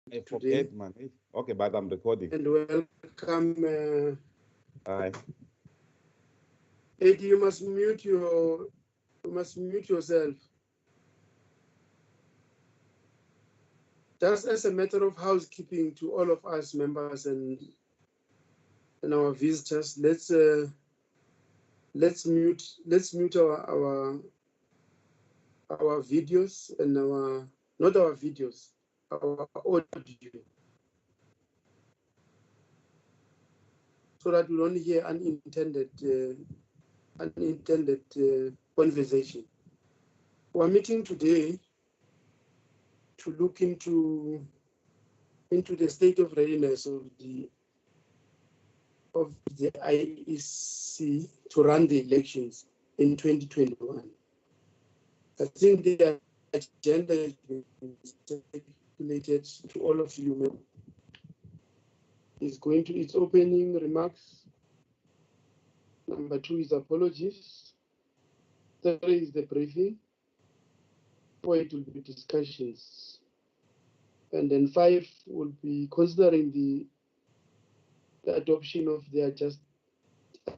I today, forget, man. Okay, but I'm recording. and welcome. Hi. Eddie, you must mute yourself. Just as a matter of housekeeping to all of us members and our visitors, let's mute our videos and our not our videos, our audio, so that we don't hear unintended conversation. We're meeting today to look into the state of readiness of the IEC to run the elections in 2021. I think the agenda has been circulated to all of you. Is going to its opening remarks. Number 2 is apologies. 3 is the briefing. 4 it will be discussions. And then 5 will be considering the adoption of the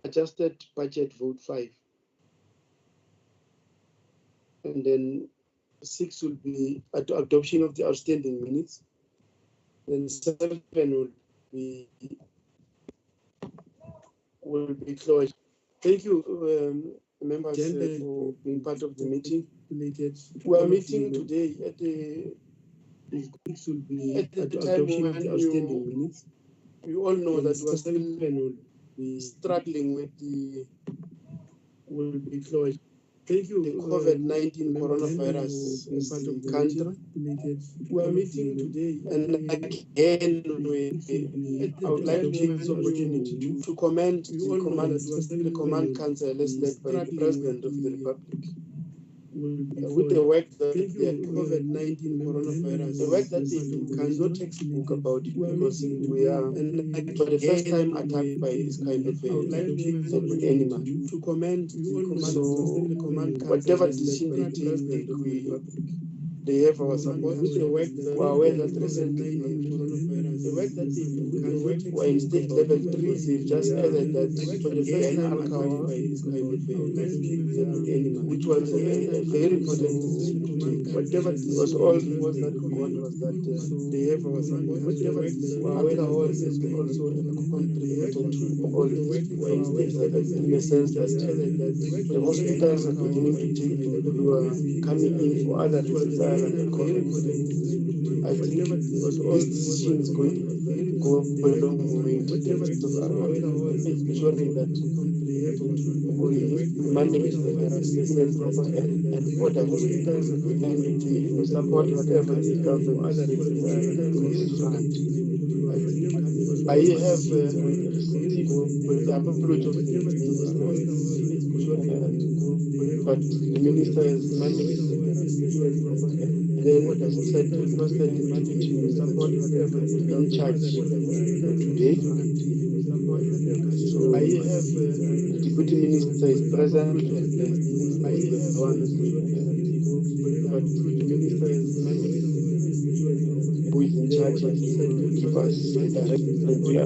adjusted budget vote 5. And then 6 will be adoption of the outstanding minutes. Then 7 will be closed. Thank you, members, for being part of the meeting. We are meeting today at the time when you all know that we are still struggling with the COVID-19 coronavirus as the country. We are meeting today, and again, I would like to take this opportunity to commend the command council as led by the President of the Republic with the work that they are doing. COVID-19 coronavirus, the work that they do, there's no textbook about it because we are for the first time attacked by this kind of an animal. So whatever decision they take, they have our support. We are aware that recently we're in state level 3. They've just added that for the first time alcohol, which was a very important decision to take. Because all reports that we got was that they have our support. Alcohol is also contributed to all from state level in the sense that the hospitals are beginning to take people who are coming in for other reasons other than COVID. I think this decision is going to go a long way to the rest of ensuring that we manage the virus in a proper and orderly way, and we support whatever the government says is right. I have received the approach of the minister, but the minister has managed the virus then said requested the deputy minister to be in charge today. So the deputy minister is present, and the one but the minister who is in charge has said to give us the direction, and we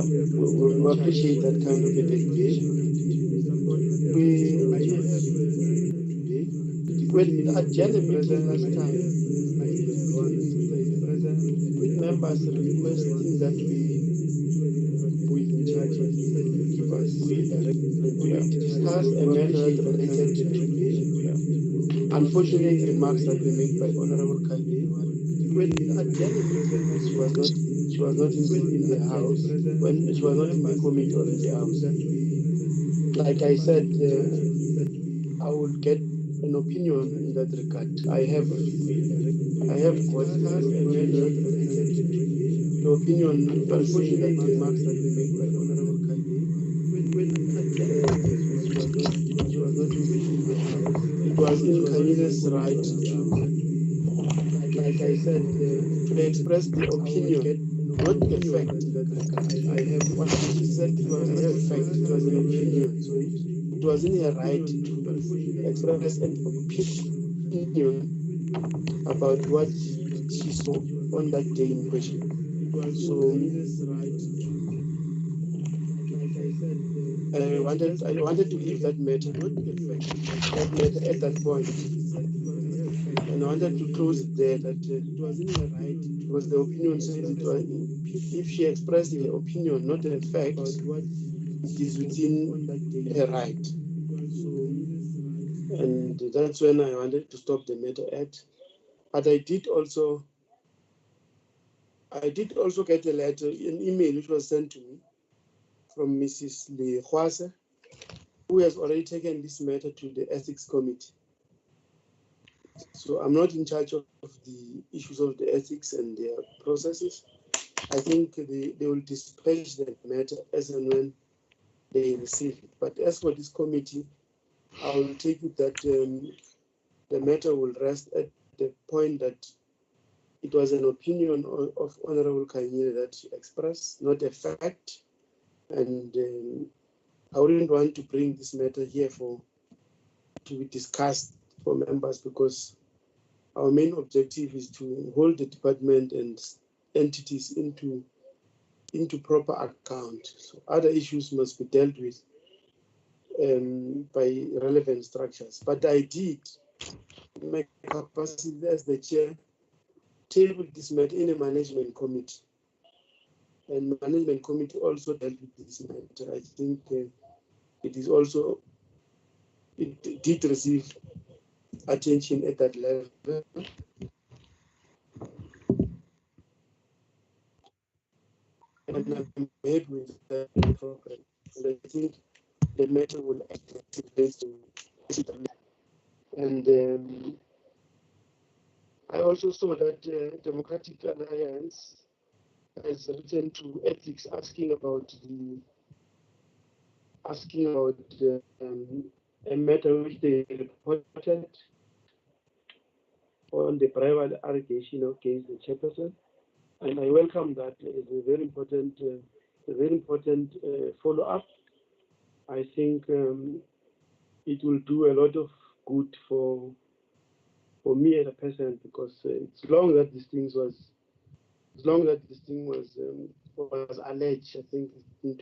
appreciate that kind of a delegation. When Ajahn present last time, with members requesting that we in charge of give us discuss a matter related to unfortunate remarks that were made by Honorable Kaide. When Ajahn she was not in the house, when she was not in the committee or in the house. Like I said, I will get an opinion in that regard. I have got the opinion, don't say that remarks that were made by Honorable Kaide. It was in Kaine's right to, like I said, to express the opinion, not the fact. I have what she said, it was not a fact, it was an opinion. So it was in her right to express an opinion about what she saw on that day in question. So I wanted to leave that matter at that point, and I wanted to close it there. That because the opinion says it was, if she expressed her opinion, not a fact, it is within her right. And that's when I wanted to stop the matter at. But I did also get a letter, an email which was sent to me from Mrs. Lehuase, who has already taken this matter to the ethics committee. So I'm not in charge of the issues of the ethics and their processes. I think they will dispatch the matter as and when they receive it. But as for this committee, I will take it that the matter will rest at the point that it was an opinion of Honorable Kanyile that she expressed, not a fact. And I wouldn't want to bring this matter here to be discussed for members, because our main objective is to hold the department and entities into proper account. So other issues must be dealt with by relevant structures. But I did, in my capacity as the chair, table this matter in a management committee. And management committee also dealt with this matter. I think it did receive attention at that level. And I'm happy with that program. And I think the matter will activate. And I also saw that Democratic Alliance has written to ethics asking about a matter which they reported on the private allegation against the chairperson. And I welcome that. It's a very important follow-up. I think it will do a lot of good for me as a person, because it's long that this thing was alleged. I think in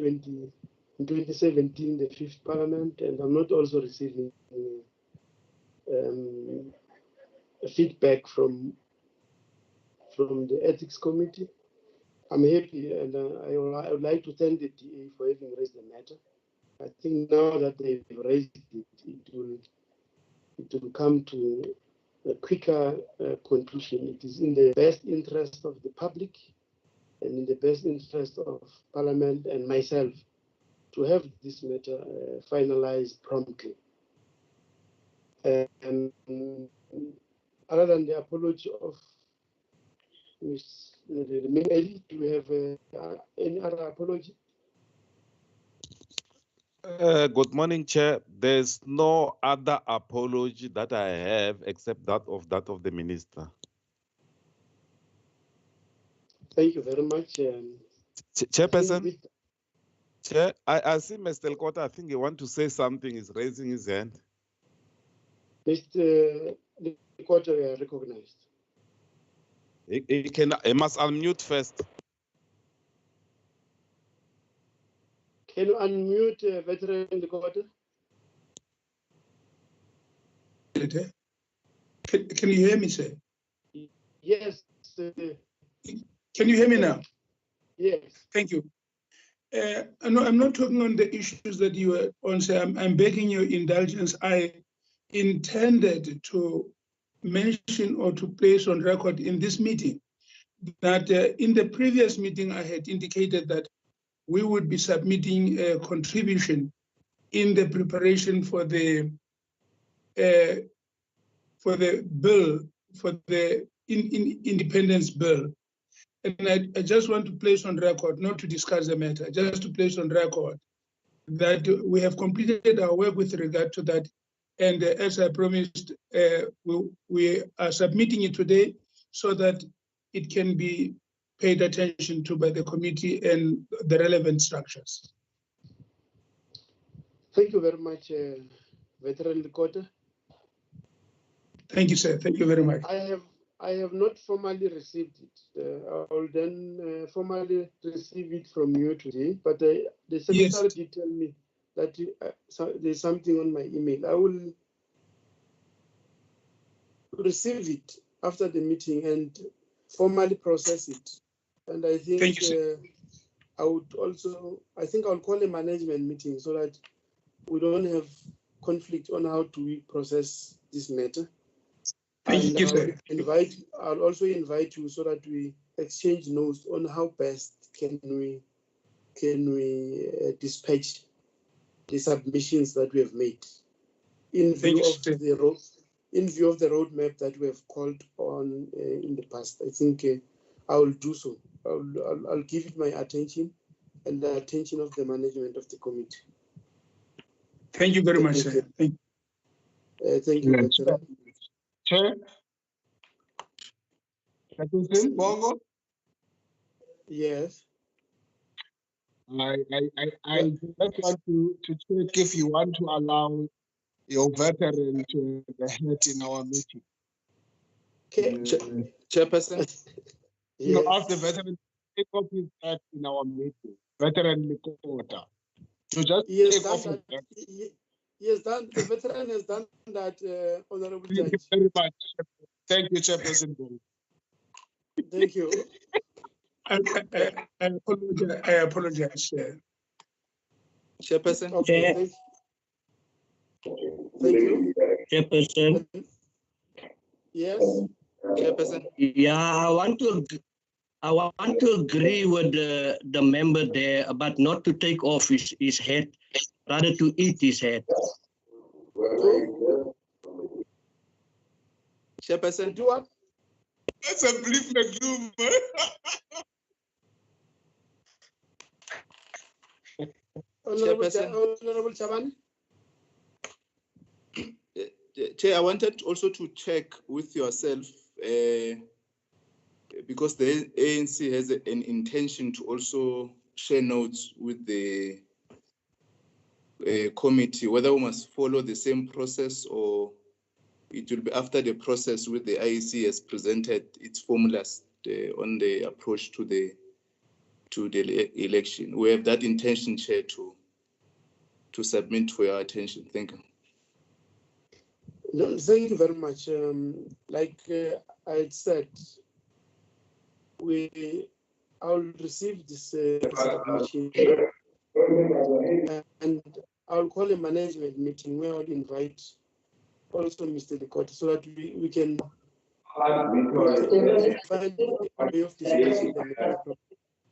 2017, the fifth parliament, and I'm not also receiving feedback from the ethics committee. I'm happy, and I would like to thank the DA for having raised the matter. I think now that they've raised it, it will come to a quicker conclusion. It is in the best interest of the public and in the best interest of Parliament and myself to have this matter finalized promptly. Other than the apology of Ms. Eli, do we have any other apology? Good morning, Chair. There's no other apology that I have except that of the minister. Thank you very much. Chairperson, Chair, I see Mr. Kota. I think he wants to say something. He's raising his hand. Mr. Kota, we are recognized. He must unmute first. Can you unmute veteran Kota? Can you hear me, sir? Yes. Can you hear me now? Yes. Thank you. No, I'm not talking on the issues that you were on, sir. I'm begging your indulgence. I intended to mention or to place on record in this meeting that in the previous meeting, I had indicated that we would be submitting a contribution in the preparation for the bill, for the independence bill. And I just want to place on record, not to discuss the matter, just to place on record that we have completed our work with regard to that. And as I promised, we are submitting it today so that it can be paid attention to by the committee and the relevant structures. Thank you very much, Veteran Kota. Thank you, sir. Thank you very much. I I have not formally received it. I will then formally receive it from you today. But the secretary did tell me that there's something on my email. I will receive it after the meeting and formally process it. And I think Thank you, I'll call a management meeting so that we don't have conflict on how to we process this matter. Thank you, sir. I'll also invite you so that we exchange notes on how best can we dispatch the submissions that we have made in view of the roadmap that we have called on in the past. I think I will do so. I'll give it my attention and the attention of the management of the committee. Thank you very much, sir. Thank you, veteran. Chair. Bongo? Yes. I just want to check if you want to allow your veteran to have the head in our meeting. Chairperson? You ask the veteran to take off his head in our meeting. Veteran Likota. To just take off his head. Yes, the veteran has done that, Honorable Judge. Thank you very much. Thank you, Chairperson. Thank you. I apologize. Chairperson? Okay, thank you. Chairperson? Yes? Chairperson? Yeah, I want to agree with the member there about not to take off his head, rather to eat his head. Chairperson? Do what? That's a brief legume. Honorable Chaban? Chair, I wanted also to check with yourself because the ANC has an intention to also share notes with the committee, whether we must follow the same process or it will be after the process with the IEC has presented its formulas on the approach to the election. We have that intention, Chair, to submit for your attention. Thank you. No, thank you very much. Like I had said, I'll receive this submission and I'll call a management meeting where I'll invite also Mr. Likota so that we can find a way of discussing the matter.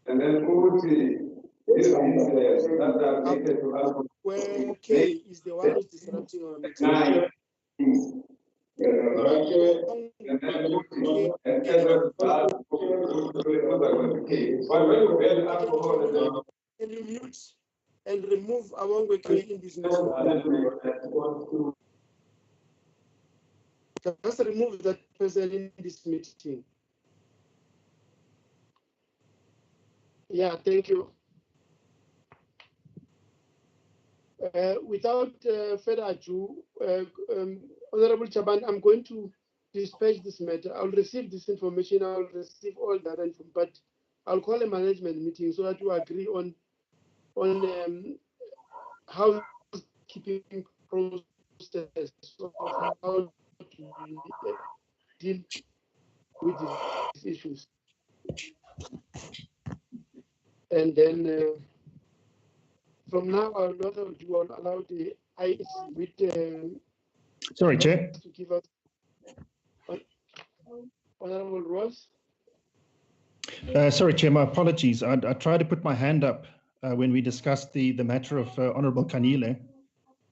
And then where K is the one who's disrupting our meeting. Can you mute and remove Awangwe K in this meeting? Just remove that person in this meeting. Yeah, thank you. Without further ado, Honorable Chaban, I'm going to dispatch this matter. I'll receive this information. I'll receive all that info, but I'll call a management meeting so that we agree on housekeeping process of how to deal with these issues. And then from now on, you will allow the IEC with sorry, Chair. To give us Honorable Ross. Sorry, Chair, my apologies. I tried to put my hand up when we discussed the matter of Honorable Kanile,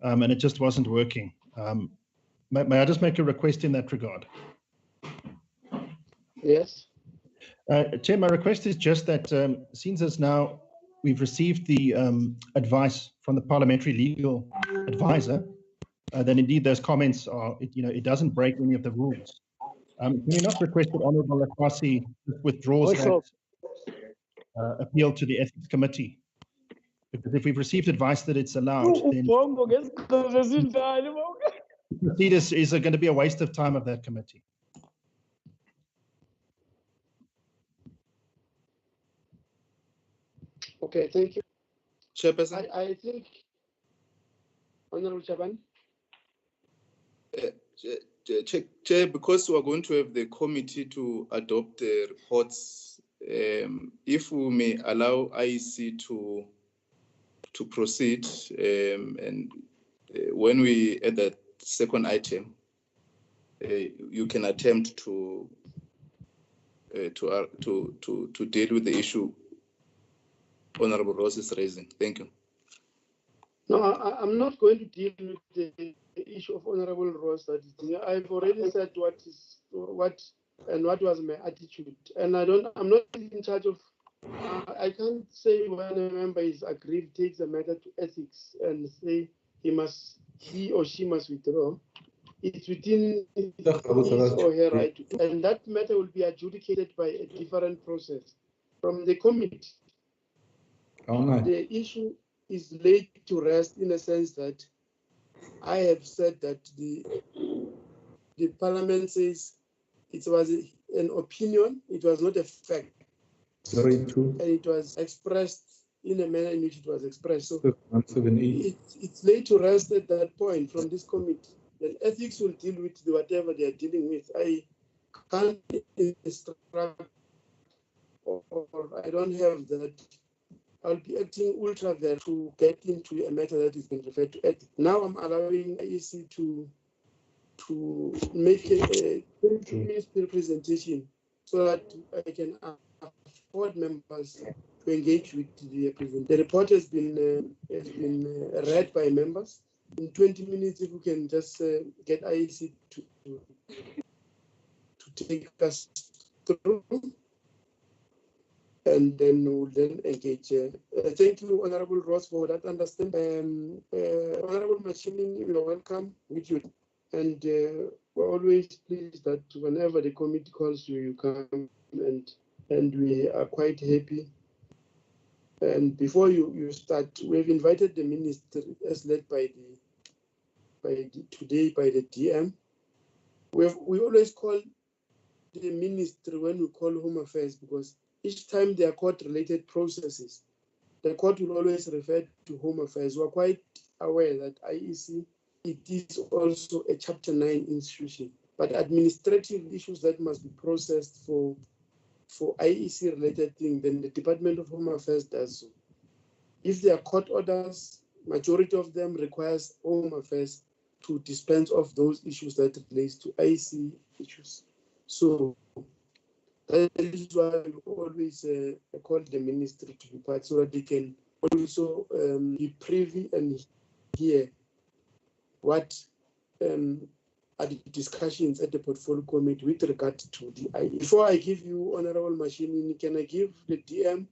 and it just wasn't working. May I just make a request in that regard? Yes. Chair, my request is just that since as now we've received the advice from the parliamentary legal advisor, then indeed those comments are, it doesn't break any of the rules. Can you not request that Honorable Akwasi withdraws that appeal to the Ethics Committee? Because if we've received advice that it's allowed, then the proceed is going to be a waste of time of that committee. Okay, thank you. Chairperson, I think, Honorable Chaban. Chair, because we are going to have the committee to adopt the reports, if we may allow IEC to proceed, and when we at the second item, you can attempt to deal with the issue Honorable Ross is raising. Thank you. No, I'm not going to deal with the issue of Honorable Ross. That is, I've already said what was my attitude, and I'm not in charge of. I can't say when a member is aggrieved, takes the matter to ethics, and say he or she must withdraw. It's within his or her right, and that matter will be adjudicated by a different process from the committee. The issue is laid to rest in a sense that I have said that the parliament says it was an opinion, it was not a fact. Very true. And it was expressed in a manner in which it was expressed. So it's laid to rest at that point from this committee. Then ethics will deal with whatever they are dealing with. I can't instruct, or I don't have that. I'll be acting ultra there to get into a matter that is being referred to ethics. Now I'm allowing IEC to make a 20-minute presentation so that I can afford members to engage with the presentation. The report has been read by members. In 20 minutes, if we can just get IEC to take us through, and then we'll then engage. Thank you, Honorable Ross, for that understanding. Honorable Machinin, you're welcome with you. And we're always pleased that whenever the committee calls you, you come, and we are quite happy. And before you start, we've invited the minister as led by the DM. We always call the minister when we call Home Affairs, because each time there are court-related processes, the court will always refer to Home Affairs. We're quite aware that IEC, it is also a Chapter 9 institution, but administrative issues that must be processed for IEC-related things, then the Department of Home Affairs does so. If there are court orders, majority of them requires Home Affairs to dispense of those issues that relates to IEC issues. So that is why we always call the ministry to be part, so that they can also be privy and hear what are the discussions at the portfolio committee with regard to the IEC. Before I give you, Honorable Machinin, can I give the DM,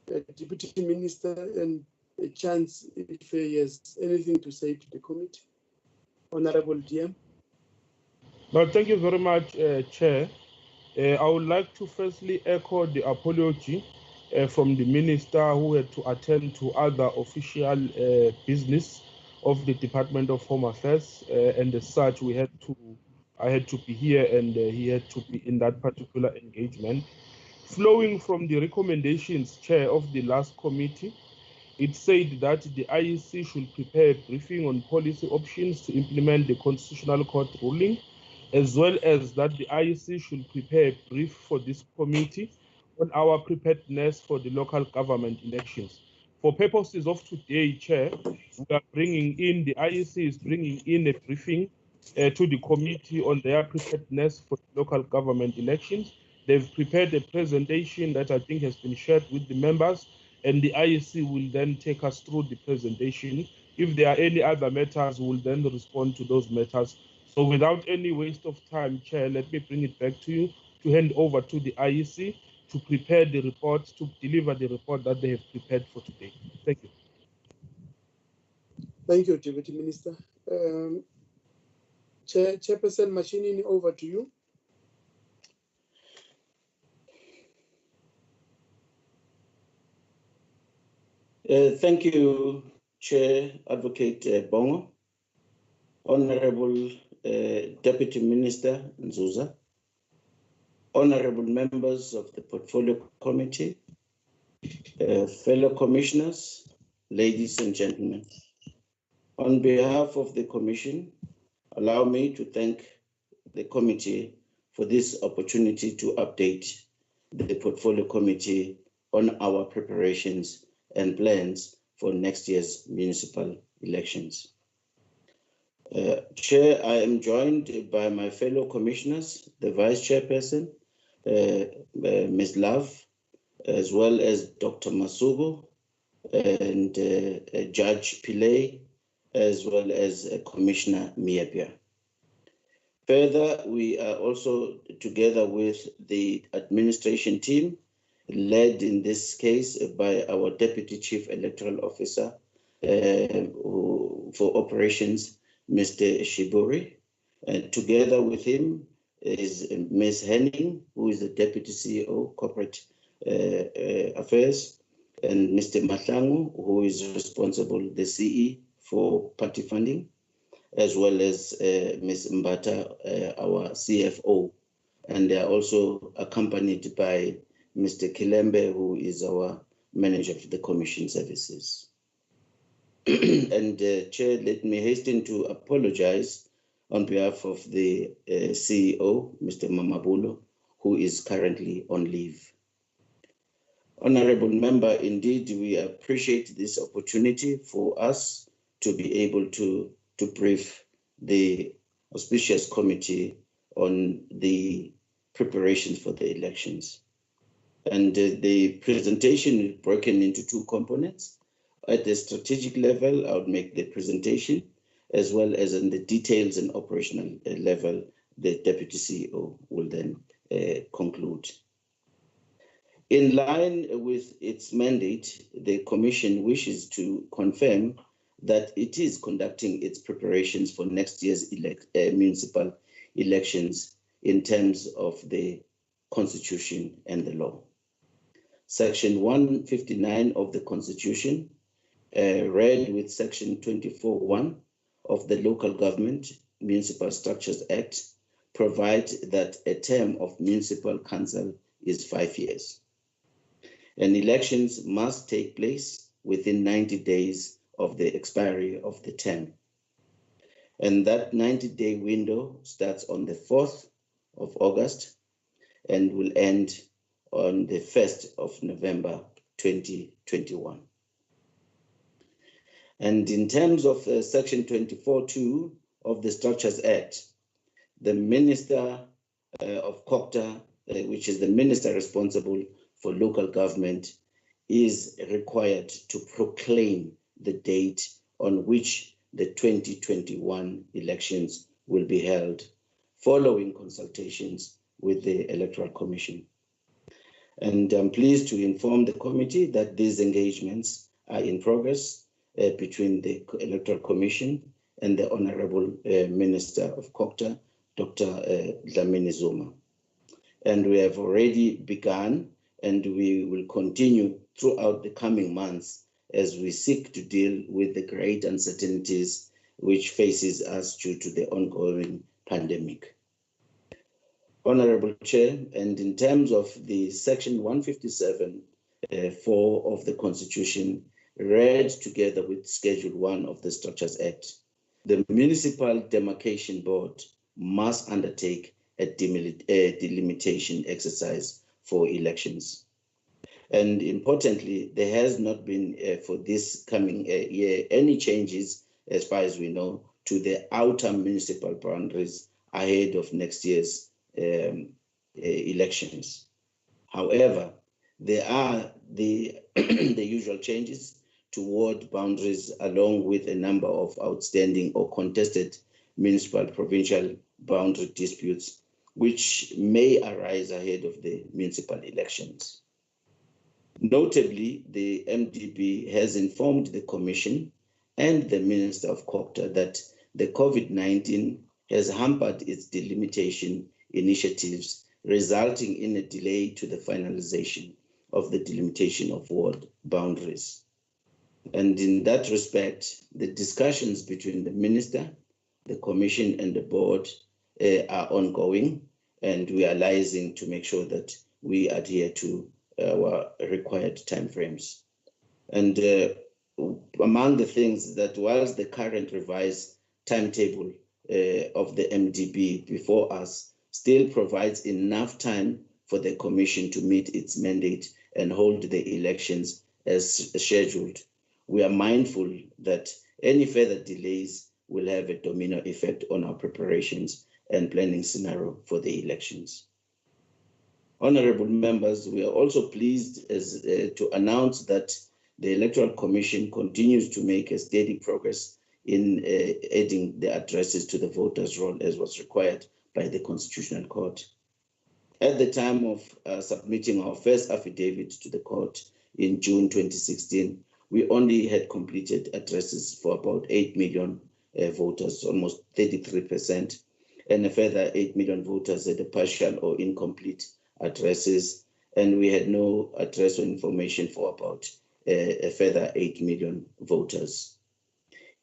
Deputy Minister, and a chance if he has anything to say to the committee? Honorable DM. No, thank you very much, Chair. I would like to firstly echo the apology from the minister who had to attend to other official business of the Department of Home Affairs, and as such, I had to be here, and he had to be in that particular engagement. Flowing from the recommendations, Chair, of the last committee, it said that the IEC should prepare a briefing on policy options to implement the Constitutional Court ruling, as well as that the IEC should prepare a brief for this committee on our preparedness for the local government elections. For purposes of today, Chair, we are bringing in, the IEC is bringing in a briefing to the committee on their preparedness for the local government elections. They've prepared a presentation that I think has been shared with the members, and the IEC will then take us through the presentation. If there are any other matters, we'll then respond to those matters. So without any waste of time, Chair, let me bring it back to you to hand over to the IEC to prepare the report, to deliver the report that they have prepared for today. Thank you. Thank you, Deputy Minister. Chairperson Machinin, over to you. Thank you, Chair Advocate Bongo, Honorable Deputy Minister Nzuza, Honorable members of the Portfolio Committee, Fellow commissioners, ladies and gentlemen, on behalf of the Commission, allow me to thank the committee for this opportunity to update the Portfolio Committee on our preparations and plans for next year's municipal elections. Chair, I am joined by my fellow commissioners, the Vice Chairperson, Ms. Love, as well as Dr. Masugu and Judge Pillay, as well as Commissioner Miepia. Further, we are also together with the administration team, led in this case by our Deputy Chief Electoral Officer for Operations, Mr. Shiburi. And together with him is Ms. Henning, who is the Deputy CEO, Corporate Affairs, and Mr. Mahlangu, who is responsible, the CE for party funding, as well as Ms. Mbata, our CFO. And they are also accompanied by Mr. Kilembe, who is our manager of the commission services. And Chair, let me hasten to apologize on behalf of the CEO, Mr. Mamabulo, who is currently on leave. Honorable member, indeed, we appreciate this opportunity for us to be able to brief the auspicious committee on the preparations for the elections. And the presentation is broken into two components. At the strategic level, I would make the presentation, as well as in the details and operational level, the Deputy CEO will then conclude. In line with its mandate, the Commission wishes to confirm that it is conducting its preparations for next year's municipal elections in terms of the Constitution and the law. Section 159 of the Constitution, read with Section 24(1) of the Local Government Municipal Structures Act, provides that a term of municipal council is 5 years. And elections must take place within 90 days of the expiry of the term. And that 90-day window starts on the 4th of August and will end on the 1st of November 2021. And in terms of Section 24(2) of the Structures Act, the Minister of COCTA, which is the minister responsible for local government, is required to proclaim the date on which the 2021 elections will be held, following consultations with the Electoral Commission. And I'm pleased to inform the committee that these engagements are in progress between the Electoral Commission and the Honorable Minister of COCTA, Dr. Dlamini Zuma. And we have already begun, and we will continue throughout the coming months as we seek to deal with the great uncertainties which faces us due to the ongoing pandemic. Honorable Chair, and in terms of the Section 157(4) of the Constitution, read together with Schedule 1 of the Structures Act, the Municipal Demarcation Board must undertake a delimitation exercise for elections. And importantly, there has not been for this coming year any changes, as far as we know, to the outer municipal boundaries ahead of next year's elections. However, there are the usual changes toward boundaries, along with a number of outstanding or contested municipal provincial boundary disputes, which may arise ahead of the municipal elections. Notably, the MDB has informed the Commission and the Minister of COCTA that the COVID-19 has hampered its delimitation initiatives, resulting in a delay to the finalization of the delimitation of ward boundaries. And in that respect, the discussions between the Minister, the Commission, and the Board are ongoing, and we are liaising to make sure that we adhere to our required timeframes. And among the things that whilst the current revised timetable of the MDB before us still provides enough time for the Commission to meet its mandate and hold the elections as scheduled, we are mindful that any further delays will have a domino effect on our preparations and planning scenario for the elections. Honorable members, we are also pleased to announce that the Electoral Commission continues to make a steady progress in adding the addresses to the voters' roll as was required by the Constitutional Court. At the time of submitting our first affidavit to the court in June 2016, we only had completed addresses for about 8 million voters, almost 33%, and a further 8 million voters had a partial or incomplete addresses, and we had no address or information for about a further 8 million voters.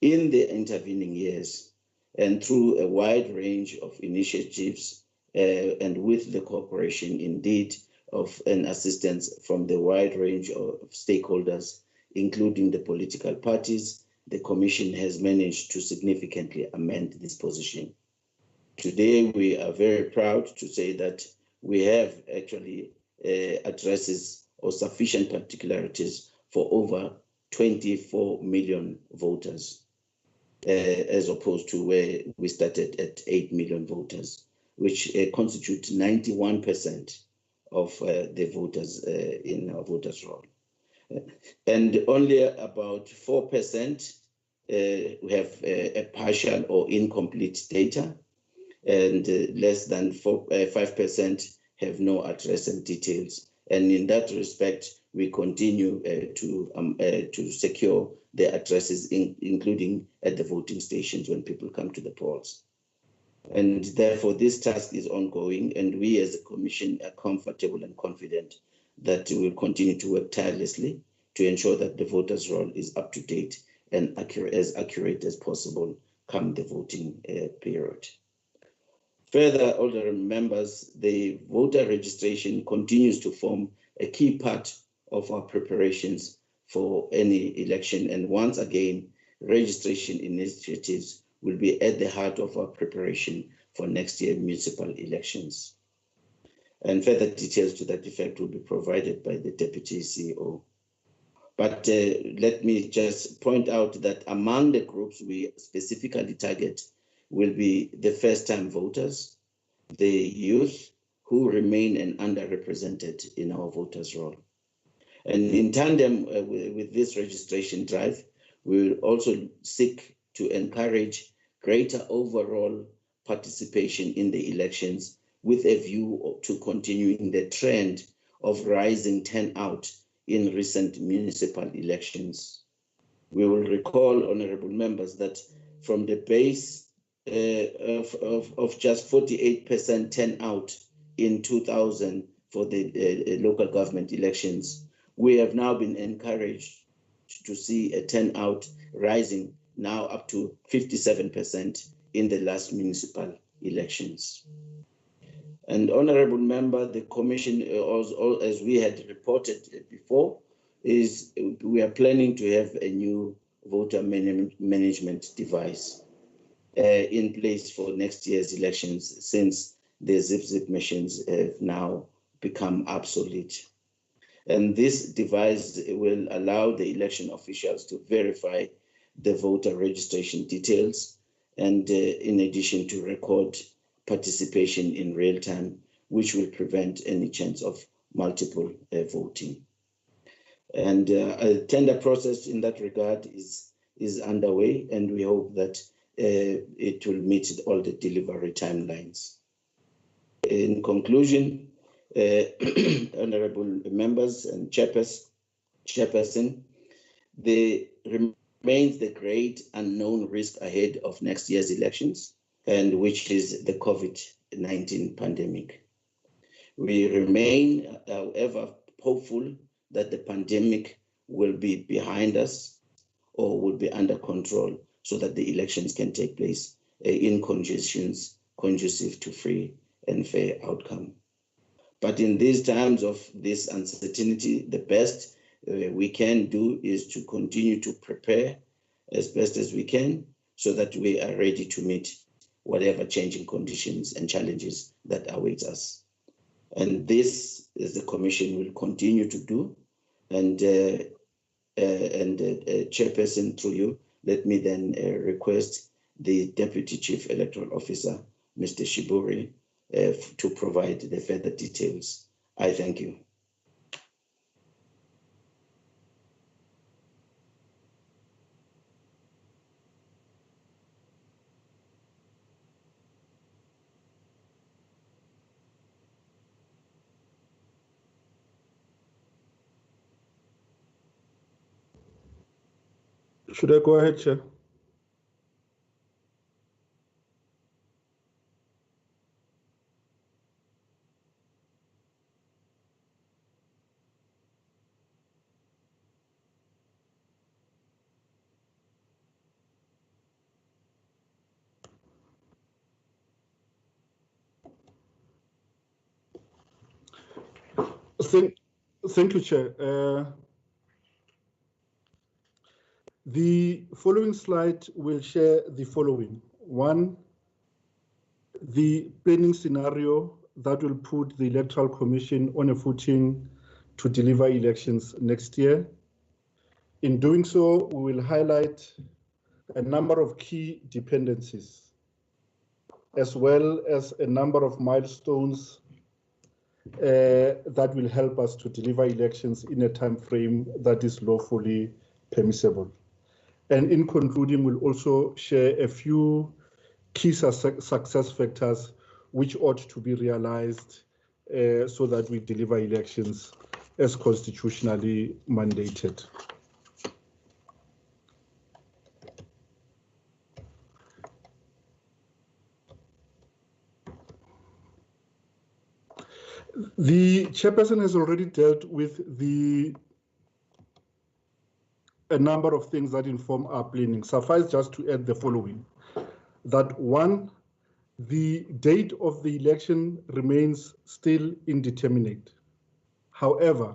In the intervening years, and through a wide range of initiatives, and with the cooperation indeed of and assistance from the wide range of stakeholders, including the political parties, the Commission has managed to significantly amend this position. Today, we are very proud to say that we have actually addresses or sufficient particularities for over 24 million voters, as opposed to where we started at 8 million voters, which constitute 91% of the voters in our voters' roll. And only about 4% have a partial or incomplete data, and less than 5% have no address and details. And in that respect, we continue to secure the addresses, including at the voting stations when people come to the polls. And therefore, this task is ongoing, and we as a Commission are comfortable and confident that we will continue to work tirelessly to ensure that the voters' roll is up to date and as accurate as possible come the voting period. Further, honorable members, the voter registration continues to form a key part of our preparations for any election. And once again, registration initiatives will be at the heart of our preparation for next year's municipal elections. And further details to that effect will be provided by the Deputy CEO. But let me just point out that among the groups we specifically target will be the first-time voters, the youth who remain and underrepresented in our voters' roll. And in tandem with this registration drive, we will also seek to encourage greater overall participation in the elections with a view to continuing the trend of rising turnout in recent municipal elections. We will recall, honorable members, that from the base of just 48% turnout in 2000 for the local government elections, we have now been encouraged to see a turnout rising now up to 57% in the last municipal elections. And honorable member, the Commission, also, as we had reported before, is we are planning to have a new voter management device in place for next year's elections, since the zip machines have now become obsolete. And this device will allow the election officials to verify the voter registration details, and in addition to record participation in real time, which will prevent any chance of multiple voting. And a tender process in that regard is underway, and we hope that it will meet all the delivery timelines. In conclusion, honorable members and chairperson, there remains the great unknown risk ahead of next year's elections, and which is the COVID-19 pandemic. We remain, however, hopeful that the pandemic will be behind us or will be under control, so that the elections can take place in conditions conducive to free and fair outcome. But in these times of this uncertainty, the best we can do is to continue to prepare as best as we can so that we are ready to meet whatever changing conditions and challenges that await us. And this is the Commission will continue to do. And Chairperson, through you, let me then request the Deputy Chief Electoral Officer, Mr. Shiburi, to provide the further details. I thank you. Should I go ahead, Chair? Thank you, Chair. The following slide will share the following. One, the planning scenario that will put the Electoral Commission on a footing to deliver elections next year. In doing so, we will highlight a number of key dependencies, as well as a number of milestones that will help us to deliver elections in a time frame that is lawfully permissible. And in concluding, we'll also share a few key success factors which ought to be realized so that we deliver elections as constitutionally mandated. The chairperson has already dealt with a number of things that inform our planning. Suffice just to add the following, that one, the date of the election remains still indeterminate. However,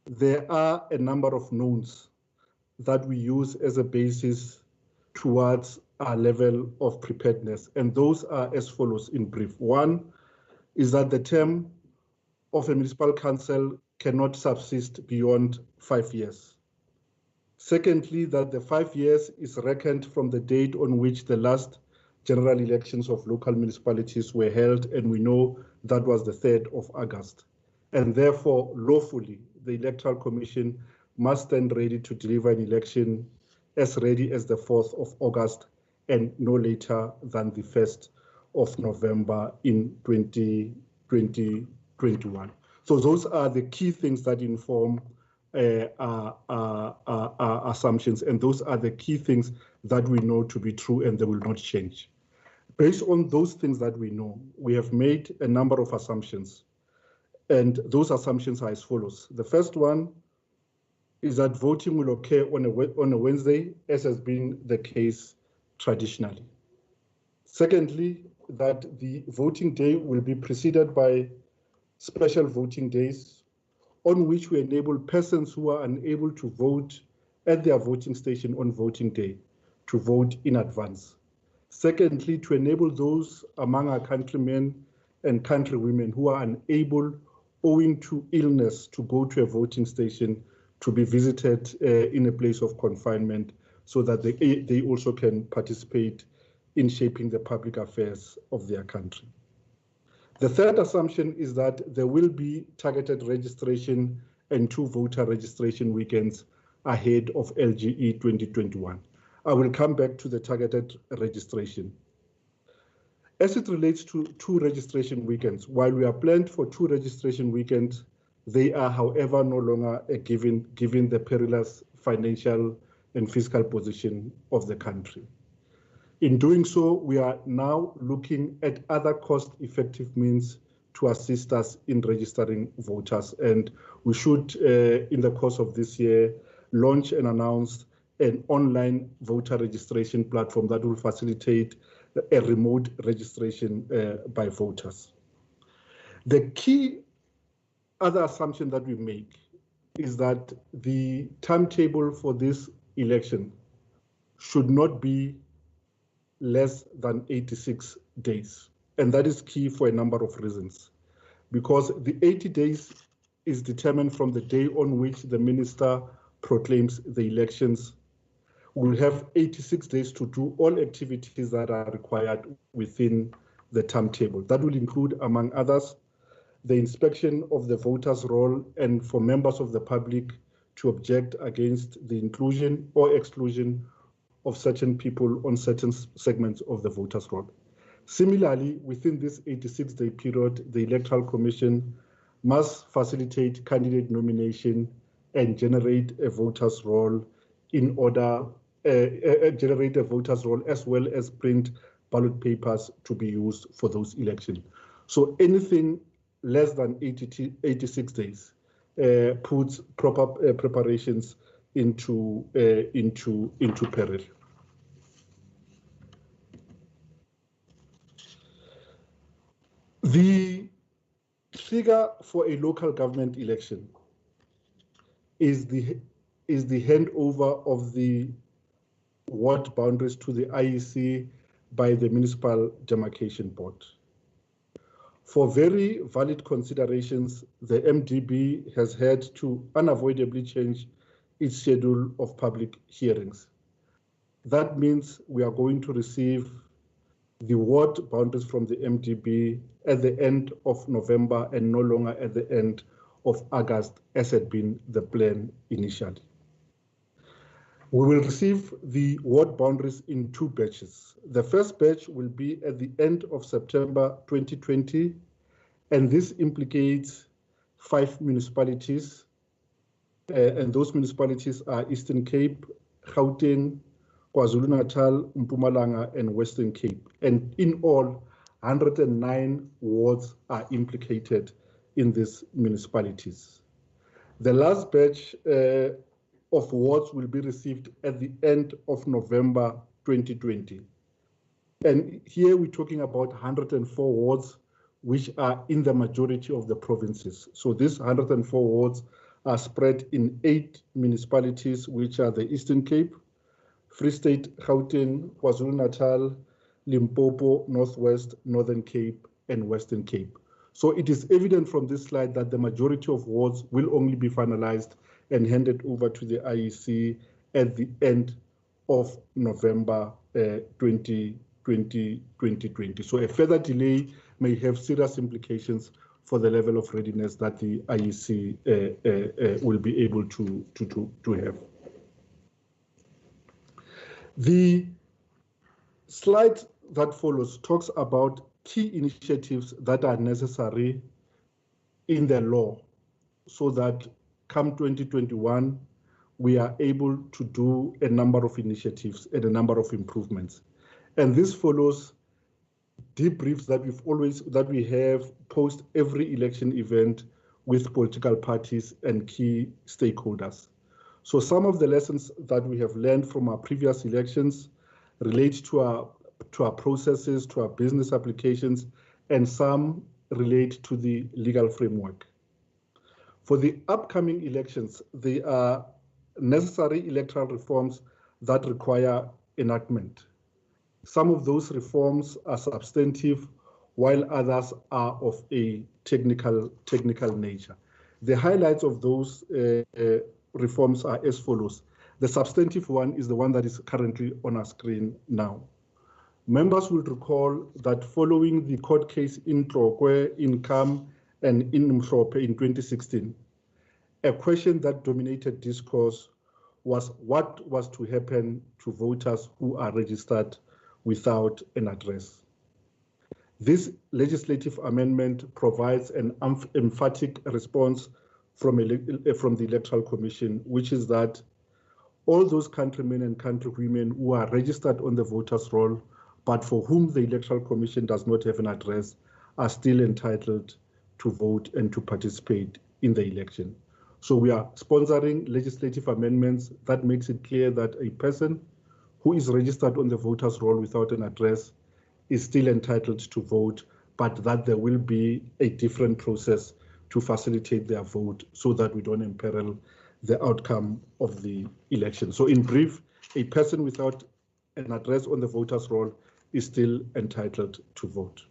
there are a number of knowns that we use as a basis towards our level of preparedness, and those are as follows in brief. One is that the term of a municipal council cannot subsist beyond 5 years. Secondly, that the 5 years is reckoned from the date on which the last general elections of local municipalities were held, and we know that was the 3rd of August. And therefore, lawfully, the Electoral Commission must stand ready to deliver an election as ready as the 4th of August and no later than the 1st of November in 2021. So those are the key things that inform our assumptions, and those are the key things that we know to be true and they will not change. Based on those things that we know, we have made a number of assumptions, and those assumptions are as follows. The first one is that voting will occur on a Wednesday, as has been the case traditionally. Secondly, that the voting day will be preceded by special voting days on which we enable persons who are unable to vote at their voting station on voting day to vote in advance. Secondly, to enable those among our countrymen and countrywomen who are unable, owing to illness, to go to a voting station to be visited in a place of confinement so that they also can participate in shaping the public affairs of their country. The third assumption is that there will be targeted registration and 2 voter registration weekends ahead of LGE 2021. I will come back to the targeted registration. As it relates to 2 registration weekends, while we are planned for 2 registration weekends, they are, however, no longer a given the perilous financial and fiscal position of the country. In doing so, we are now looking at other cost-effective means to assist us in registering voters. And we should, in the course of this year, launch and announce an online voter registration platform that will facilitate a remote registration by voters. The key other assumption that we make is that the timetable for this election should not be less than 86 days. And that is key for a number of reasons, because the 80 days is determined from the day on which the minister proclaims the elections. We'll have 86 days to do all activities that are required within the timetable. That will include, among others, the inspection of the voters' roll and for members of the public to object against the inclusion or exclusion of certain people on certain segments of the voters' roll. Similarly, within this 86-day period, the Electoral Commission must facilitate candidate nomination and generate a voters' roll in order, generate a voters' roll as well as print ballot papers to be used for those elections. So anything less than 86 days puts proper preparations into peril. The trigger for a local government election is the handover of the ward boundaries to the IEC by the Municipal Demarcation Board. For very valid considerations, the MDB has had to unavoidably change its schedule of public hearings. That means we are going to receive the ward boundaries from the MDB at the end of November and no longer at the end of August, as had been the plan initially. We will receive the ward boundaries in 2 batches. The first batch will be at the end of September 2020, and this implicates 5 municipalities, and those municipalities are Eastern Cape, Gauteng, KwaZulu-Natal, Mpumalanga, and Western Cape. And in all, 109 wards are implicated in these municipalities. The last batch of wards will be received at the end of November 2020. And here we're talking about 104 wards, which are in the majority of the provinces. So these 104 wards are spread in 8 municipalities, which are the Eastern Cape, Free State, Gauteng, KwaZulu-Natal, Limpopo, Northwest, Northern Cape, and Western Cape. So it is evident from this slide that the majority of wards will only be finalized and handed over to the IEC at the end of November 2020. So a further delay may have serious implications for the level of readiness that the IEC will be able to have. The slide that follows talks about key initiatives that are necessary in the law so that come 2021, we are able to do a number of initiatives and a number of improvements. And this follows debriefs that we have post every election event with political parties and key stakeholders. So some of the lessons that we have learned from our previous elections relate to our processes, to our business applications, and some relate to the legal framework. For the upcoming elections, there are necessary electoral reforms that require enactment. Some of those reforms are substantive, while others are of a technical nature. The highlights of those reforms are as follows. The substantive one is the one that is currently on our screen now. Members will recall that following the court case in Tlokwe, in Kam, and in Mhlope in 2016, a question that dominated discourse was what was to happen to voters who are registered without an address. This legislative amendment provides an emphatic response from the Electoral Commission, which is that all those countrymen and countrywomen who are registered on the voters' roll, but for whom the Electoral Commission does not have an address, are still entitled to vote and to participate in the election. So we are sponsoring legislative amendments that makes it clear that a person who is registered on the voters' roll without an address is still entitled to vote, but that there will be a different process to facilitate their vote so that we don't imperil the outcome of the election. So in brief, a person without an address on the voters roll is still entitled to vote.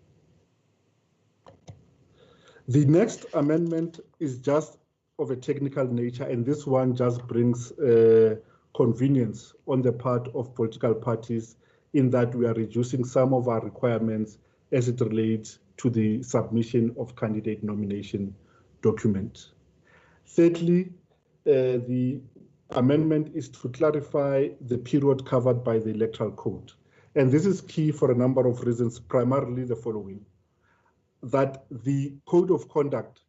The next amendment is just of a technical nature, and this one just brings convenience on the part of political parties in that we are reducing some of our requirements as it relates to the submission of candidate nomination documents. Thirdly, the amendment is to clarify the period covered by the Electoral Code. And this is key for a number of reasons, primarily the following: that the Code of Conduct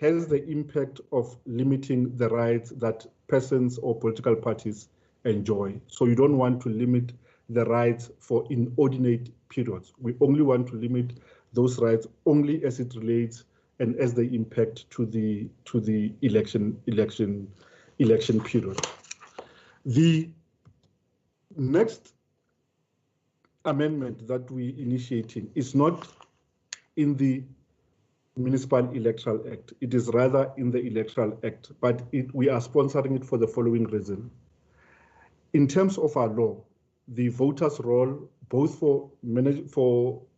has the impact of limiting the rights that persons or political parties enjoy. So you don't want to limit the rights for inordinate periods. We only want to limit those rights only as it relates and as they impact to the election period. The next amendment that we initiating is not in the Municipal Electoral Act. It is rather in the Electoral Act, but we are sponsoring it for the following reason. In terms of our law, the voters' roll, both for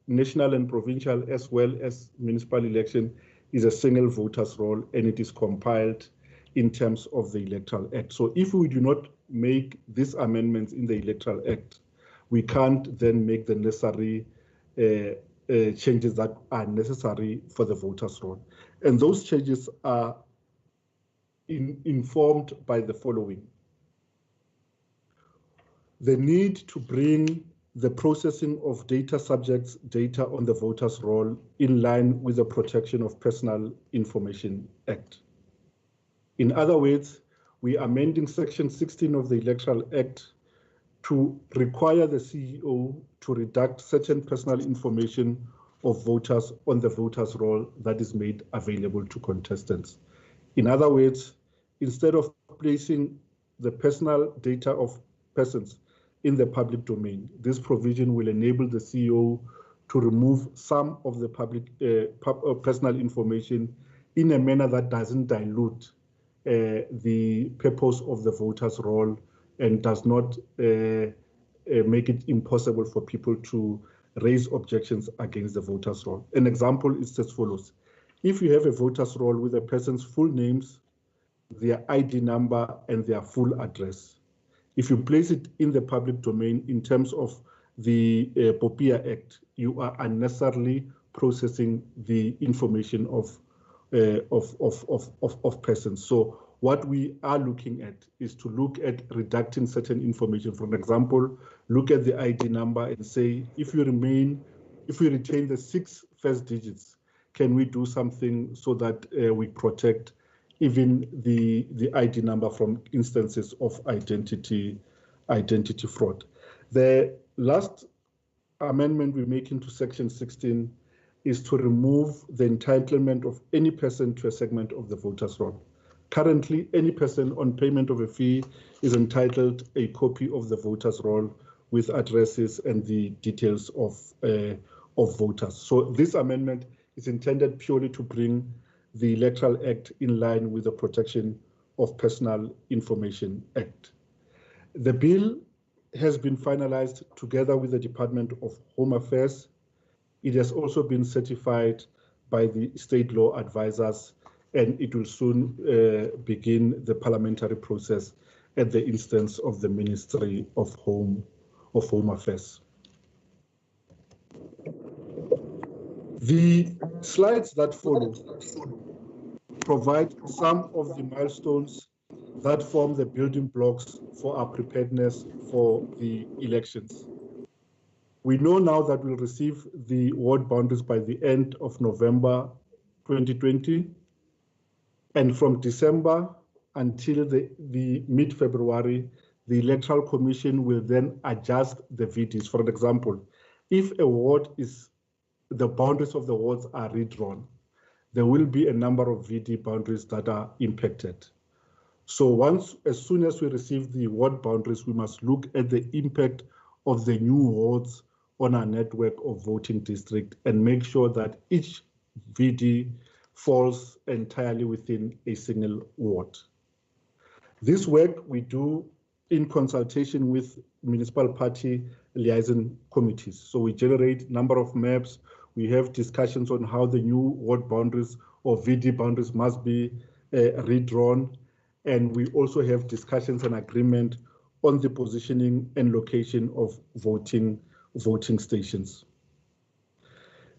national and provincial as well as municipal election, is a single voters' roll, and it is compiled in terms of the Electoral Act. So if we do not make these amendments in the Electoral Act, we can't then make the necessary changes that are necessary for the voters' roll. And those changes are informed by the following: the need to bring the processing of data subjects data on the voters' roll in line with the Protection of Personal Information Act. In other words, we are amending Section 16 of the Electoral Act to require the CEO to redact certain personal information of voters on the voters' roll that is made available to contestants. In other words, instead of placing the personal data of persons in the public domain, this provision will enable the CEO to remove some of the public personal information in a manner that doesn't dilute the purpose of the voters' roll and does not make it impossible for people to raise objections against the voters' roll. An example is as follows: if you have a voters' roll with a person's full names, their ID number, and their full address, if you place it in the public domain in terms of the POPIA Act, you are unnecessarily processing the information of persons. So what we are looking at is to look at redacting certain information. For example, look at the ID number and say, if we retain the 6 first digits, can we do something so that we protect even the ID number from instances of identity fraud? The last amendment we make into Section 16 is to remove the entitlement of any person to a segment of the voters' roll. Currently, any person on payment of a fee is entitled a copy of the voters' roll with addresses and the details of voters. So this amendment is intended purely to bring the Electoral Act in line with the Protection of Personal Information Act. The bill has been finalized together with the Department of Home Affairs. It has also been certified by the state law advisors, and it will soon begin the parliamentary process at the instance of the Ministry of Home Affairs. The slides that follow provide some of the milestones that form the building blocks for our preparedness for the elections. We know now that we'll receive the ward boundaries by the end of November 2020. And from December until the mid-February, the Electoral Commission will then adjust the VDs. For example, if a ward the boundaries of the wards are redrawn, there will be a number of VD boundaries that are impacted. So as soon as we receive the ward boundaries, we must look at the impact of the new wards on our network of voting district and make sure that each VD falls entirely within a single ward. This work we do in consultation with municipal party liaison committees. So we generate number of maps, we have discussions on how the new ward boundaries or VD boundaries must be redrawn, and we also have discussions and agreement on the positioning and location of voting stations.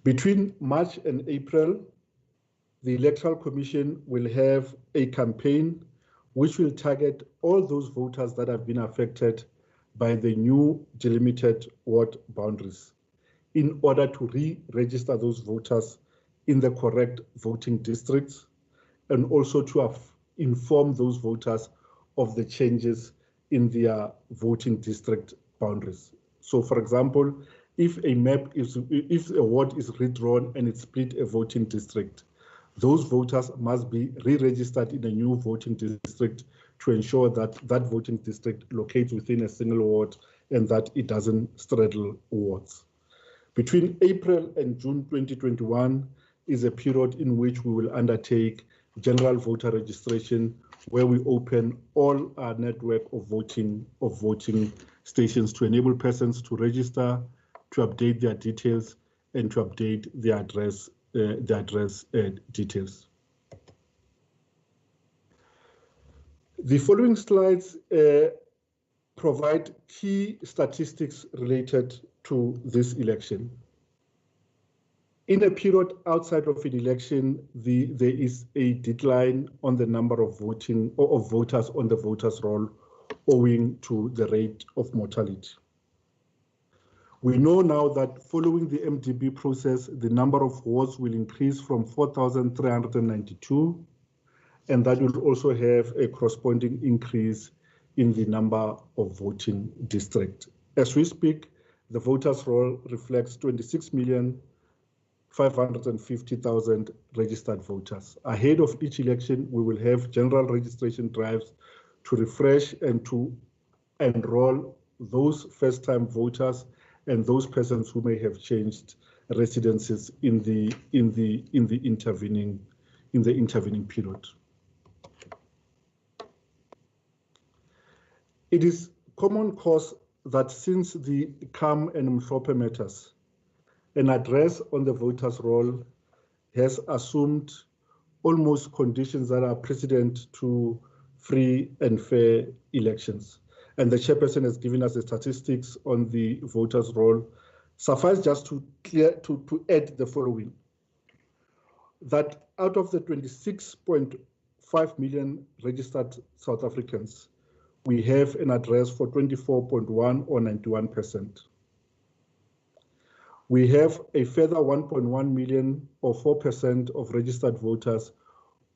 Between March and April, the Electoral Commission will have a campaign which will target all those voters that have been affected by the new delimited ward boundaries in order to re-register those voters in the correct voting districts, and also to inform those voters of the changes in their voting district boundaries. So for example, if a ward is redrawn and it split a voting district, those voters must be re-registered in a new voting district to ensure that that voting district locates within a single ward and that it doesn't straddle wards. Between April and June 2021 is a period in which we will undertake general voter registration, where we open all our network of voting stations to enable persons to register, to update their details, and to update their address details. The following slides provide key statistics related to this election. In a period outside of an election, there is a decline on the number of voters on the voters' roll owing to the rate of mortality. We know now that following the MDB process, the number of wards will increase from 4,392, and that will also have a corresponding increase in the number of voting districts. As we speak, the voters' roll reflects 26,550,000 registered voters. Ahead of each election, we will have general registration drives to refresh and to enroll those first-time voters and those persons who may have changed residences in the intervening period. It is common cause that since the Kham and Mhlophe matters, an address on the voters' roll has assumed almost conditions that are precedent to free and fair elections. And the chairperson has given us the statistics on the voters' roll. Suffice just to add the following: that out of the 26.5 million registered South Africans, we have an address for 24.1 or 91%. We have a further 1.1 million or 4% of registered voters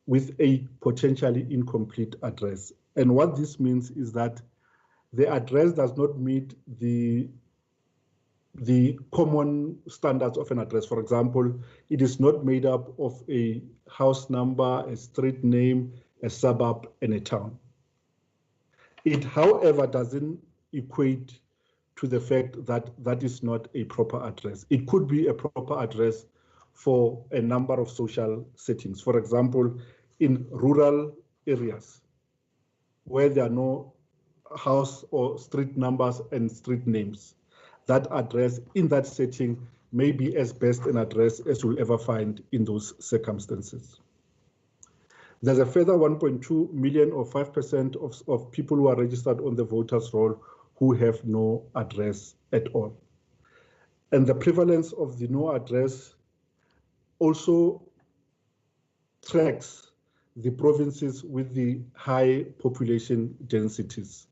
with a potentially incomplete address. And what this means is that the address does not meet the common standards of an address. For example, it is not made up of a house number, a street name, a suburb, and a town. It, however, doesn't equate to the fact that that is not a proper address. It could be a proper address for a number of social settings. For example, in rural areas where there are no house or street numbers and street names, that address in that setting may be as best an address as you'll ever find in those circumstances. There's a further 1.2 million or 5% of people who are registered on the voters' roll who have no address at all. And the prevalence of the no address also tracks the provinces with the high population densities.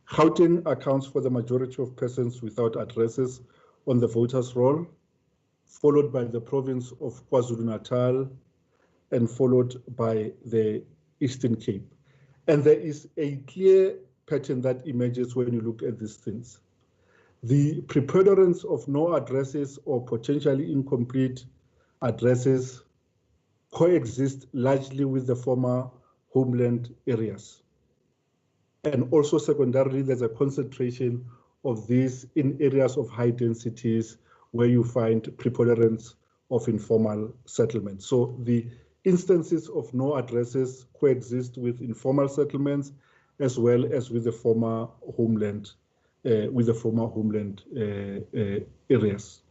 Gauteng accounts for the majority of persons without addresses on the voters' roll, followed by the province of KwaZulu-Natal, and followed by the Eastern Cape. And there is a clear pattern that emerges when you look at these things. The preponderance of no addresses or potentially incomplete addresses coexist largely with the former homeland areas. And also secondarily, there's a concentration of these in areas of high densities where you find preponderance of informal settlements. So the Instances of no addresses coexist with informal settlements as well as with the former homeland, areas.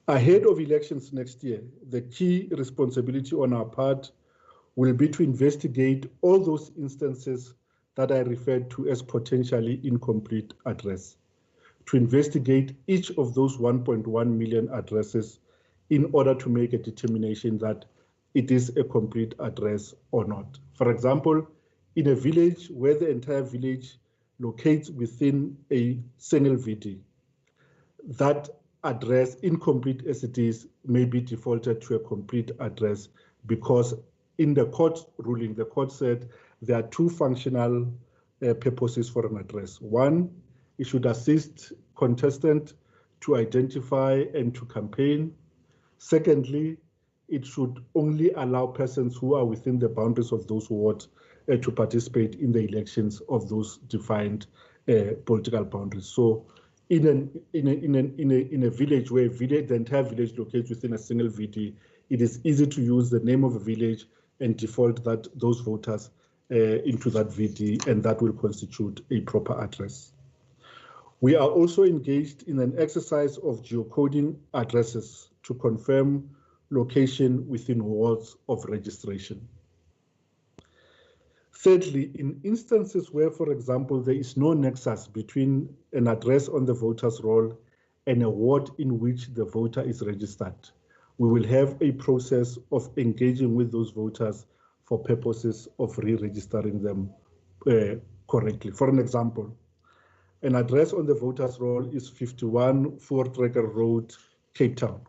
Ahead of elections next year, the key responsibility on our part will be to investigate all those instances that I referred to as potentially incomplete address, to investigate each of those 1.1 million addresses in order to make a determination that it is a complete address or not. For example, in a village where the entire village locates within a single VD, that address, incomplete as it is, may be defaulted to a complete address because in the court ruling, the court said there are two functional purposes for an address. One, it should assist contestant to identify and to campaign. Secondly, it should only allow persons who are within the boundaries of those wards to participate in the elections of those defined political boundaries. So in a village where the entire village locates within a single VD, it is easy to use the name of a village and default those voters into that VD, and that will constitute a proper address. We are also engaged in an exercise of geocoding addresses to confirm location within wards of registration. Thirdly, in instances where, for example, there is no nexus between an address on the voter's roll and a ward in which the voter is registered, we will have a process of engaging with those voters for purposes of re-registering them correctly. For an example, an address on the voter's roll is 51 Voortrekker Road, Cape Town.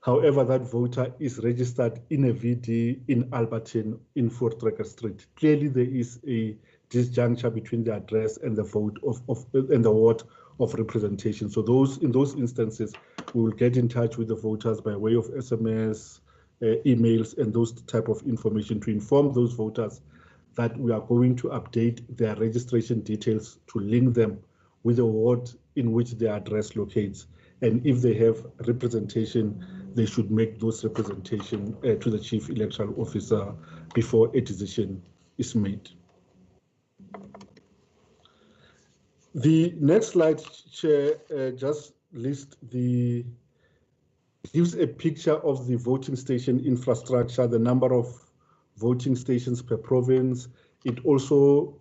However, that voter is registered in a VD in Alberton in Voortrekker Street. Clearly, there is a disjuncture between the address and the vote and the ward of representation. So in those instances, we will get in touch with the voters by way of SMS, emails, and those type of information to inform those voters that we are going to update their registration details to link them with the ward in which their address locates. And if they have representation, they should make those representation to the Chief Electoral Officer before a decision is made. The next slide, Chair, just gives a picture of the voting station infrastructure, the number of voting stations per province. It also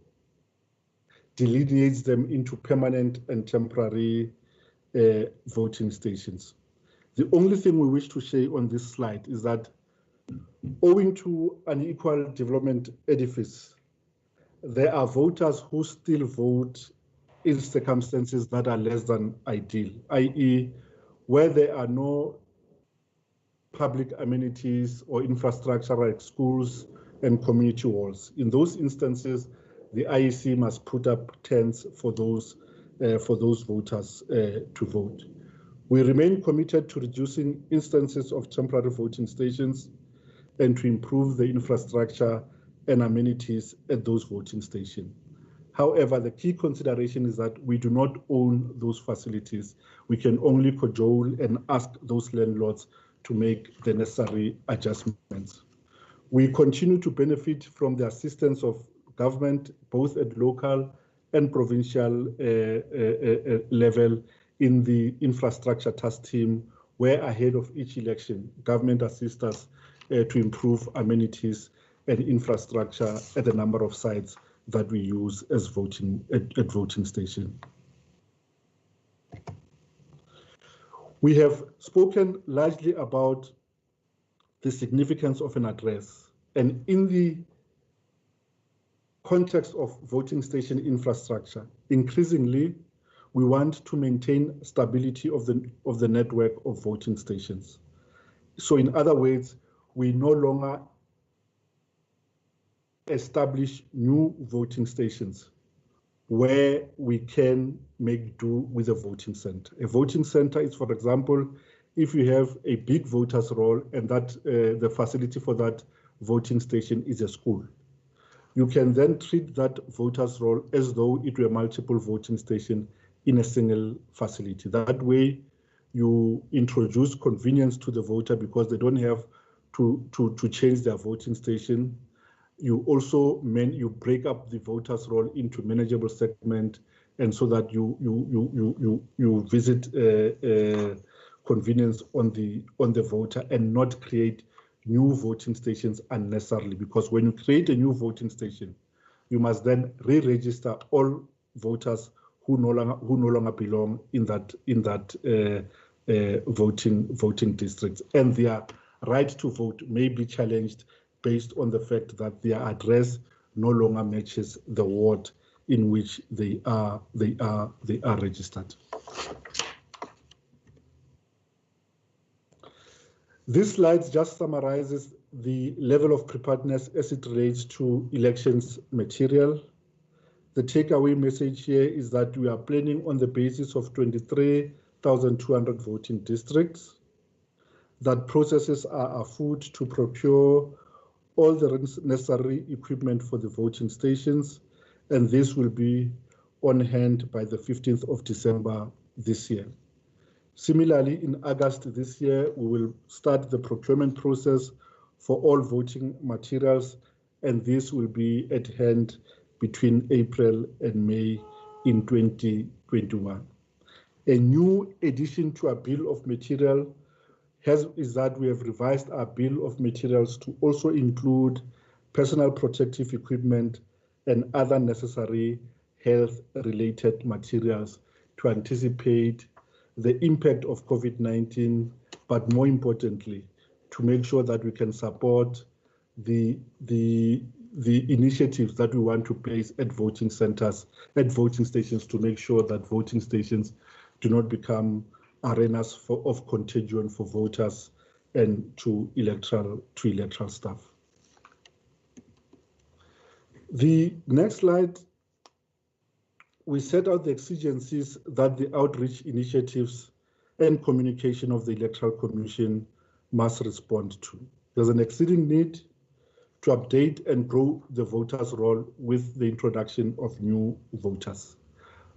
delineates them into permanent and temporary voting stations. The only thing we wish to share on this slide is that owing to unequal development edifice, there are voters who still vote in circumstances that are less than ideal, i.e., where there are no public amenities or infrastructure like schools and community halls. In those instances, the IEC must put up tents for those voters to vote. We remain committed to reducing instances of temporary voting stations and to improve the infrastructure and amenities at those voting stations. However, the key consideration is that we do not own those facilities. We can only cajole and ask those landlords to make the necessary adjustments. We continue to benefit from the assistance of government, both at local and provincial level in the infrastructure task team, where ahead of each election, government assists us to improve amenities and infrastructure at a number of sites that we use as voting station. We have spoken largely about the significance of an address, and in the context of voting station infrastructure, increasingly we want to maintain stability of the network of voting stations. So in other words, we no longer establish new voting stations where we can make do with a voting center. A voting center is, for example, if you have a big voters roll and that the facility for that voting station is a school. You can then treat that voters roll as though it were multiple voting stations in a single facility. That way, you introduce convenience to the voter because they don't have to change their voting station. You also you break up the voters' roll into manageable segment, and so that you visit convenience on the voter and not create new voting stations unnecessarily. Because when you create a new voting station, you must then re-register all voters who no longer belong in that voting districts, and their right to vote may be challenged based on the fact that their address no longer matches the ward in which they are registered. This slide just summarizes the level of preparedness as it relates to elections material. The takeaway message here is that we are planning on the basis of 23,200 voting districts, that processes are afoot to procure all the necessary equipment for the voting stations, and this will be on hand by the 15th of December this year. Similarly, in August this year, we will start the procurement process for all voting materials, and this will be at hand between April and May in 2021. A new addition to our bill of material is that we have revised our bill of materials to also include personal protective equipment and other necessary health-related materials to anticipate the impact of COVID-19, but more importantly, to make sure that we can support the initiatives that we want to place at voting centers, at voting stations, to make sure that voting stations do not become arenas of contagion for voters and to electoral staff. The next slide, we set out the exigencies that the outreach initiatives and communication of the Electoral Commission must respond to. There's an exceeding need to update and grow the voters' roll with the introduction of new voters.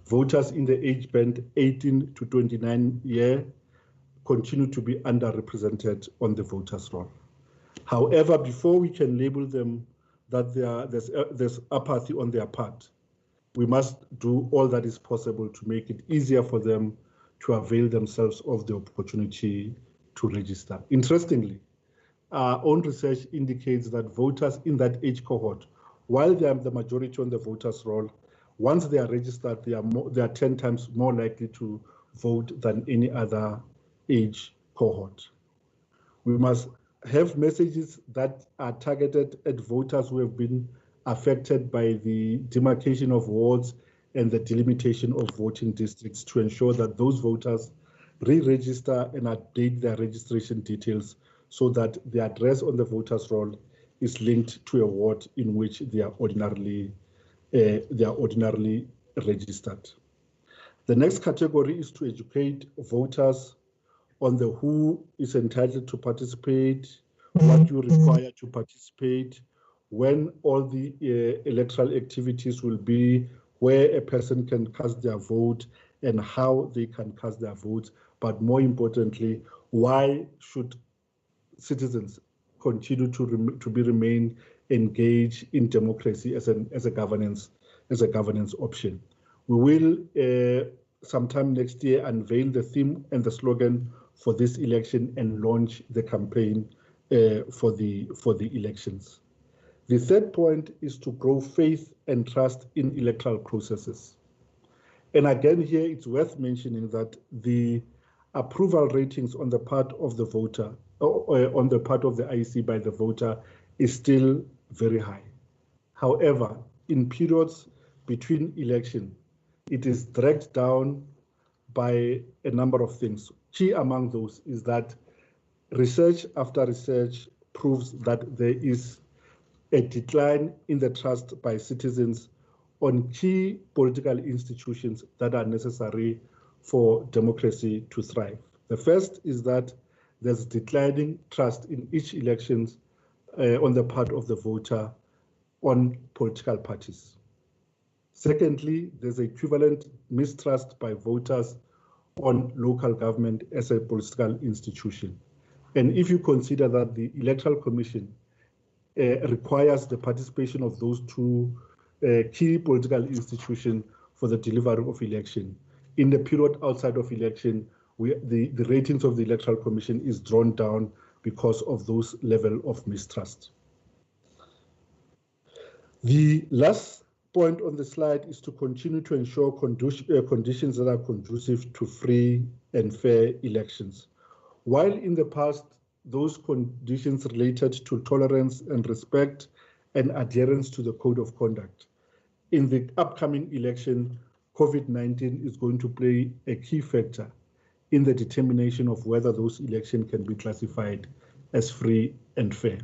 Voters in the age band 18 to 29 years continue to be underrepresented on the voters' roll. However, before we can label them that there's apathy on their part, we must do all that is possible to make it easier for them to avail themselves of the opportunity to register. Interestingly, our own research indicates that voters in that age cohort, while they are the majority on the voters' roll, once they are registered, they are 10 times more likely to vote than any other age cohort. We must have messages that are targeted at voters who have been affected by the demarcation of wards and the delimitation of voting districts, to ensure that those voters re-register and update their registration details so that the address on the voters' roll is linked to a ward in which they are ordinarily registered. The next category is to educate voters on who is entitled to participate, what you require to participate, when all the electoral activities will be, where a person can cast their vote, and how they can cast their votes. But more importantly, why should citizens continue to remain engaged in democracy as a governance option. We will sometime next year unveil the theme and the slogan for this election and launch the campaign for the elections. The third point is to grow faith and trust in electoral processes. And again, here it's worth mentioning that the approval ratings on the part of the voter, or on the part of the IEC by the voter, is still very high. However, in periods between election, it is dragged down by a number of things. Key among those is that research after research proves that there is a decline in the trust by citizens on key political institutions that are necessary for democracy to thrive. The first is that there's declining trust in each elections on the part of the voter on political parties. Secondly, there's equivalent mistrust by voters on local government as a political institution. And if you consider that the Electoral Commission requires the participation of those two key political institutions for the delivery of election, in the period outside of election, the ratings of the Electoral Commission is drawn down because of those level of mistrust. The last point on the slide is to continue to ensure conditions that are conducive to free and fair elections. While in the past, those conditions related to tolerance and respect and adherence to the code of conduct, in the upcoming election, COVID-19 is going to play a key factor in the determination of whether those elections can be classified as free and fair.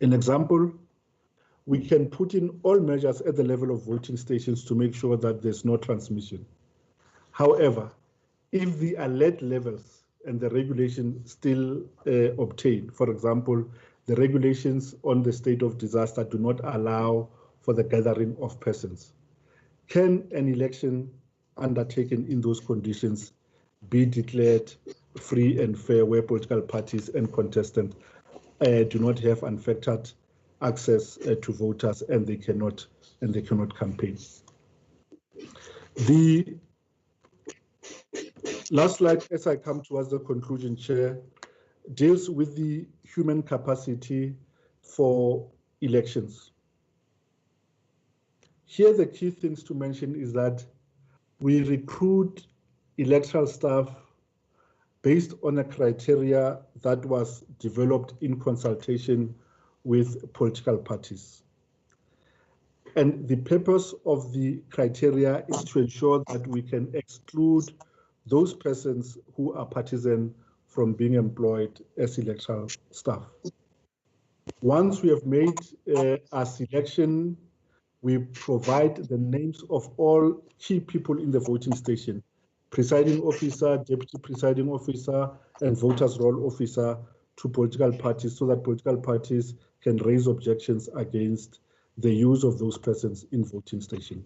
An example, we can put in all measures at the level of voting stations to make sure that there's no transmission. However, if the alert levels and the regulation still obtain, for example, the regulations on the state of disaster do not allow for the gathering of persons, can an election undertaken in those conditions be declared free and fair where political parties and contestants do not have unfettered access to voters and they cannot campaign? The last slide, as I come towards the conclusion, Chair, deals with the human capacity for elections. Here, the key things to mention is that we recruit electoral staff based on a criteria that was developed in consultation with political parties. And the purpose of the criteria is to ensure that we can exclude those persons who are partisan from being employed as electoral staff. Once we have made a selection, we provide the names of all key people in the voting station, presiding officer, deputy presiding officer, and voters roll officer to political parties so that political parties can raise objections against the use of those persons in voting station.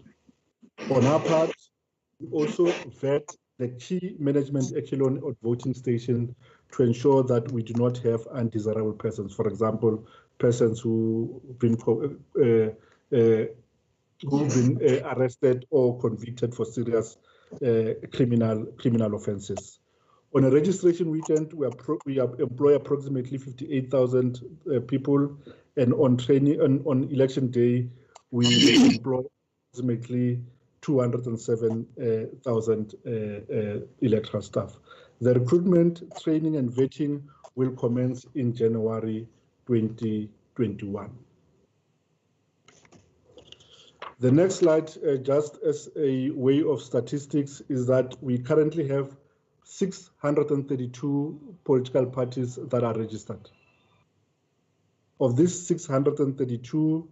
On our part, we also vet the key management echelon of voting station to ensure that we do not have undesirable persons. For example, persons who've been arrested or convicted for serious criminal offenses. On a registration weekend, we employ approximately 58,000 people, and on training on election day, we employ approximately 207,000 electoral staff. The recruitment, training, and vetting will commence in January 2021. The next slide, just as a way of statistics, is that we currently have 632 political parties that are registered. Of these 632,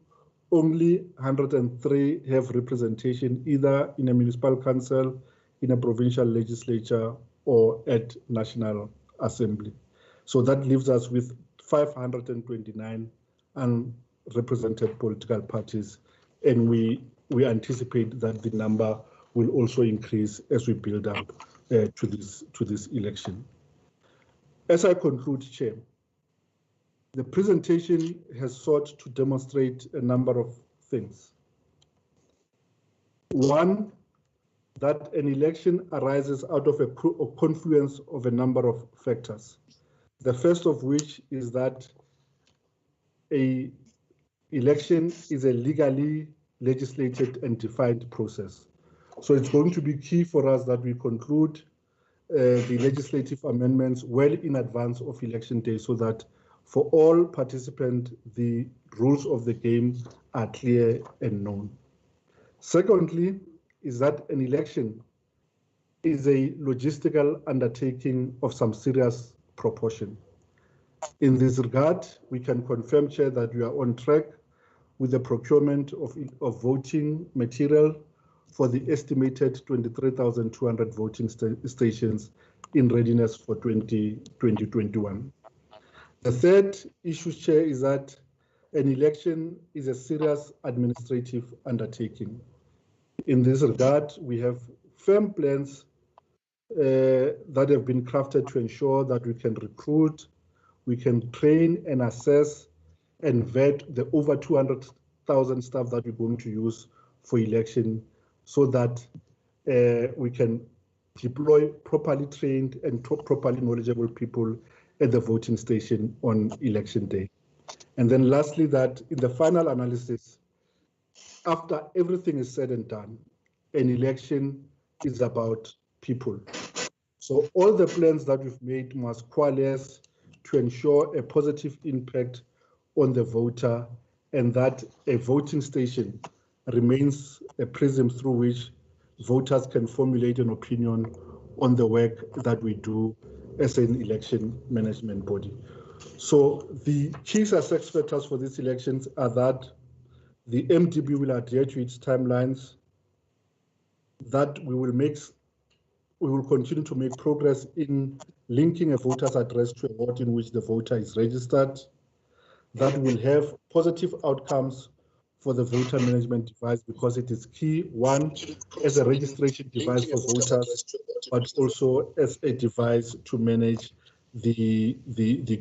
only 103 have representation either in a municipal council, in a provincial legislature, or at National Assembly. So that leaves us with 529 unrepresented political parties, and we anticipate that the number will also increase as we build up to this election. As I conclude, Chair, the presentation has sought to demonstrate a number of things. One, that an election arises out of a confluence of a number of factors. The first of which is that an election is a legally legislated and defined process. So it's going to be key for us that we conclude the legislative amendments well in advance of election day so that for all participants, the rules of the game are clear and known. Secondly, is that an election is a logistical undertaking of some serious proportion. In this regard, we can confirm, Chair, that we are on track with the procurement of voting material for the estimated 23,200 voting stations in readiness for 2021. The third issue, Chair, is that an election is a serious administrative undertaking. In this regard, we have firm plans that have been crafted to ensure that we can recruit, we can train and assess and vet the over 200,000 staff that we're going to use for election, so that we can deploy properly trained and properly knowledgeable people at the voting station on election day. And then lastly, that in the final analysis, after everything is said and done, an election is about people. So all the plans that we've made must coalesce to ensure a positive impact on the voter, and that a voting station remains a prism through which voters can formulate an opinion on the work that we do as an election management body. So the key success factors for these elections are that the MDB will adhere to its timelines, that we will continue to make progress in linking a voter's address to a ward in which the voter is registered, that will have positive outcomes for the voter management device because it is key, one, as a registration device for voters, but also as a device to manage the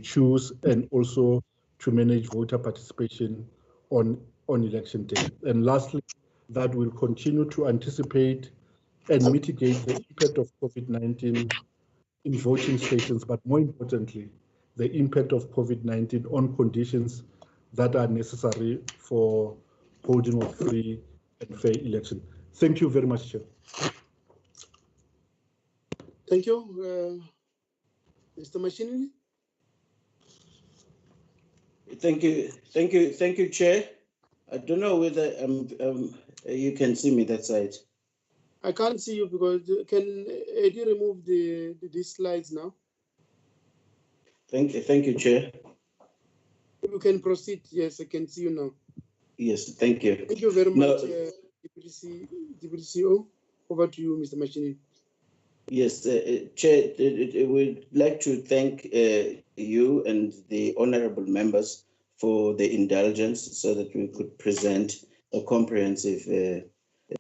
queues and also to manage voter participation on election day. And lastly, that will continue to anticipate and mitigate the impact of COVID-19 in voting stations, but more importantly, the impact of COVID-19 on conditions that are necessary for holding of free and fair election. Thank you very much, Chair. Thank you, Mr. Mashinini. Thank you, Chair. I don't know whether you can see me that side. I can't see you because can Eddie remove these slides now? Thank you, Chair. You can proceed. Yes, I can see you now. Yes, thank you. Thank you very much, Deputy CEO. Over to you, Mr. Mashinini. Yes, Chair, we'd like to thank you and the honorable members for the indulgence so that we could present a comprehensive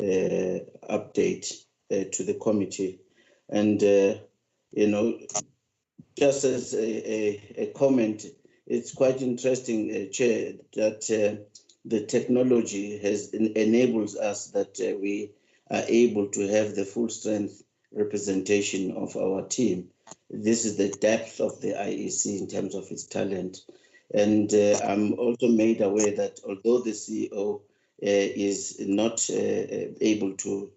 update to the committee. And, just as a comment, it's quite interesting, Chair, that the technology enables us that we are able to have the full strength representation of our team. This is the depth of the IEC in terms of its talent. And I'm also made aware that although the CEO is not able to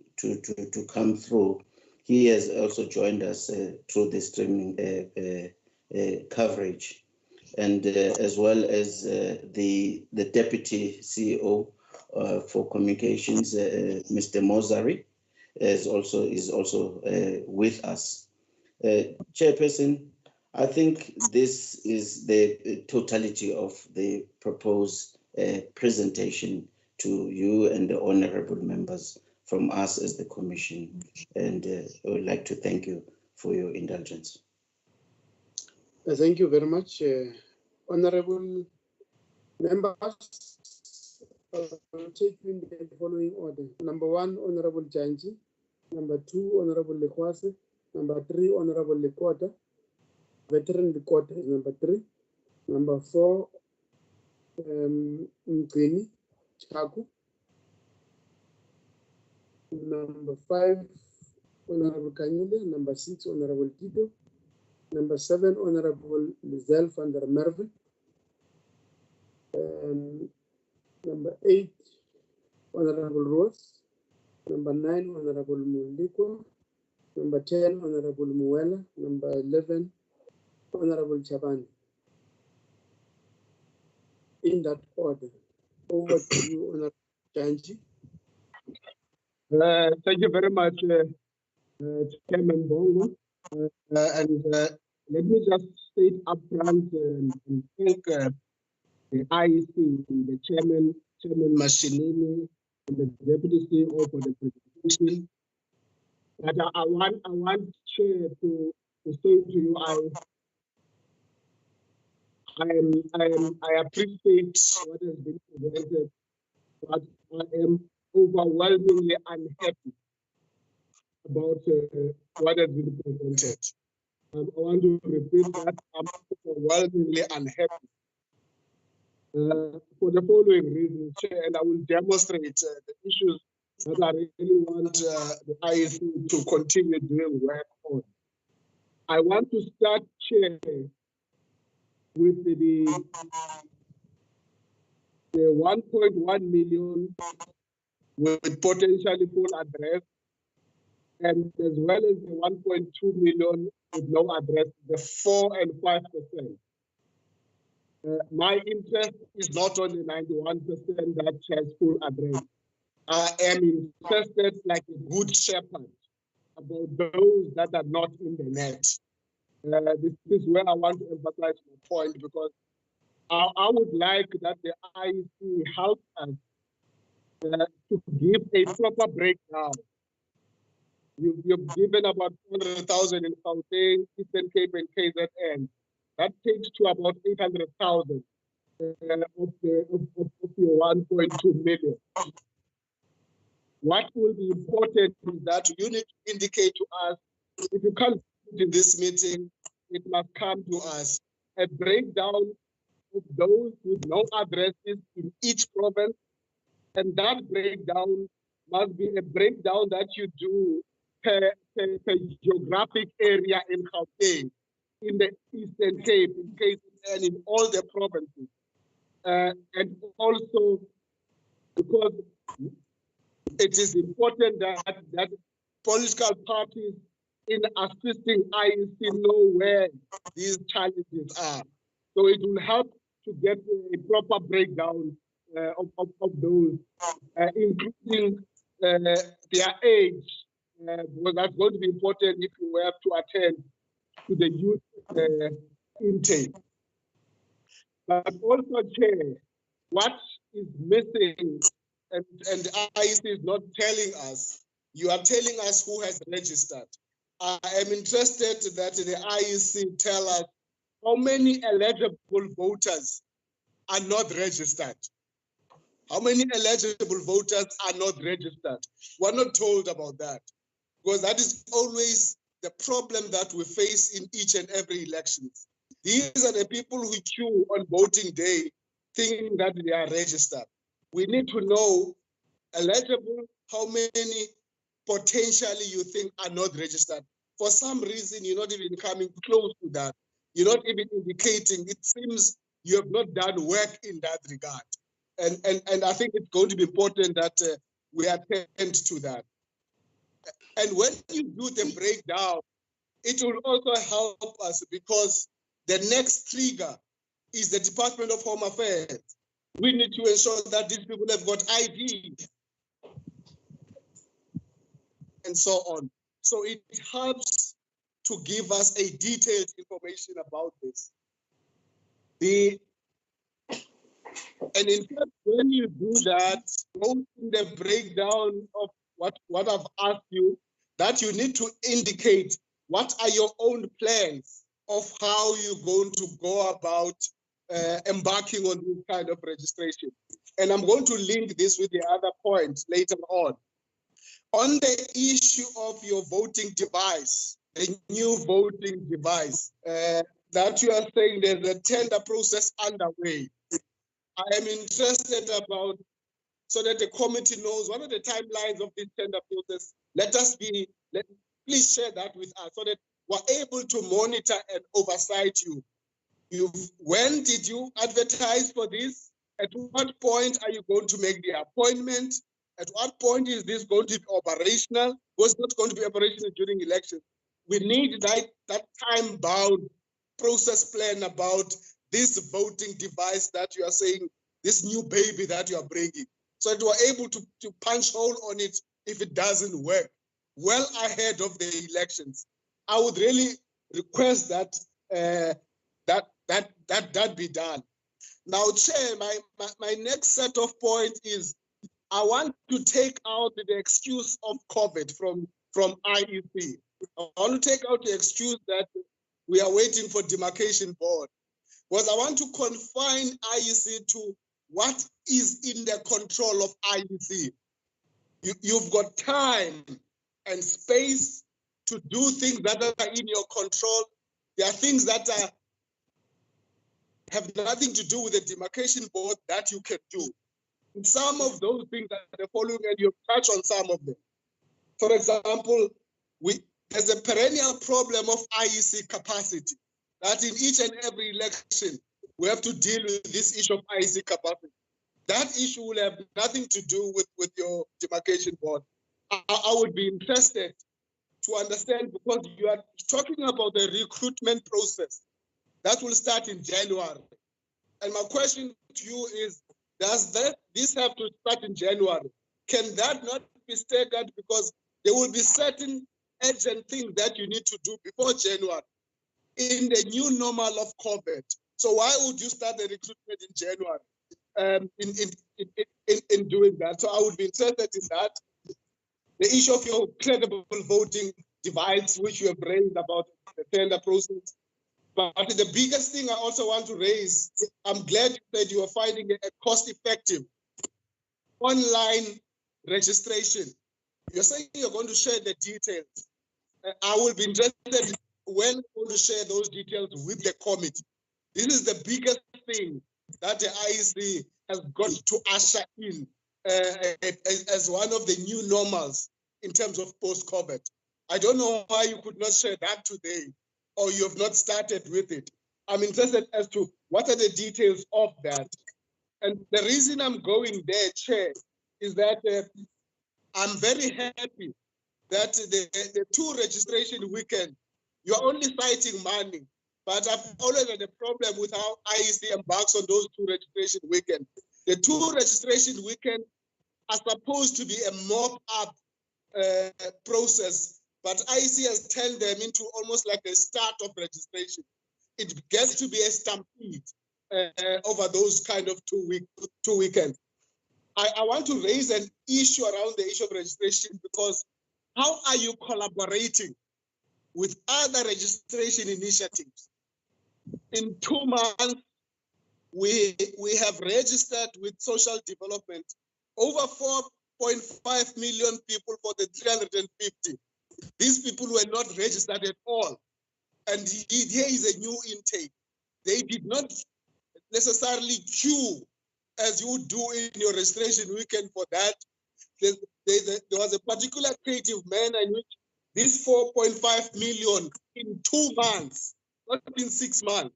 come through, he has also joined us through the streaming coverage. And as well as the Deputy CEO for Communications, Mr. Mozari, is also with us. Chairperson, I think this is the totality of the proposed presentation to you and the honorable members from us as the Commission. And I would like to thank you for your indulgence. Thank you very much, honorable members. I will take you in the following order. Number 1, Honorable Janji. Number 2, Honorable Lekwase. Number 3, Honorable Lekota. Veteran Lekota is number 3. Number 4, Mgini Chaku. Number 5, Honorable Kanyile. Number 6, Honorable Tito. Number 7, Honorable Lizelle van der Merwe. Number 8, Honorable Rose. Number 9, Honorable Muliko. Number 10, Honorable Muela. Number 11, Honorable Chabani. In that order. Over to you, Honorable Janji. Thank you very much, Chairman Bongo. And let me just state up front and thank the IEC, the Chairman Mashinini, and the Deputy CEO for the presentation. But I want Chair to say to you, I appreciate what has been presented, but I am overwhelmingly unhappy about what has been presented. I want to repeat that I'm overwhelmingly unhappy for the following reasons, Chair, and I will demonstrate the issues that I really want the IEC to continue doing work on. I want to start, Chair, with the 1.1 million with potentially full address, and as well as the 1.2 million with no address, the 4 and 5%. My interest is not on the 91% that has full address. I am interested like a good shepherd about those that are not in the net. This is where I want to emphasize my point, because I would like that the IEC help us to give a proper breakdown. You've given about 400,000 in Gauteng, Eastern Cape, and KZN. That takes to about 800,000 of your 1.2 million. What will be important is that you need to indicate to us, if you can't put in this meeting, it must come to us, a breakdown of those with no addresses in each province. And that breakdown must be a breakdown that you do per geographic area in Gauteng, in the Eastern Cape, in KZN, and in all the provinces. And also, because it is important that political parties in assisting IEC know where these challenges are. So it will help to get a proper breakdown of those, including their age, because that's going to be important if you have to attend to the youth intake. But also, Chair, what is missing, and IEC is not telling us, you are telling us who has registered. I am interested that the IEC tell us how many eligible voters are not registered. How many eligible voters are not registered? We're not told about that, because that is always the problem that we face in each and every election. These are the people who queue on voting day thinking that they are registered. We need to know eligible, how many potentially you think are not registered. For some reason, you're not even coming close to that. You're not even indicating. It seems you have not done work in that regard. And I think it's going to be important that we attend to that. And when you do the breakdown, it will also help us, because the next trigger is the Department of Home Affairs. We need to ensure that these people have got ID and so on. So it helps to give us a detailed information about this. And in fact, when you do that, both in the breakdown of what I've asked you, that you need to indicate what are your own plans of how you're going to go about embarking on this kind of registration. And I'm going to link this with the other points later on. On the issue of your voting device, the new voting device, that you are saying there's a tender process underway. I am interested about, so that the committee knows what are the timelines of this tender process. Please share that with us so that we're able to monitor and oversight you. When did you advertise for this? At what point are you going to make the appointment? At what point is this going to be operational? Was not going to be operational during elections? We need that time-bound process plan about this voting device that you are saying, this new baby that you are bringing, so that we're able to punch hole on it if it doesn't work well ahead of the elections. I would really request that that be done. Now, Chair, my next set of points is I want to take out the excuse of COVID from IEC. I want to take out the excuse that we are waiting for demarcation board, because I want to confine IEC to what is in the control of IEC. You've got time and space to do things that are in your control There are things that have nothing to do with the demarcation board that you can do. And some of those things are the following, and you've touched on some of them. For example, there's a perennial problem of IEC capacity, that in each and every election, we have to deal with this issue of IEC capacity. That issue will have nothing to do with your demarcation board. I would be interested to understand, because you are talking about the recruitment process that will start in January. And my question to you is, does this have to start in January? Can that not be staggered, because there will be certain urgent things that you need to do before January in the new normal of COVID? So why would you start the recruitment in January in doing that? So I would be interested in that. The issue of your credible voting divides, which you have raised about the tender process. But the biggest thing I also want to raise, I'm glad you said you are finding a cost-effective online registration. You're saying you're going to share the details. I will be interested when you're going to share those details with the committee. This is the biggest thing that the IEC has got to usher in as one of the new normals in terms of post-COVID. I don't know why you could not share that today, or you have not started with it. I'm interested as to what are the details of that. And the reason I'm going there, Chair, is that I'm very happy that the two registration weekend, you're only citing money, but I've always had a problem with how IEC embarks on those two registration weekends. The two registration weekends are supposed to be a mop-up process, but IEC has turned them into almost like a start of registration. It gets to be a stampede over those kind of two weekends. I want to raise an issue around the issue of registration, because how are you collaborating with other registration initiatives? In 2 months, we have registered with social development over 4.5 million people for the 350. These people were not registered at all. And here is a new intake. They did not necessarily queue as you would do in your registration weekend for that. There was a particular creative manner in which this 4.5 million in 2 months, not in 6 months.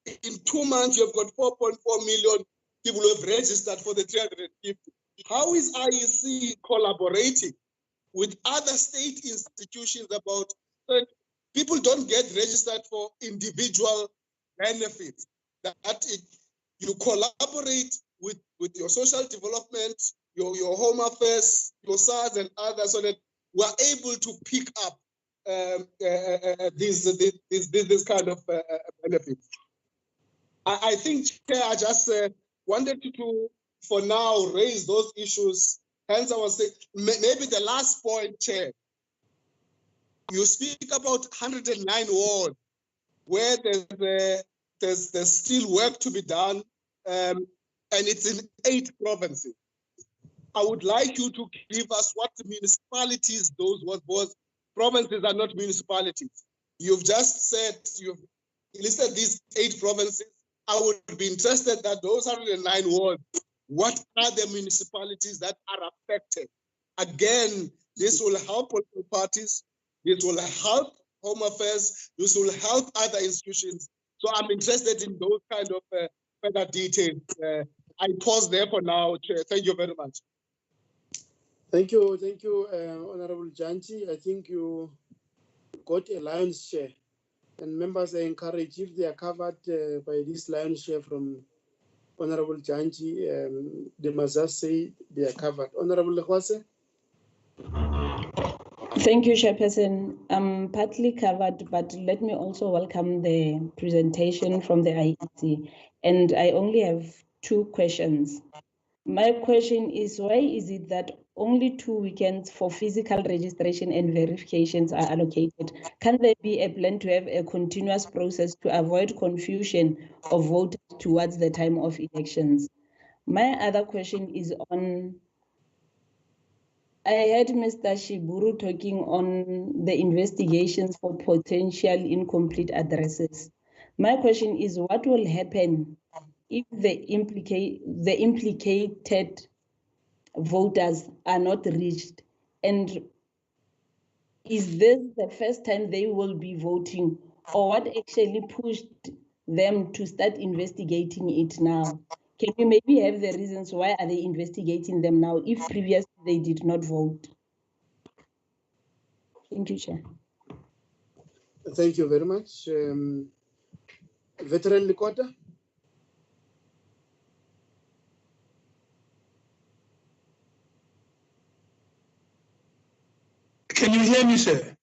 In 2 months, you've got 4.4 million people who have registered for the 350. How is IEC collaborating with other state institutions about that people don't get registered for individual benefits? You collaborate with your social development, your home affairs, your SARS and others, so that we're able to pick up this kind of benefits. I think, Chair, I just wanted to, for now, raise those issues. Hence, I was saying, maybe the last point, Chair, you speak about 109 wards where there's still work to be done, and it's in 8 provinces. I would like you to give us what municipalities those was. Provinces are not municipalities. You've just said you've listed these 8 provinces. I would be interested that those 109 wards, what are the municipalities that are affected? Again, this will help political parties. This will help Home Affairs. This will help other institutions. So I'm interested in those kind of further details. I pause there for now, Chair. Thank you very much. Thank you, Honorable Janchi. I think you got a lion's share, and members are encouraged, if they are covered by this lion's share from Honorable Janchi, they must just say they are covered. Honorable Lekwase? Thank you, Chairperson. I'm partly covered, but let me also welcome the presentation from the IEC. And I only have 2 questions. My question is, why is it that only 2 weekends for physical registration and verifications are allocated? Can there be a plan to have a continuous process to avoid confusion of voters towards the time of elections? My other question is on I heard Mr. Shiburu talking on the investigations for potential incomplete addresses. My question is, what will happen if the implicated voters are not reached? And is this the first time they will be voting, or what actually pushed them to start investigating it now? Can you maybe have the reasons why are they investigating them now if previously they did not vote? Thank you, Chair. Thank you very much. Veteran Likota? Can you hear me, sir?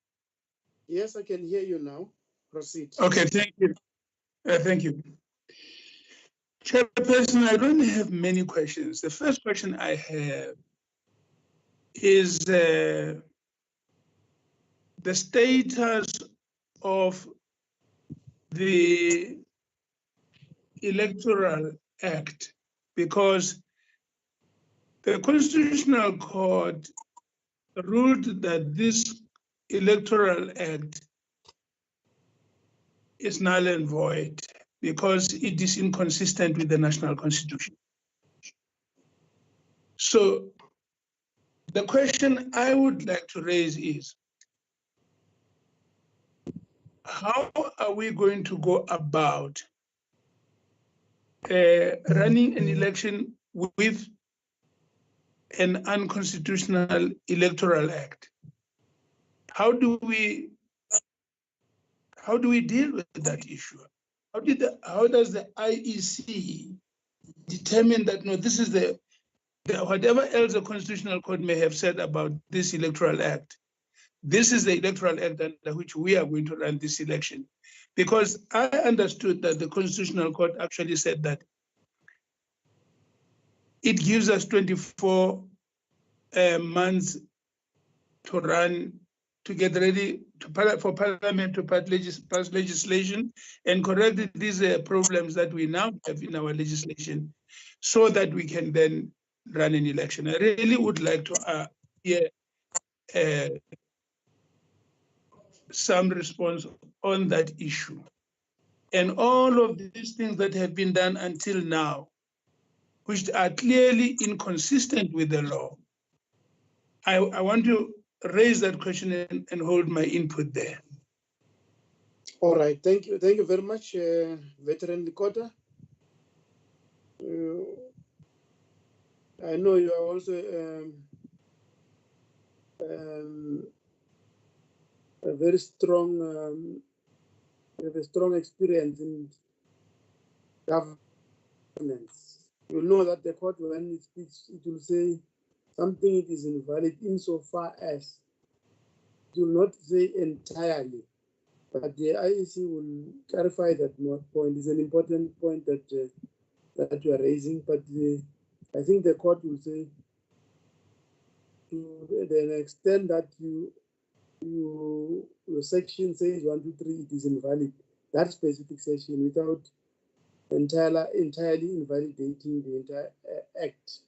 Yes, I can hear you now. Proceed. Okay, thank you. Thank you. Chairperson, I don't have many questions. The first question I have is the status of the Electoral Act, because the Constitutional Court ruled that this Electoral Act is null and void because it is inconsistent with the national constitution. So the question I would like to raise is, how are we going to go about running an election with an unconstitutional Electoral Act? How do we deal with that issue? How does the IEC determine that, no, this is the whatever else the Constitutional Court may have said about this Electoral Act, this is the Electoral Act under which we are going to run this election? Because I understood that the Constitutional Court actually said that it gives us 24 months to run, to get ready for Parliament to pass legislation and correct these problems that we now have in our legislation, so that we can then run an election. I really would like to hear some response on that issue. And all of these things that have been done until now, which are clearly inconsistent with the law, I want to raise that question and hold my input there. All right, thank you very much, Veteran Likota. I know you are also a very strong, you have a strong experience in governance. You know that the court, when it speaks, it will say something it is invalid insofar as it will not say entirely. But the IEC will clarify that point. It's an important point that that you are raising. But I think the court will say, to the extent that your section says 1, 2, 3, it is invalid. That specific section, without entirely invalidating the entire act.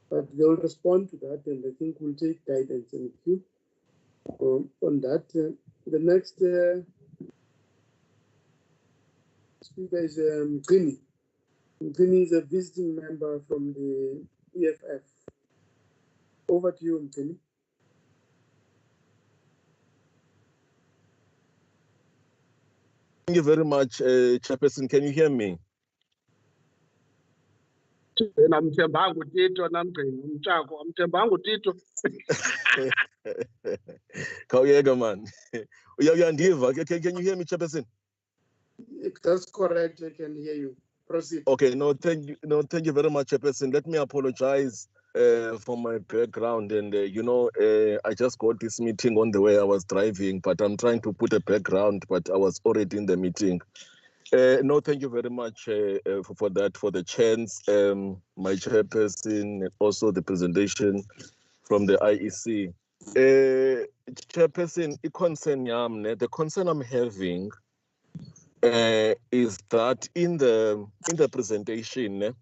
But they will respond to that, and I think we'll take guidance and cue on that. The next speaker is Mgini. Mgini is a visiting member from the EFF. Over to you, Mgini. Thank you very much, Chairperson. Can you hear me? Kawuyeka man. Can you hear me, Chairperson? That's correct. I can hear you. Proceed. Okay. No, thank you very much, Chairperson. Let me apologize for my background, and I just got this meeting on the way I was driving, but I'm trying to put a background, but I was already in the meeting. No, thank you very much for that, for the chance, my chairperson, and also the presentation from the IEC. Chairperson, the concern I'm having is that in the presentation,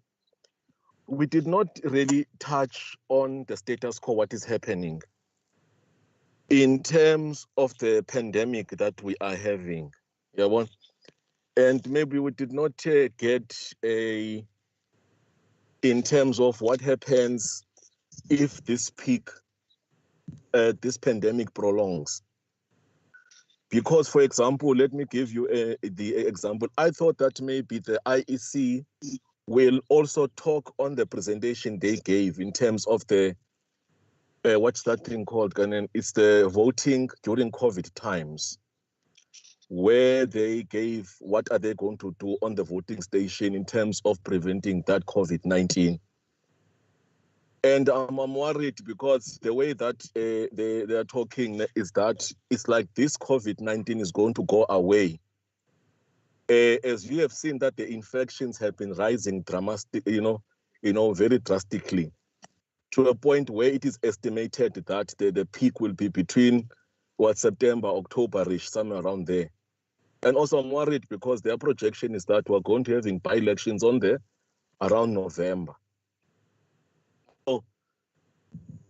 we did not really touch on the status quo, what is happening in terms of the pandemic that we are having. Yeah, and maybe we did not get in terms of what happens if this peak, this pandemic prolongs. Because, for example, let me give you the example. I thought that maybe the IEC will also talk on the presentation they gave in terms of the, what's that thing called? It's the voting during COVID times, where they gave what are they going to do on the voting station in terms of preventing that COVID-19. And I'm worried because the way that they are talking is that it's like this COVID-19 is going to go away. As you have seen that the infections have been rising dramatically, very drastically, to a point where it is estimated that the peak will be between September, October-ish, somewhere around there. And also I'm worried because their projection is that we're going to having by-elections on there around November. So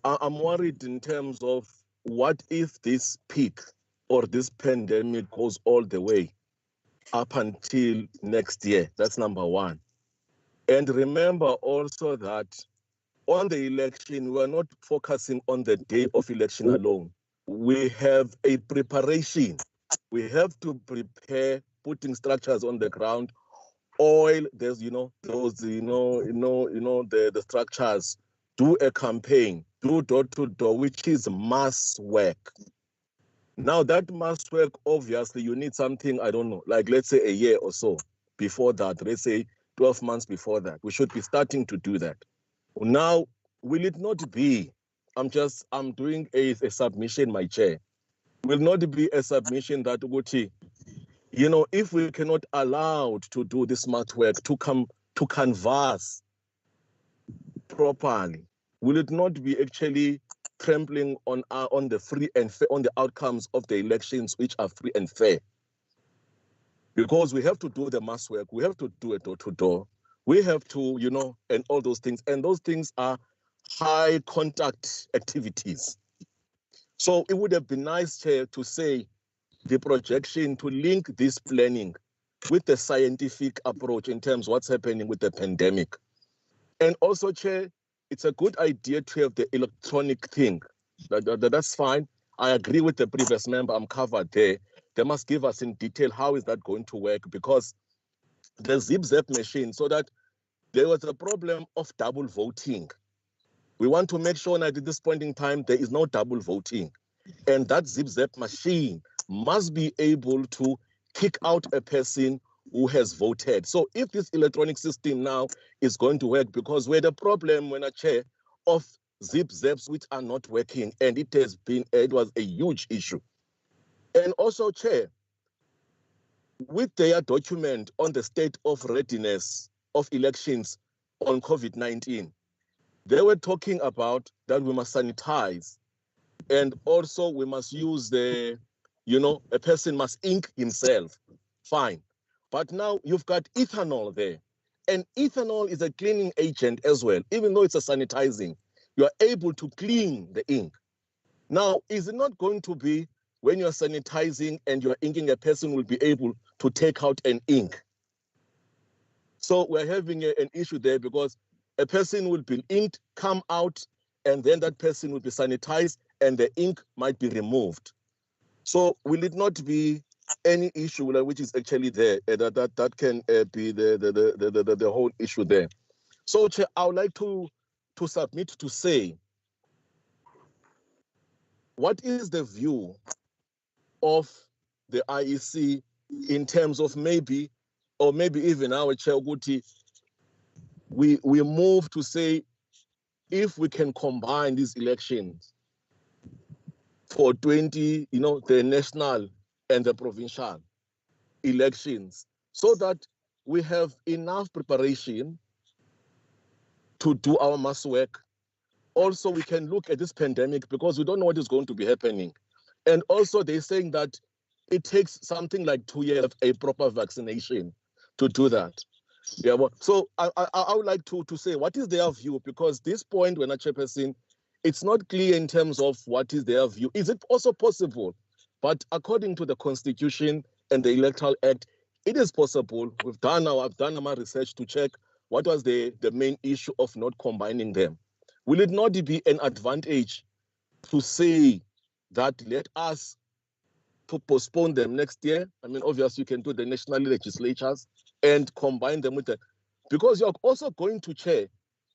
I'm worried in terms of what if this peak or this pandemic goes all the way up until next year. That's number one. And remember also that on the election, we're not focusing on the day of election alone. We have a preparation. We have to prepare, putting structures on the ground. Oil, there's, the structures. Do a campaign, do door-to-door, which is mass work. Now that mass work, obviously, you need something, I don't know, like let's say a year or so before that, let's say 12 months before that. We should be starting to do that. Now, will it not be, I'm doing a submission, my chair. Will not be a submission that, if we cannot allow to do this smart work, to canvass properly, will it not be actually trampling on the free and fair, on the outcomes of the elections, which are free and fair? Because we have to do the mass work, we have to do it door to door, we have to, and all those things, and those things are high contact activities. So it would have been nice, Chair, to say the projection, to link this planning with the scientific approach in terms of what's happening with the pandemic. And also, Chair, it's a good idea to have the electronic thing. That's fine. I agree with the previous member. I'm covered there. They must give us in detail how is that going to work, because the zip-zap machine, so that there was a problem of double voting. We want to make sure that at this point in time, there is no double voting. And that zip-zap machine must be able to kick out a person who has voted. So if this electronic system now is going to work, because we had a problem when a chair of zip-zaps which are not working, and it was a huge issue. And also, Chair, with their document on the state of readiness of elections on COVID-19, they were talking about that we must sanitize, and also we must use a person must ink himself. Fine. But now you've got ethanol there, and ethanol is a cleaning agent as well. Even though it's a sanitizing, you are able to clean the ink. Now, is it not going to be when you're sanitizing and you're inking, a person will be able to take out an ink? So we're having an issue there, because a person will be inked, come out, and then that person will be sanitized and the ink might be removed. So will it not be any issue which is actually there, that can be the whole issue there? So, Chair, I would like to submit to say, what is the view of the IEC in terms of maybe even our Chair Guti, we move to say, if we can combine these elections for 20, the national and the provincial elections, so that we have enough preparation to do our mass work. Also, we can look at this pandemic, because we don't know what is going to be happening. And also, they're saying that it takes something like 2 years of a proper vaccination to do that. Yeah, well, so I would like to say what is their view, because this point, when a chairperson, it's not clear in terms of what is their view. Is it also possible? But according to the Constitution and the Electoral Act, it is possible. I've done my research to check what was the main issue of not combining them. Will it not be an advantage to say that let us to postpone them next year? I mean, obviously you can do the national legislatures and combine them with the, because you're also going to chair.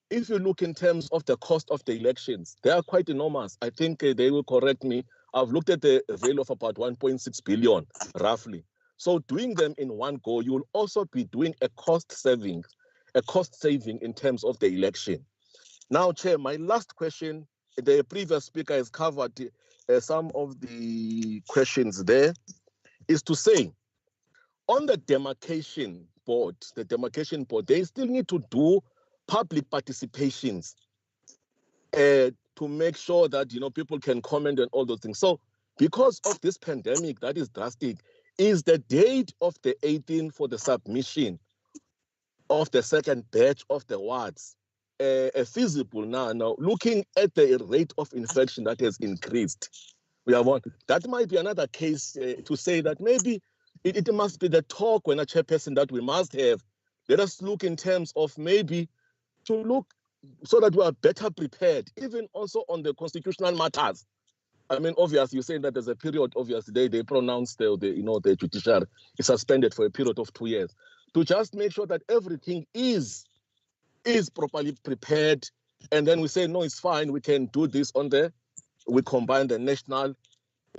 If you look in terms of the cost of the elections, they are quite enormous. I think they will correct me. I've looked at the value of about 1.6 billion, roughly. So doing them in one go, you will also be doing a cost saving in terms of the election. Now, Chair, my last question, the previous speaker has covered some of the questions there, is to say, on the demarcation board, they still need to do public participations to make sure that, you know, people can comment and all those things. So because of this pandemic that is drastic, is the date of the 18th for the submission of the second batch of the wards feasible now? Now, looking at the rate of infection that has increased, that might be another case to say that maybe it must be the talk when a chairperson that we must have. Let us look in terms of maybe to look so that we are better prepared, even also on the constitutional matters. I mean, obviously, you're saying that there's a period, obviously, they pronounced the judiciary is suspended for a period of 2 years, to just make sure that everything is properly prepared. And then we say, no, it's fine, we can do this we combine the national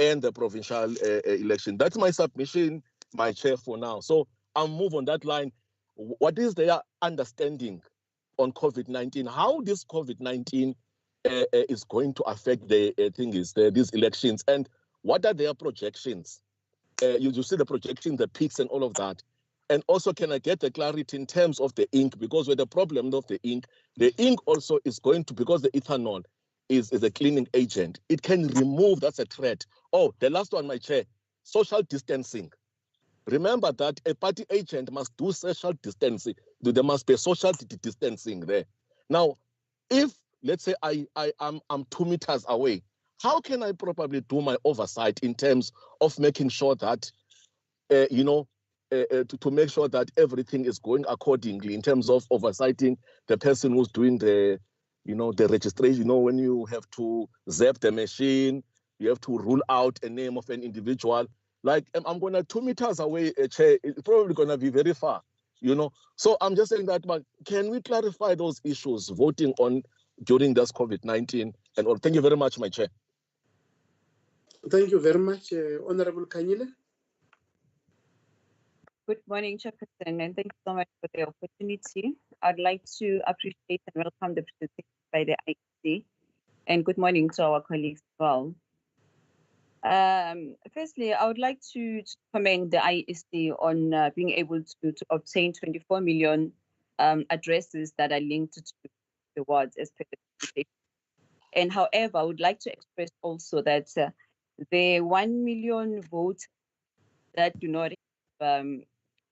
and the provincial election. That's my submission, my chair, for now. So I'll move on that line. What is their understanding on COVID-19? How this COVID-19 is going to affect these elections, and what are their projections? You see the projections, the peaks and all of that. And also, can I get the clarity in terms of the ink? Because with the problem of the ink also is going to, because the ethanol is a cleaning agent, it can remove, that's a threat. Oh, the last one, my chair, social distancing. Remember that a party agent must do social distancing. There must be social distancing there. Now, if, let's say, I'm 2 meters away, how can I probably do my oversight in terms of making sure that, to make sure that everything is going accordingly in terms of oversighting the person who's doing the registration? When you have to zap the machine, you have to rule out a name of an individual. Like, I'm going to 2 meters away, Chair, it's probably going to be very far, So I'm just saying that, but can we clarify those issues voting on during this COVID-19 and all? Thank you very much, my Chair. Thank you very much, Honorable Kanyile. Good morning, Chairperson, and thank you so much for the opportunity. I'd like to appreciate and welcome the presentation by the IEC, and good morning to our colleagues as well. Firstly, I would like to commend the IEC on being able to obtain 24 million addresses that are linked to the wards as per the presentation. And however, I would like to express also that the 1 million votes that do not have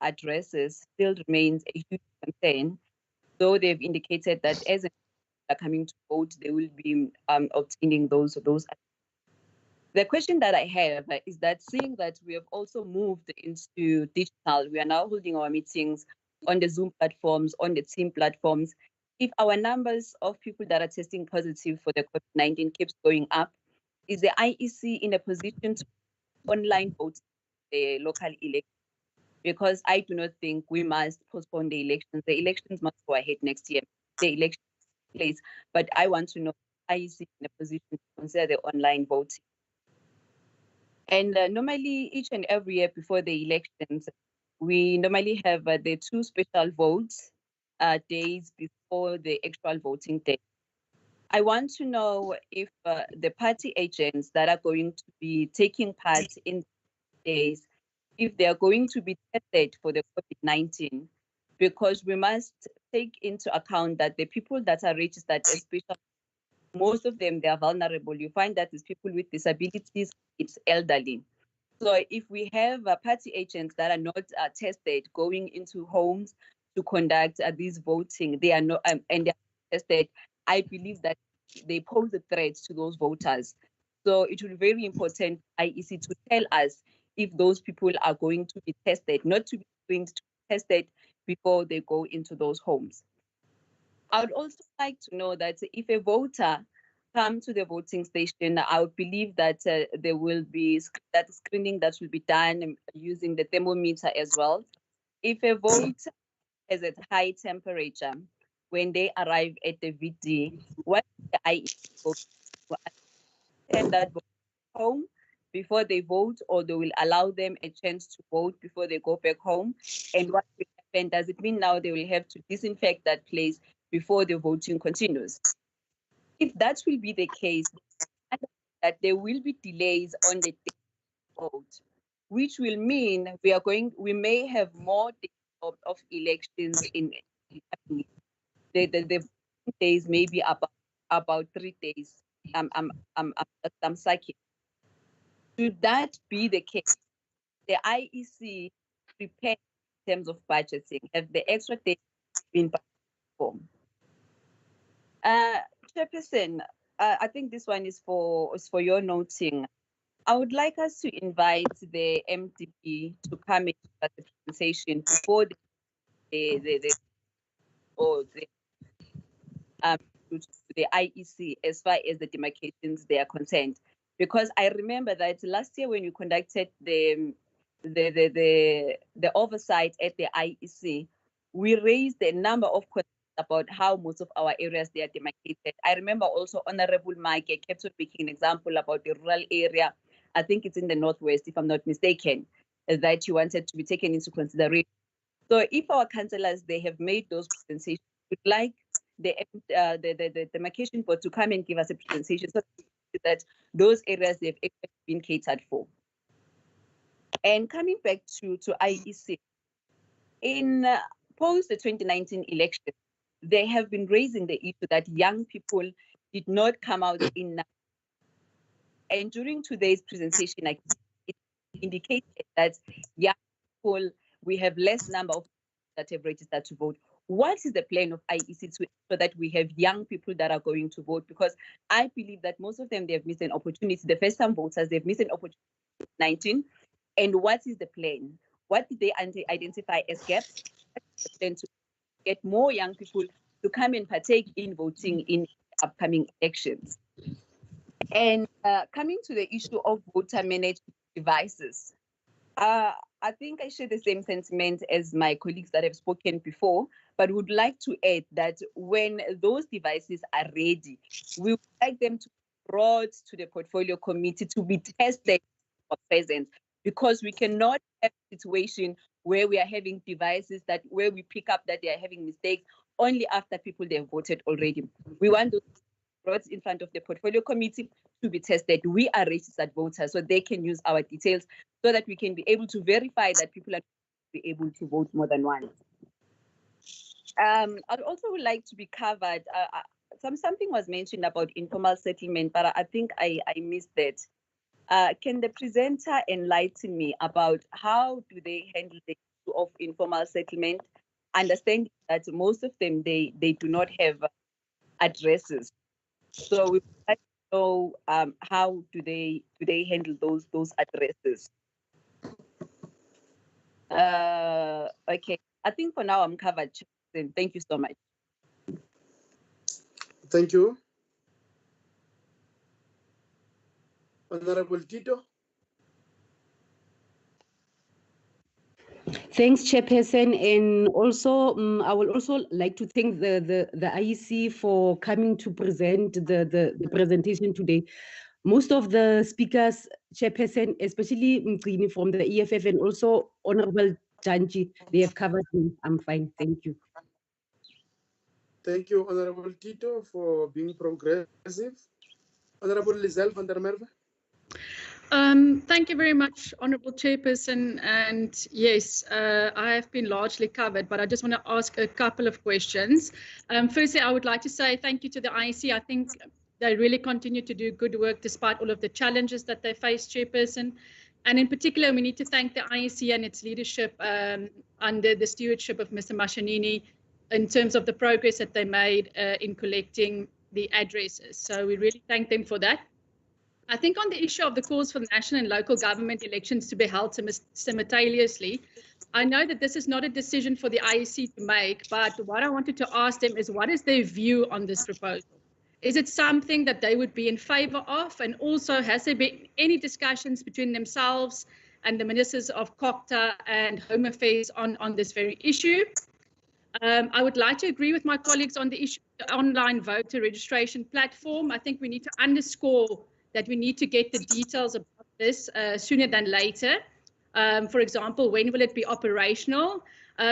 addresses still remains a huge concern, though they've indicated that as they are coming to vote, they will be obtaining those. The question that I have is that, seeing that we have also moved into digital, we are now holding our meetings on the Zoom platforms, on the Team platforms. If our numbers of people that are testing positive for the COVID-19 keeps going up, is the IEC in a position to online vote the local election? Because I do not think we must postpone the elections. The elections must go ahead next year. The election place, but I want to know IEC in a position to consider the online voting. And normally, each and every year before the elections, we normally have the 2 special votes days before the actual voting day. I want to know if the party agents that are going to be taking part in days, if they are going to be tested for the COVID-19, because we must take into account that the people that are registered as special, most of them, they are vulnerable. You find that it's people with disabilities, it's elderly. So if we have party agents that are not tested going into homes to conduct this voting, they are not, and they are tested, I believe that they pose a threat to those voters. So it will be very important, IEC, to tell us if those people are going to be tested, not to be screened, to be tested before they go into those homes. I would also like to know that if a voter comes to the voting station, I would believe that there will be that screening that will be done using the thermometer as well. If a voter has a high temperature when they arrive at the VD, what the IEC will send that vote home before they vote, or they will allow them a chance to vote before they go back home? And what will happen? Does it mean now they will have to disinfect that place before the voting continues? If that will be the case, that there will be delays on the vote, which will mean we may have more days of elections in the days, maybe about 3 days. I'm psychic. Should that be the case, the IEC prepare in terms of budgeting, have the extra days been budgeted for? Chairperson, I think this one is for your noting. I would like us to invite the MDP to come into the presentation before the IEC as far as the demarcations they are concerned. Because I remember that last year when we conducted the oversight at the IEC, we raised a number of questions about how most of our areas they are demarcated. I remember also Honorable Mike kept making an example about the rural area. I think it's in the Northwest, if I'm not mistaken, that you wanted to be taken into consideration. So if our councillors, they have made those presentations, we'd like the demarcation board to come and give us a presentation so that those areas they've been catered for. And coming back to IEC, in post the 2019 election, they have been raising the issue that young people did not come out in. And during today's presentation, it indicated that young people, we have less number of that have registered to vote. What is the plan of IEC to ensure that we have young people that are going to vote? Because I believe that most of them, they have missed an opportunity. The first-time voters, they've missed an opportunity in 2019. And what is the plan? What did they identify as gaps? What is the plan to get more young people to come and partake in voting in upcoming elections? And coming to the issue of voter managed devices, I think I share the same sentiment as my colleagues that have spoken before, but would like to add that when those devices are ready, we would like them to be brought to the portfolio committee to be tested for presence, because we cannot have a situation where we are having devices where we pick up that they are having mistakes only after people they have voted already. We want those brought in front of the portfolio committee to be tested. We are registered voters, so they can use our details so that we can be able to verify that people are be able to vote more than once. I'd also would like to be covered. Something was mentioned about informal settlement, but I think I missed that. Can the presenter enlighten me about how do they handle the issue of informal settlement, understanding that most of them they do not have addresses? So we would like to know how do they handle those addresses? Okay, I think for now I'm covered. Thank you so much. Thank you. Honorable Tito. Thanks, Chairperson, and also I would also like to thank the IEC for coming to present the presentation today. Most of the speakers, Chairperson, especially Mgini from the EFF and also Honorable Janji, they have covered me. I'm fine, thank you. Thank you, Honorable Tito, for being progressive. Honorable Lizelle van der Merwe. Thank you very much, Honourable Chairperson. And yes, I have been largely covered, but I just want to ask a couple of questions. Firstly, I would like to say thank you to the IEC. I think they really continue to do good work despite all of the challenges that they face, Chairperson. And in particular, we need to thank the IEC and its leadership under the stewardship of Mr. Mashanini in terms of the progress that they made in collecting the addresses. So we really thank them for that. I think on the issue of the calls for national and local government elections to be held simultaneously, I know that this is not a decision for the IEC to make, but what I wanted to ask them is what is their view on this proposal? Is it something that they would be in favor of? And also, has there been any discussions between themselves and the ministers of COCTA and Home Affairs on this very issue? I would like to agree with my colleagues on the issue of the online voter registration platform. I think we need to underscore that we need to get the details about this sooner than later. For example, when will it be operational?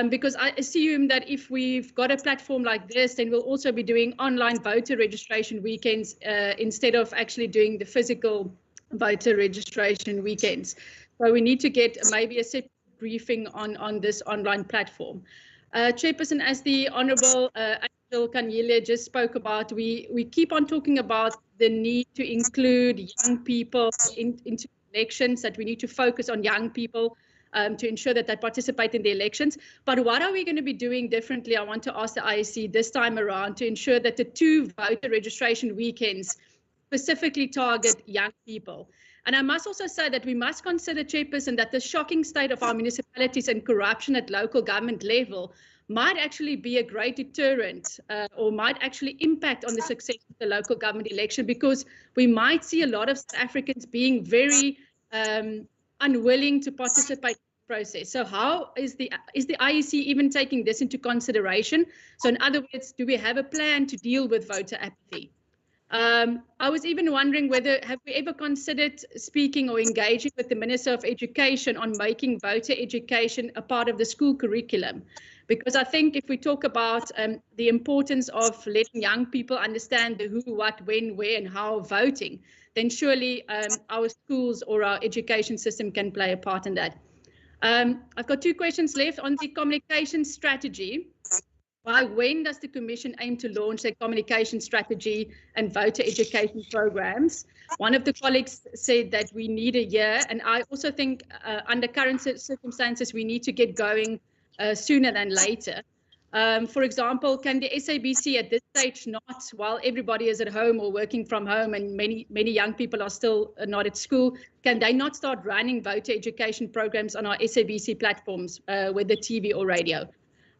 Because I assume that if we've got a platform like this, then we'll also be doing online voter registration weekends instead of actually doing the physical voter registration weekends. So we need to get maybe a separate briefing on this online platform. Chairperson, as the Honourable Angel Kanyile just spoke about, we keep on talking about the need to include young people into elections, that we need to focus on young people to ensure that they participate in the elections. But what are we going to be doing differently? I want to ask the IEC this time around to ensure that the 2 voter registration weekends specifically target young people. And I must also say that we must consider, Chairperson, that the shocking state of our municipalities and corruption at local government level might actually be a great deterrent or might actually impact on the success of the local government election, because we might see a lot of South Africans being very unwilling to participate in the process. So how is the IEC even taking this into consideration? So in other words, do we have a plan to deal with voter apathy? I was even wondering whether, have we ever considered speaking or engaging with the Minister of Education on making voter education a part of the school curriculum? Because I think if we talk about the importance of letting young people understand the who, what, when, where, and how of voting, then surely our schools or our education system can play a part in that. I've got 2 questions left on the communication strategy. By when does the Commission aim to launch their communication strategy and voter education programs? One of the colleagues said that we need a year, and I also think under current circumstances, we need to get going sooner than later. For example, can the SABC at this stage not, while everybody is at home or working from home and many young people are still not at school, can they not start running voter education programs on our SABC platforms, whether TV or radio?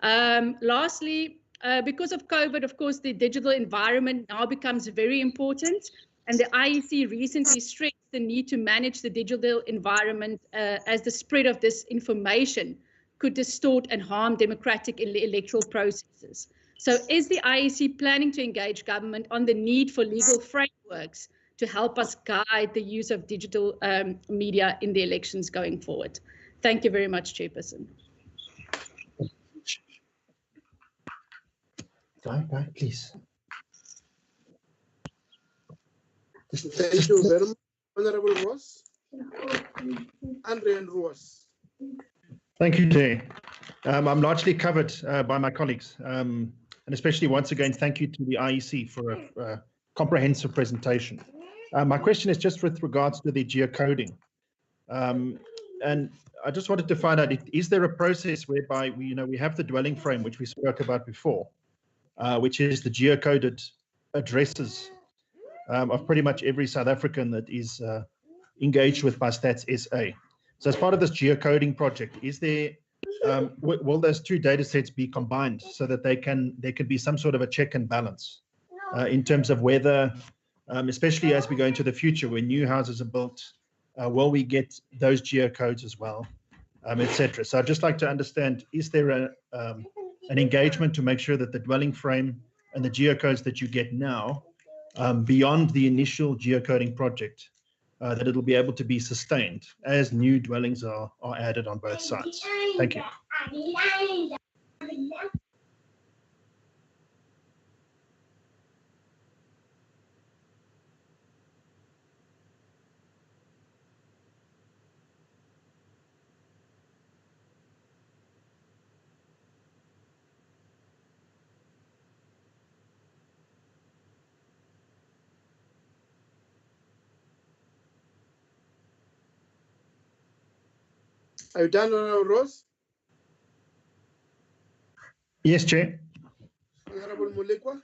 Lastly, because of COVID, of course, the digital environment now becomes very important. And the IEC recently stressed the need to manage the digital environment as the spread of this information could distort and harm democratic electoral processes. So is the IEC planning to engage government on the need for legal frameworks to help us guide the use of digital media in the elections going forward? Thank you very much, Chairperson. Guy, please. Thank you very much, Honorable Ross. Andre and Ross. Thank you, Chair. I'm largely covered by my colleagues, and especially once again, thank you to the IEC for a comprehensive presentation. My question is just with regards to the geocoding. And I just wanted to find out, is there a process whereby we have the dwelling frame, which we spoke about before, which is the geocoded addresses of pretty much every South African that is engaged with by Stats SA. So as part of this geocoding project, is there will those 2 data sets be combined so that there can be some sort of a check and balance in terms of whether, especially as we go into the future when new houses are built, will we get those geocodes as well, etc. So I'd just like to understand, is there an engagement to make sure that the dwelling frame and the geocodes that you get now, beyond the initial geocoding project, that it'll be able to be sustained as new dwellings are added on both sides? Thank you. Are you done, Honorable Rose? Yes, Chair. Honorable Mulikwa?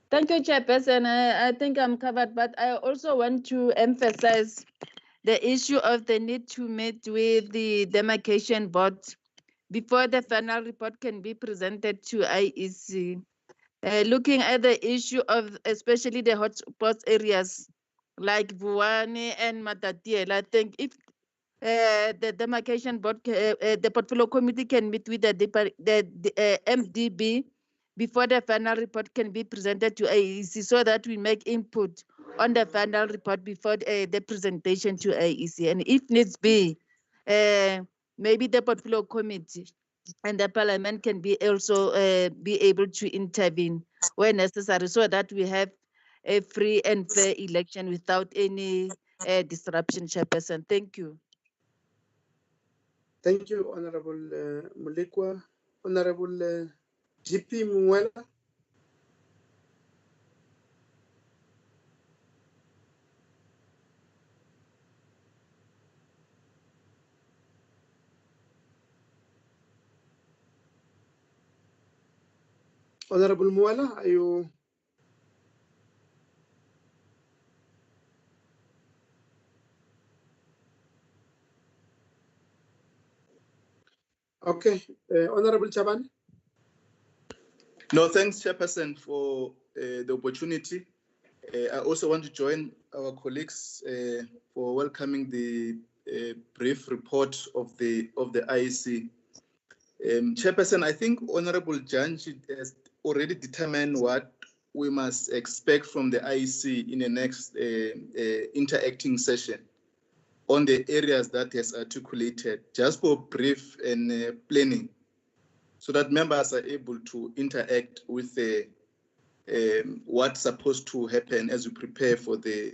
Thank you, Chairperson. I think I'm covered, but I also want to emphasize the issue of the need to meet with the demarcation board before the final report can be presented to IEC. Looking at the issue of especially the hotspot areas like Vuane and Matatiele, I think if the demarcation board, the portfolio committee can meet with the MDB before the final report can be presented to IEC so that we make input on the final report before the presentation to IEC. And if needs be, maybe the portfolio committee and the parliament can be also be able to intervene where necessary so that we have a free and fair election without any disruption, Chairperson. Thank you. Thank you, Honorable Mulikwa. Honorable GP Mwela. Honorable Mwela, are you? Okay, Honorable Chabani. No, thanks, Chairperson, for the opportunity. I also want to join our colleagues for welcoming the brief report of the IEC. Chairperson, I think Honorable Janji has already determined what we must expect from the IEC in the next interacting session on the areas that has articulated, just for brief and planning, so that members are able to interact with what's supposed to happen as we prepare for the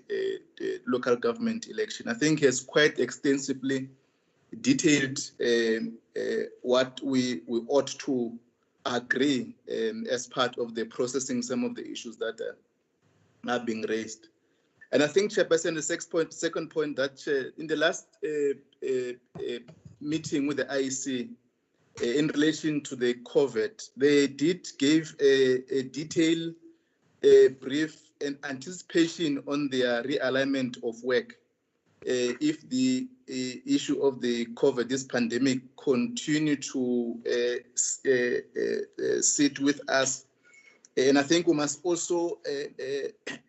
local government election. I think he has quite extensively detailed what we ought to agree as part of the processing some of the issues that are being raised. And I think, Chairperson, the second point that in the last meeting with the IEC in relation to the COVID, they did give a detailed brief and anticipation on their realignment of work if the issue of the COVID, this pandemic, continue to sit with us. And I think we must also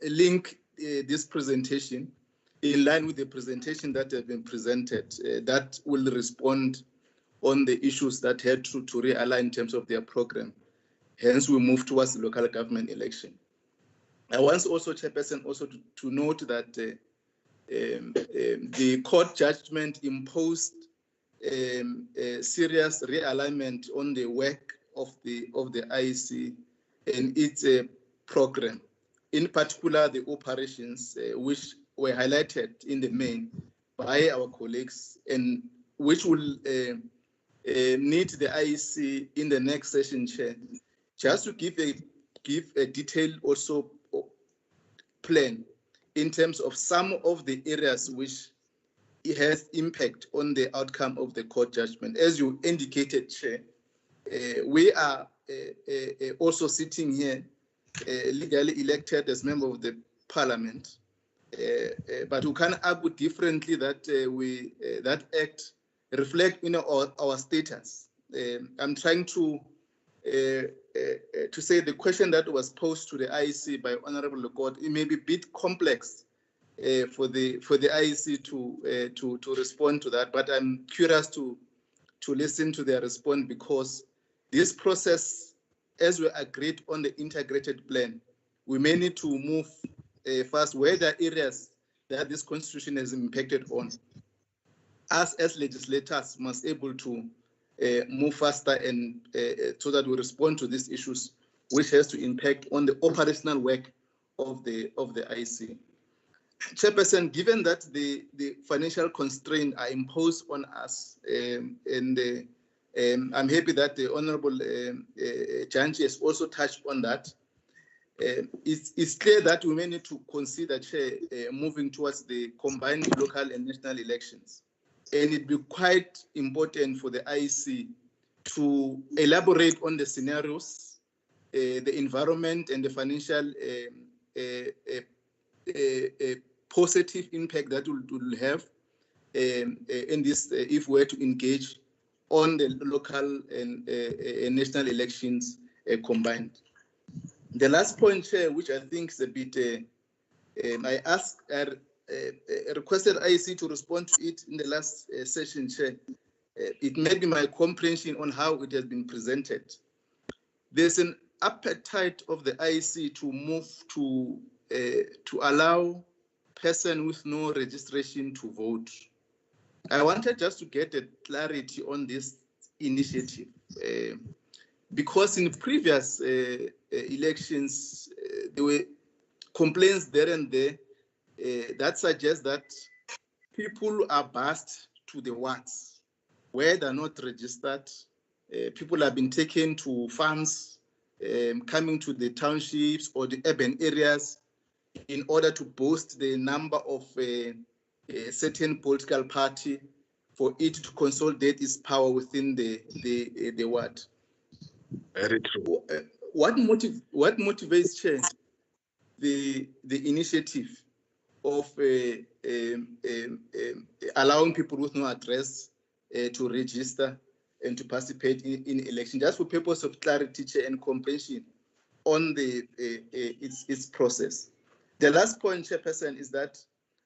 link this presentation in line with the presentation that have been presented that will respond on the issues that had to realign in terms of their program. Hence, we move towards the local government election. I want also, Chairperson, also to note that the court judgment imposed a serious realignment on the work of the IEC and its program, in particular the operations which were highlighted in the main by our colleagues and which will need the IEC in the next session, Chair, just to give a detailed also plan in terms of some of the areas which it has impact on the outcome of the court judgment. As you indicated, Chair, we are also sitting here legally elected as member of the parliament, but we can argue differently that that act reflect our status. I'm trying to say the question that was posed to the IEC by Honorable Lecourt, it may be a bit complex for the IEC to respond to that, but I'm curious to listen to their response, because this process, as we agreed on the integrated plan, we may need to move fast where there are areas that this constitution has impacted on. Us as legislators must able to move faster and so that we respond to these issues, which has to impact on the operational work of the IEC. Chairperson, given that the financial constraints are imposed on us and I'm happy that the Honorable Janji has also touched on that. It's clear that we may need to consider, Chair, moving towards the combined local and national elections. And it'd be quite important for the IEC to elaborate on the scenarios, the environment and the financial positive impact that will have in this, if we're to engage on the local and national elections combined. The last point, Chair, which I think is a bit, I requested IEC to respond to it in the last session, Chair. It may be my comprehension on how it has been presented. There's an appetite of the IEC to move to allow person with no registration to vote. I wanted just to get a clarity on this initiative. Because in previous elections, there were complaints there and there that suggest that people are bussed to the wards where they're not registered. People have been taken to farms, coming to the townships or the urban areas in order to boost the number of a certain political party for it to consolidate its power within the ward. Very true. What motivates, Chair, the initiative of allowing people with no address to register and to participate in election, just for purpose of clarity, Chair, and comprehension on its process? The last point, Chairperson, is that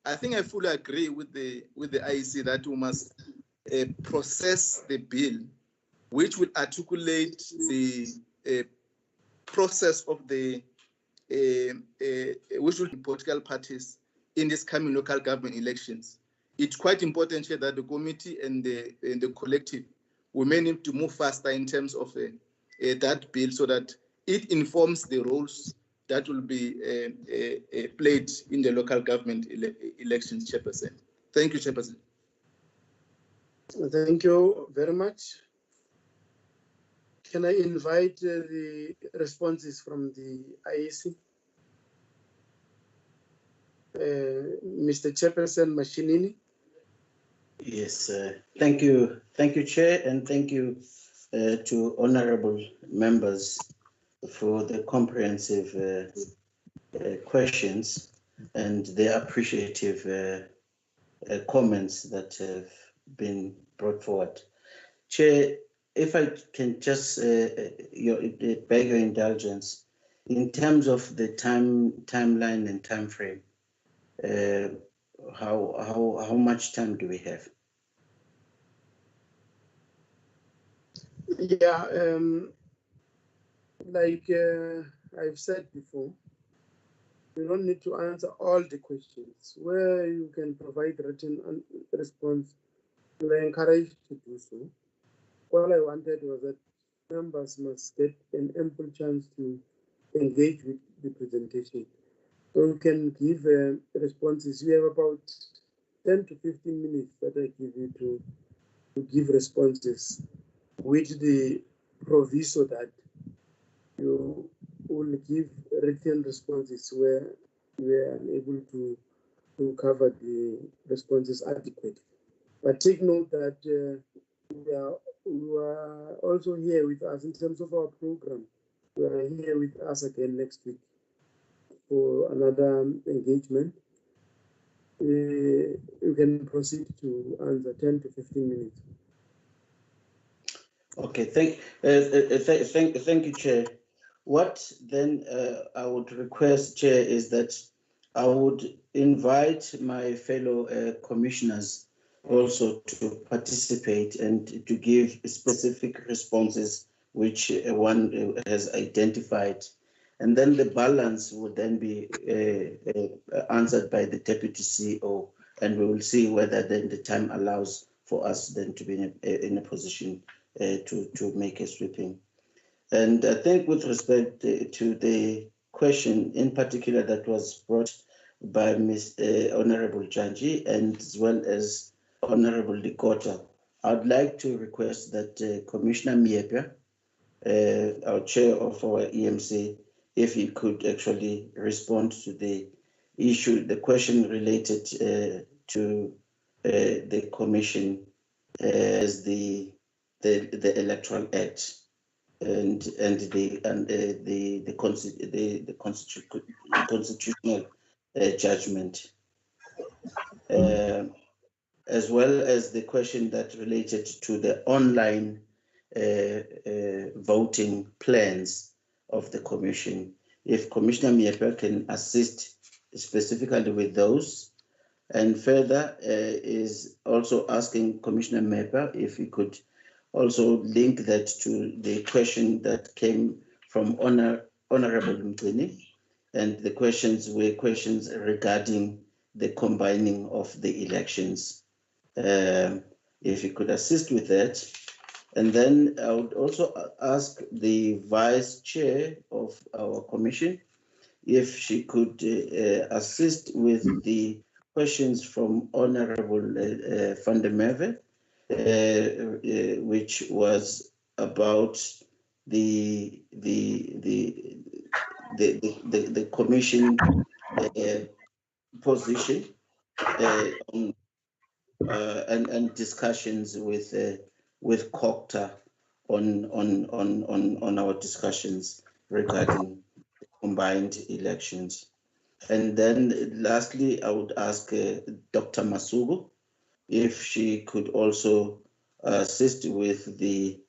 I think I fully agree with the IEC that we must process the bill, which will articulate the process of the which will be political parties in this coming local government elections. It's quite important here that the committee and the collective, we may need to move faster in terms of that bill so that it informs the roles that will be played in the local government elections, Chairperson. Thank you, Chairperson. Thank you very much. Can I invite the responses from the IEC? Mr. Chairperson Mashinini. Yes, thank you, Chair, and thank you to honorable members for the comprehensive questions and the appreciative comments that have been brought forward. Chair, if I can just beg your indulgence, in terms of the timeline and time frame, how much time do we have? Yeah, like I've said before, you don't need to answer all the questions. Where you can provide written response, you are encouraged to do so. All I wanted was that members must get an ample chance to engage with the presentation. So you can give responses. You have about 10 to 15 minutes that I give you to give responses, with the proviso that you will give written responses where you are unable to cover the responses adequately. But take note that you are also here with us in terms of our program. You are here with us again next week for another engagement. You can proceed to answer 10 to 15 minutes. Okay, thank you, Chair. What then I would request, Chair, is that I would invite my fellow commissioners also to participate and to give specific responses which one has identified. And then the balance would then be answered by the Deputy CEO, and we will see whether then the time allows for us then to be in a position to make a sweeping. And I think with respect to the question in particular that was brought by Honorable Janji and as well as Honorable Likota, I'd like to request that Commissioner Miepe, our chair of our EMC, if he could actually respond to the issue, the question related to the commission as the Electoral Act and the constitutional judgment, as well as the question that related to the online voting plans of the commission. If Commissioner Miepe can assist specifically with those, and further is also asking Commissioner Miepe if he could also link that to the question that came from Honorable Mtini, and the questions were questions regarding the combining of the elections. If you could assist with that. And then I would also ask the Vice Chair of our commission if she could assist with the questions from Honorable van der Merwe, which was about the commission position on, and discussions with COCTA on our discussions regarding combined elections. And then lastly, I would ask Dr. Masugu if she could also assist with the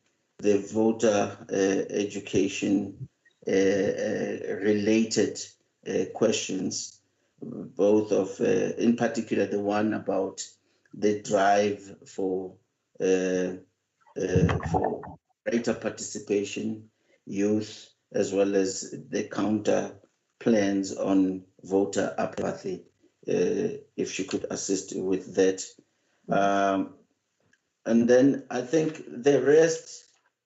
voter education related questions, both of, in particular, the one about the drive for greater participation, youth, as well as the counter plans on voter apathy, if she could assist with that. And then I think the rest,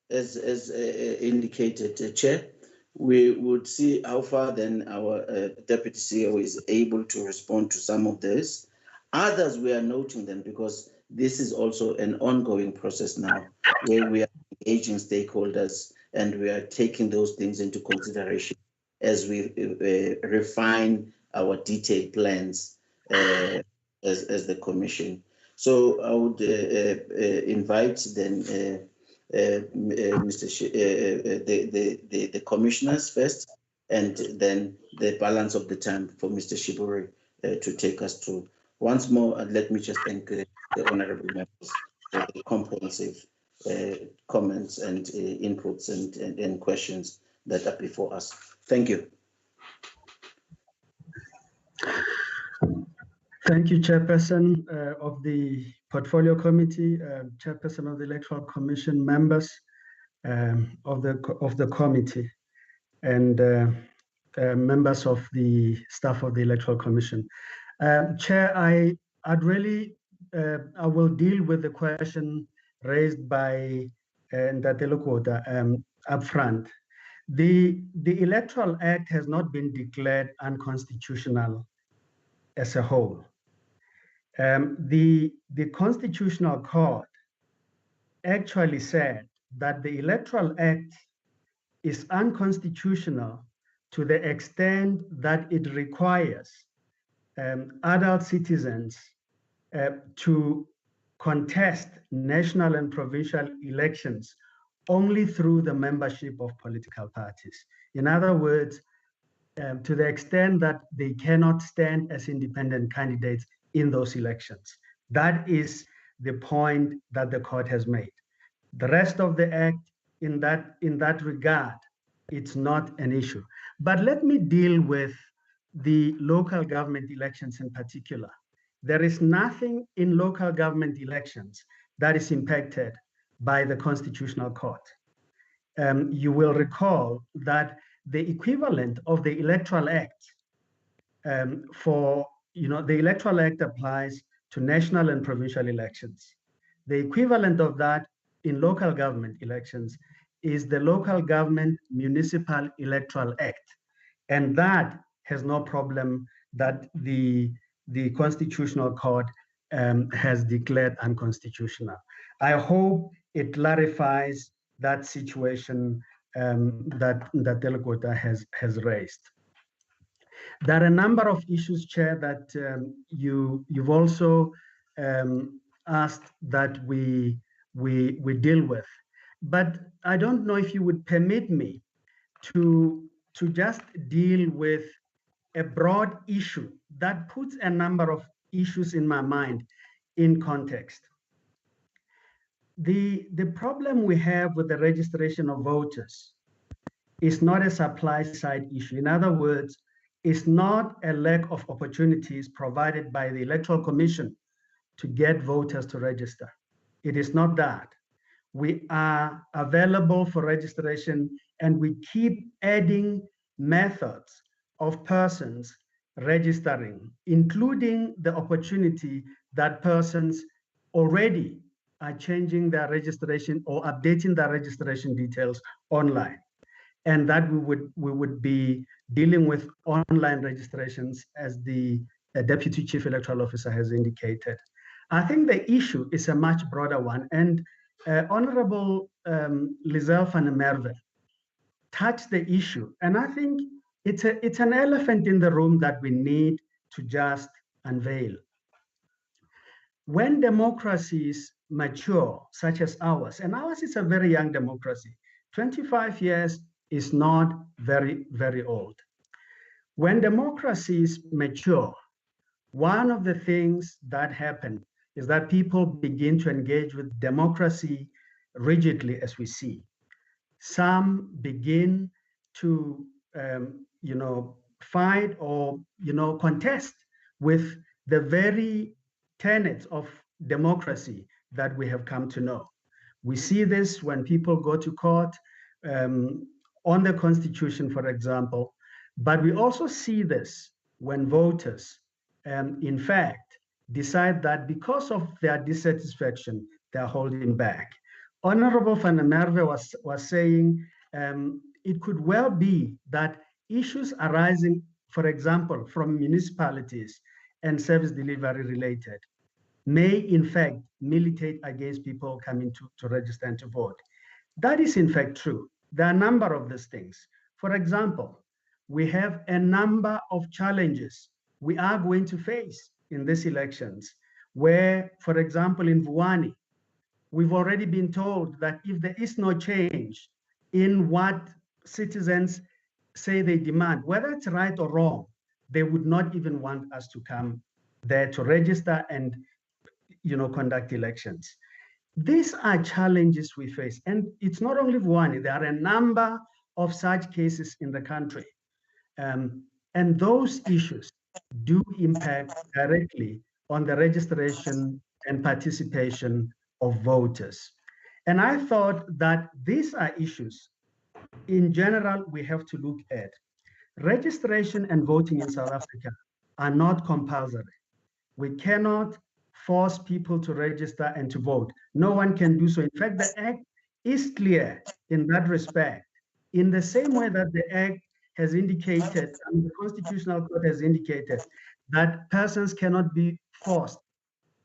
as indicated, Chair, we would see how far then our Deputy CEO is able to respond to some of this. Others, we are noting them because this is also an ongoing process now where we are engaging stakeholders and we are taking those things into consideration as we refine our detailed plans as the Commission. So I would invite then the commissioners first, and then the balance of the time for Mr. Shiburi to take us through. Once more, let me just thank the honorable members for the comprehensive comments and inputs and questions that are before us. Thank you. Thank you, Chairperson of the Portfolio Committee, Chairperson of the Electoral Commission, members of the committee, and members of the staff of the Electoral Commission. Chair, I will deal with the question raised by Ndatelokota up front. The Electoral Act has not been declared unconstitutional as a whole. The Constitutional Court actually said that the Electoral Act is unconstitutional to the extent that it requires adult citizens to contest national and provincial elections only through the membership of political parties. In other words, to the extent that they cannot stand as independent candidates in those elections. That is the point that the court has made. The rest of the act, in that regard, it's not an issue. But let me deal with the local government elections in particular. There is nothing in local government elections that is impacted by the Constitutional Court. You will recall that the equivalent of the Electoral Act the Electoral Act applies to national and provincial elections. The equivalent of that in local government elections is the Local Government Municipal Electoral Act. And that has no problem that the Constitutional Court has declared unconstitutional. I hope it clarifies that situation that Delgota has raised. There are a number of issues, Chair, that you've also asked that we deal with. But I don't know if you would permit me to just deal with a broad issue that puts a number of issues in my mind in context. The problem we have with the registration of voters is not a supply side issue. In other words, it's not a lack of opportunities provided by the Electoral Commission to get voters to register. It is not that. We are available for registration and we keep adding methods of persons registering, including the opportunity that persons already are changing their registration or updating their registration details online. And that we would be dealing with online registrations, as the Deputy Chief Electoral Officer has indicated. I think the issue is a much broader one, and Honorable Lizelle van der Merwe touched the issue, and I think it's an elephant in the room that we need to just unveil. When democracies mature, such as ours, and ours is a very young democracy, 25 years is not very, very old. When democracies mature, one of the things that happen is that people begin to engage with democracy rigidly, as we see. Some begin to, fight or, contest with the very tenets of democracy that we have come to know. We see this when people go to court on the Constitution, for example, but we also see this when voters, in fact, decide that because of their dissatisfaction, they're holding back. Honorable van der Merwe was saying it could well be that issues arising, for example, from municipalities and service delivery related may in fact militate against people coming to register and to vote. That is in fact true. There are a number of these things. For example, we have a number of challenges we are going to face in these elections, where, for example, in Vuwani, we've already been told that if there is no change in what citizens say they demand, whether it's right or wrong, they would not even want us to come there to register and conduct elections. These are challenges we face. And it's not only Vuwani, there are a number of such cases in the country. And those issues do impact directly on the registration and participation of voters. And I thought that these are issues, in general, we have to look at. Registration and voting in South Africa are not compulsory. We cannot force people to register and to vote. No one can do so. In fact, the Act is clear in that respect. In the same way that the Act has indicated, and the Constitutional Court has indicated, that persons cannot be forced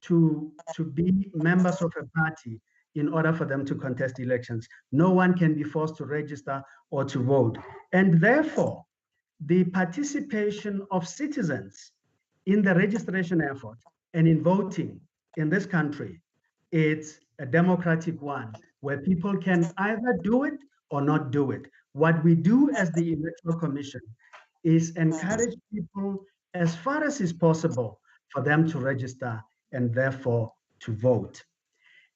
to be members of a party in order for them to contest elections. No one can be forced to register or to vote. And therefore, the participation of citizens in the registration effort and in voting in this country, it's a democratic one where people can either do it or not do it. What we do as the Electoral Commission is encourage people as far as is possible for them to register and therefore to vote.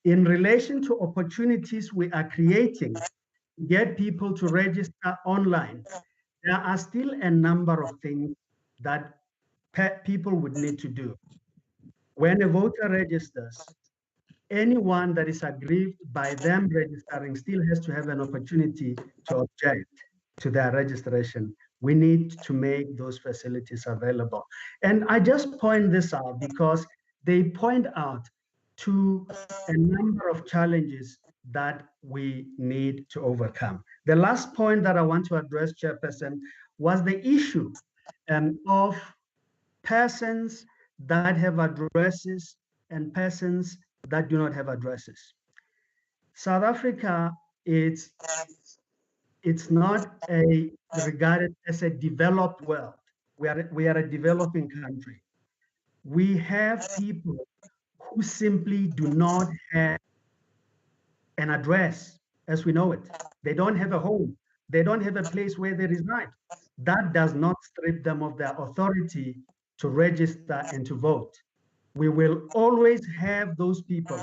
In relation to opportunities we are creating to get people to register online, there are still a number of things that people would need to do. When a voter registers, anyone that is aggrieved by them registering still has to have an opportunity to object to their registration. We need to make those facilities available. And I just point this out because they point out to a number of challenges that we need to overcome. The last point that I want to address, Chairperson, was the issue of persons that have addresses and persons that do not have addresses. South Africa, it's not regarded as a developed world. We are a developing country. We have people who simply do not have an address as we know it. They don't have a home. They don't have a place where they reside. That does not strip them of their authority to register and to vote. We will always have those people.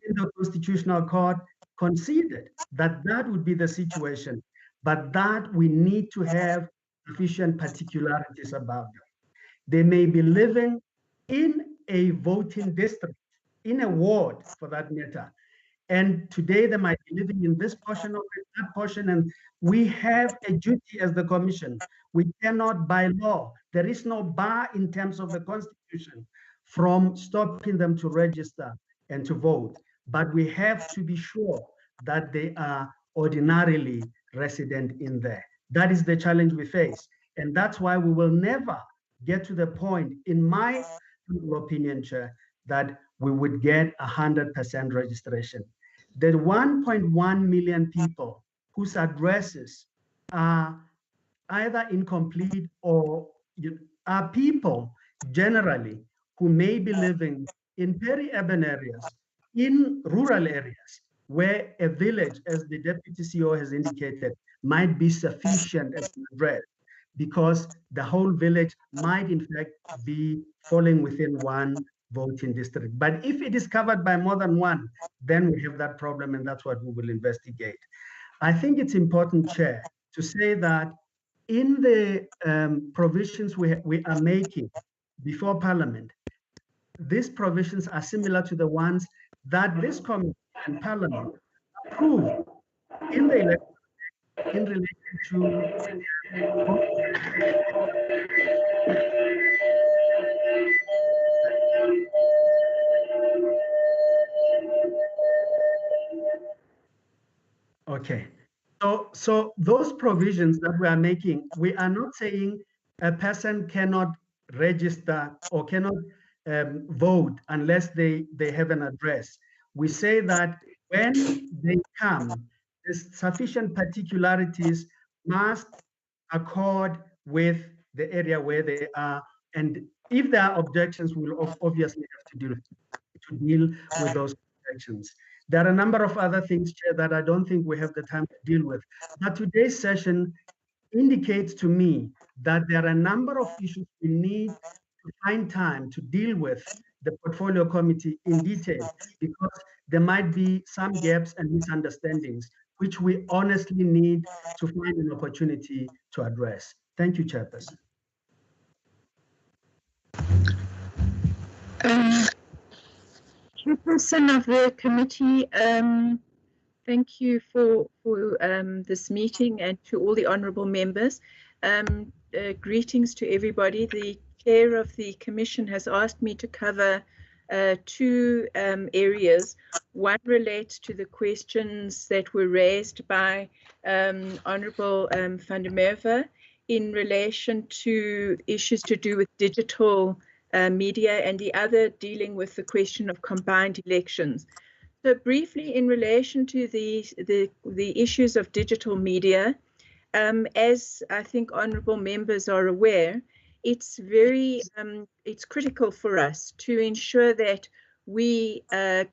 In the Constitutional Court conceded that that would be the situation, but that we need to have sufficient particularities about them. They may be living in a voting district, in a ward for that matter, and today they might be living in this portion of it, that portion, and we have a duty as the Commission. We cannot, by law, there is no bar in terms of the Constitution from stopping them to register and to vote. But we have to be sure that they are ordinarily resident in there. That is the challenge we face. And that's why we will never get to the point, in my opinion, Chair, that we would get 100% registration. The 1.1 million people whose addresses are either incomplete or are people generally who may be living in peri-urban areas, in rural areas, where a village, as the Deputy CEO has indicated, might be sufficient as an address, because the whole village might in fact be falling within one voting district. But if it is covered by more than one, then we have that problem, and that's what we will investigate. I think it's important, Chair, to say that in the provisions we are making before Parliament, these provisions are similar to the ones that this Committee and Parliament approved in the election in relation to okay. So those provisions that we are making, we are not saying a person cannot register or cannot vote unless they have an address. We say that when they come, sufficient particularities must accord with the area where they are. And if there are objections, we'll obviously have to deal with those objections. There are a number of other things, Chair, that I don't think we have the time to deal with. But today's session indicates to me that there are a number of issues we need to find time to deal with the Portfolio Committee in detail, because there might be some gaps and misunderstandings, which we honestly need to find an opportunity to address. Thank you, Chairperson. Chairperson of the committee, thank you for this meeting, and to all the honourable members. Greetings to everybody. The chair of the commission has asked me to cover two areas. One relates to the questions that were raised by Honourable van der Merwe in relation to issues to do with digital media, and the other dealing with the question of combined elections. So briefly, in relation to the issues of digital media, as I think honourable members are aware, it's critical for us to ensure that we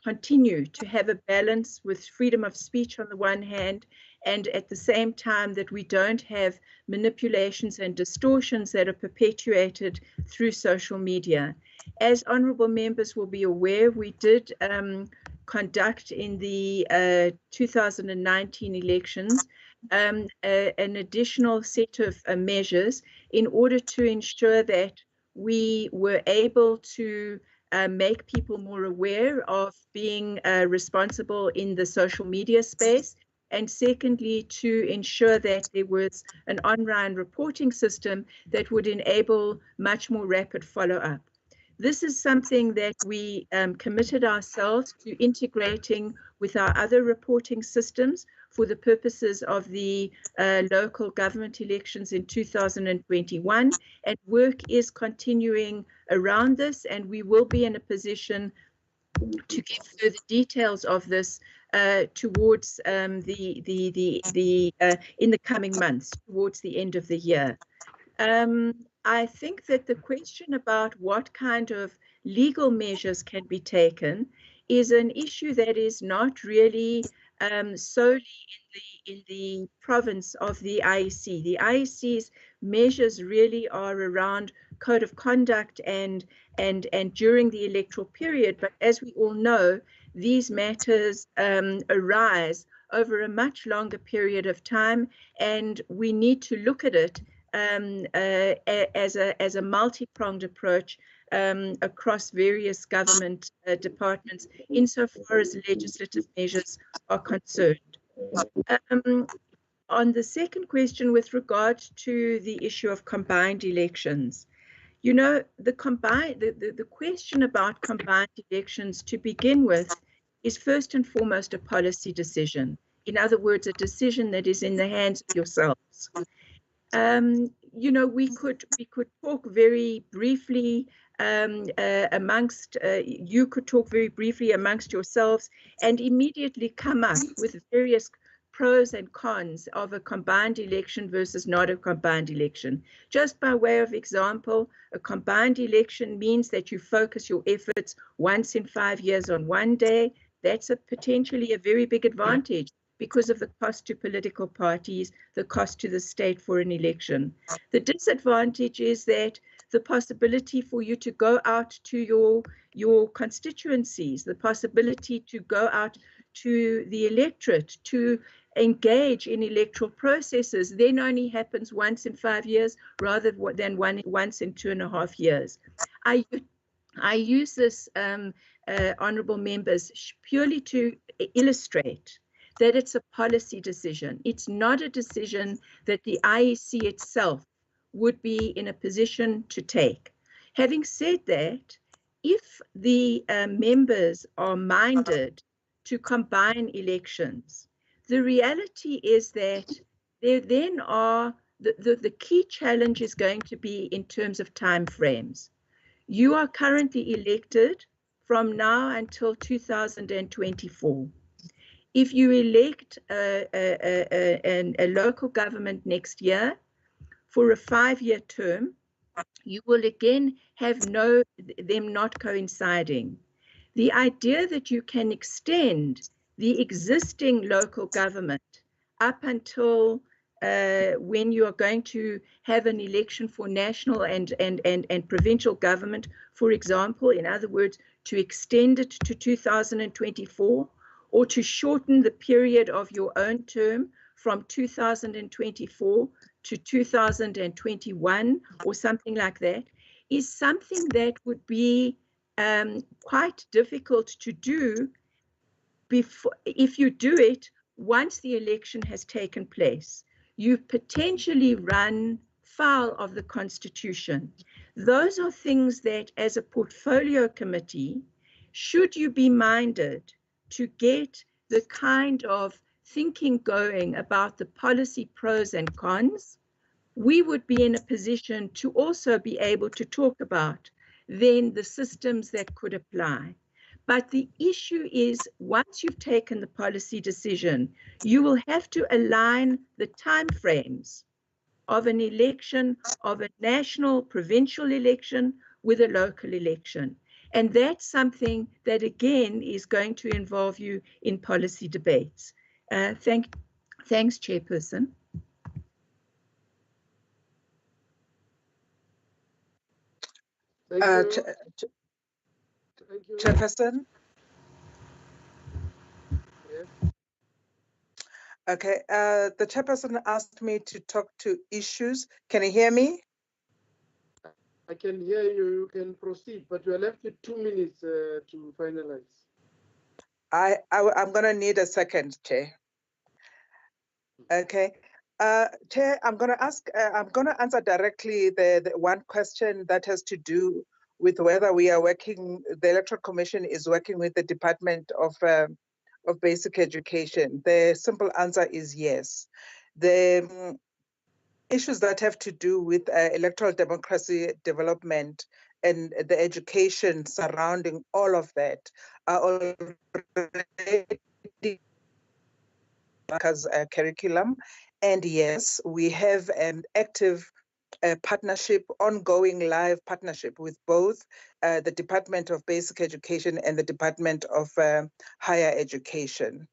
continue to have a balance with freedom of speech on the one hand, and at the same time that we don't have manipulations and distortions that are perpetuated through social media. As honourable members will be aware, we did conduct in the 2019 elections an additional set of measures in order to ensure that we were able to make people more aware of being responsible in the social media space, and secondly, to ensure that there was an online reporting system that would enable much more rapid follow-up. This is something that we committed ourselves to integrating with our other reporting systems for the purposes of the local government elections in 2021, and work is continuing around this, and we will be in a position to give further details of this towards in the coming months, towards the end of the year. I think that the question about what kind of legal measures can be taken is an issue that is not really solely in the province of the IEC. The IEC's measures really are around code of conduct and during the electoral period. But as we all know, these matters arise over a much longer period of time, and we need to look at it as a multi-pronged approach across various government departments insofar as legislative measures are concerned. On the second question with regard to the issue of combined elections, you know, the question about combined elections to begin with is first and foremost a policy decision. In other words, a decision that is in the hands of yourselves. You know, we could talk very briefly you could talk very briefly amongst yourselves and immediately come up with various pros and cons of a combined election versus not a combined election. Just by way of example, a combined election means that you focus your efforts once in 5 years on one day. That's potentially a very big advantage because of the cost to political parties, the cost to the state for an election. The disadvantage is that the possibility for you to go out to your constituencies, the possibility to go out to the electorate, to engage in electoral processes, then only happens once in 5 years rather than once in 2.5 years. I use this, honourable members, purely to illustrate that it's a policy decision. It's not a decision that the IEC itself would be in a position to take. Having said that, if the members are minded to combine elections, the reality is that there then are, the key challenge is going to be in terms of time frames. You are currently elected from now until 2024. If you elect a local government next year for a 5-year term, you will again have them not coinciding. The idea that you can extend the existing local government up until when you are going to have an election for national and provincial government, for example, in other words, to extend it to 2024, or to shorten the period of your own term from 2024 to 2021 or something like that, is something that would be quite difficult to do if you do it once the election has taken place. You potentially run foul of the Constitution. Those are things that, as a portfolio committee, should you be minded to get the kind of thinking going about the policy pros and cons, we would be in a position to also be able to talk about then the systems that could apply. But the issue is, once you've taken the policy decision, you will have to align the timeframes of an election, of a national provincial election with a local election. And that's something that, again, is going to involve you in policy debates. Thanks, Chairperson. Chairperson. Okay, the chairperson asked me to talk to issues. Can you hear me? I can hear you. You can proceed, but you are left with 2 minutes to finalize. I'm going to need a second, Chair. Okay. Chair, I'm going to answer directly the one question that has to do with whether we are working, the Electoral Commission is working with the Department of Basic Education. The simple answer is yes. The issues that have to do with electoral democracy development and the education surrounding all of that are already curriculum. And yes, we have an active partnership, ongoing live partnership with both the Department of Basic Education and the Department of Higher Education.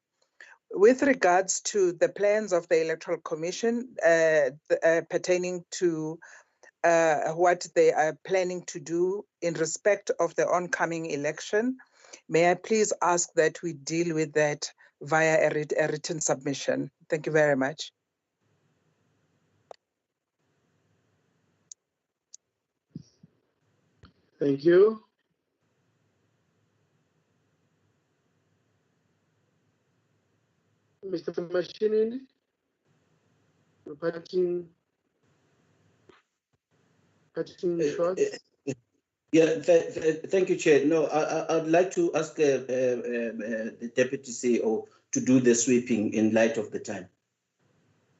With regards to the plans of the Electoral Commission pertaining to what they are planning to do in respect of the oncoming election, may I please ask that we deal with that via a written submission. Thank you very much. Thank you. Mr. Mashinini, parting shots. Yeah, thank you, Chair. No, I'd like to ask the Deputy CEO to do the sweeping in light of the time.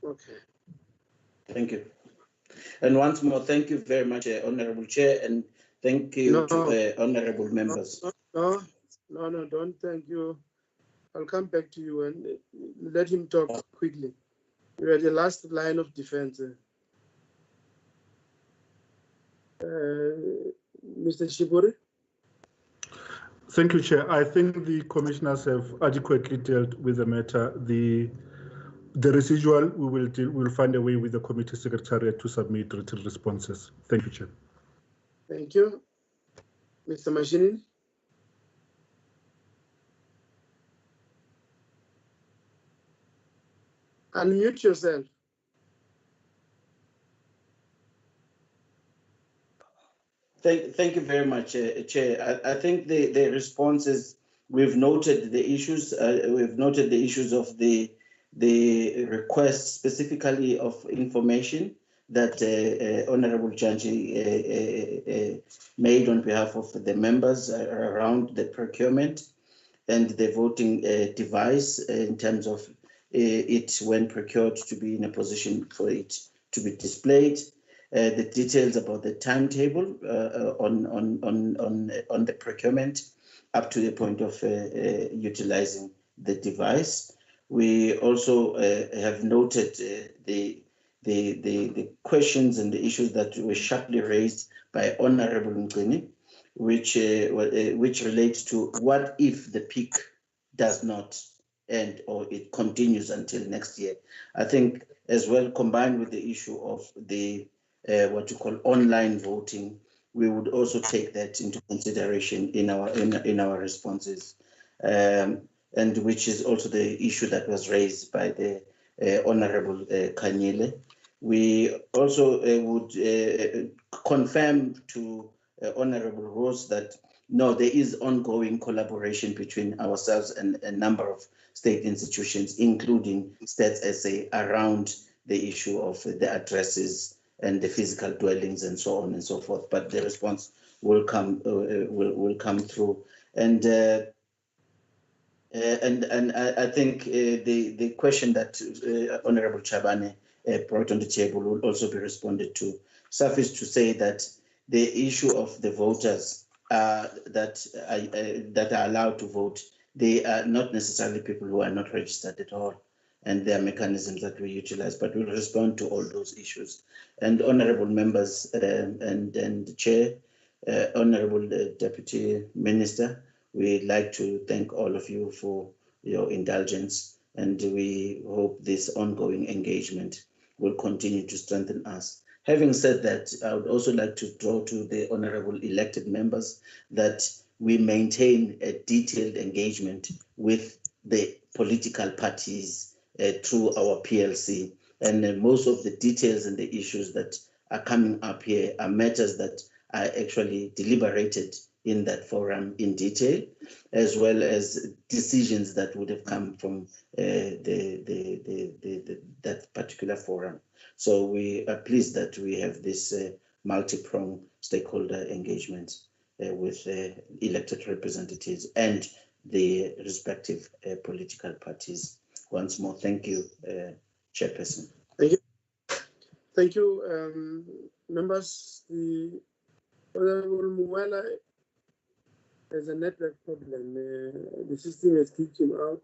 Okay. Thank you. And once more, thank you very much, Honorable Chair, and thank you to honorable members. No, don't thank you. I'll come back to you and let him talk quickly. You are the last line of defense. Mr. Shibori? Thank you, Chair. I think the commissioners have adequately dealt with the matter. The residual, we'll find a way with the committee secretariat to submit written responses. Thank you, Chair. Thank you. Mr. Mashinini? Unmute yourself. Thank you very much, Chair. I think the responses, we've noted the issues. We've noted the issues of the request specifically of information that Honorable Janji made on behalf of the members around the procurement and the voting device in terms of it when procured to be in a position for it to be displayed. The details about the timetable on the procurement up to the point of utilizing the device. We also have noted the questions and the issues that were sharply raised by Honorable Mgini, which relates to what if the peak does not end or it continues until next year. I think as well, combined with the issue of the what you call online voting, we would also take that into consideration in our responses, and which is also the issue that was raised by the Honorable Kanyile. We also would confirm to Honorable Rose that no, there is ongoing collaboration between ourselves and a number of state institutions, including Stats SA, around the issue of the addresses and the physical dwellings and so on and so forth. But the response will come through, and I think the question that Honorable Chabane brought on the table will also be responded to. Suffice to say that the issue of the voters that are allowed to vote, they are not necessarily people who are not registered at all, and there are mechanisms that we utilize, but we'll respond to all those issues. And honorable members and the chair, honorable deputy minister, we'd like to thank all of you for your indulgence, and we hope this ongoing engagement will continue to strengthen us. Having said that, I would also like to draw to the honorable elected members that we maintain a detailed engagement with the political parties through our PLC. And most of the details and the issues that are coming up here are matters that are actually deliberated in that forum in detail, as well as decisions that would have come from that particular forum. So we are pleased that we have this multi-pronged stakeholder engagement with elected representatives and the respective political parties. Once more, thank you, Chairperson. Thank you. Thank you, members. The Honorable Muwala has a network problem. The system has kicked him out.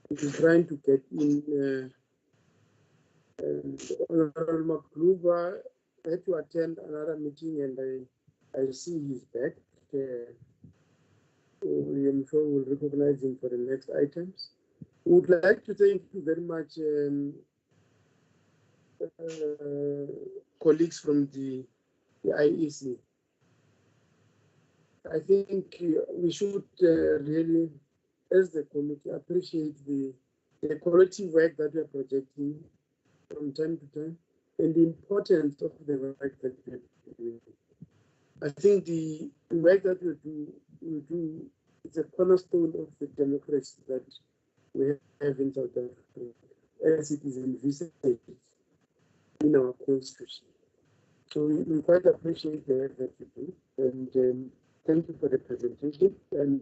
is trying to get in. And Honorable Makluva had to attend another meeting, and I see he's back. I'm sure we'll recognize him for the next items. Would like to thank you very much, colleagues from the IEC. I think we should really, as the committee, appreciate the quality work that we are projecting from time to time and the importance of the work that we are doing. I think the work that we do is a cornerstone of the democracy that we have in South Africa, as it is envisaged in our constitution. So we quite appreciate the work that you do, and thank you for the presentation. And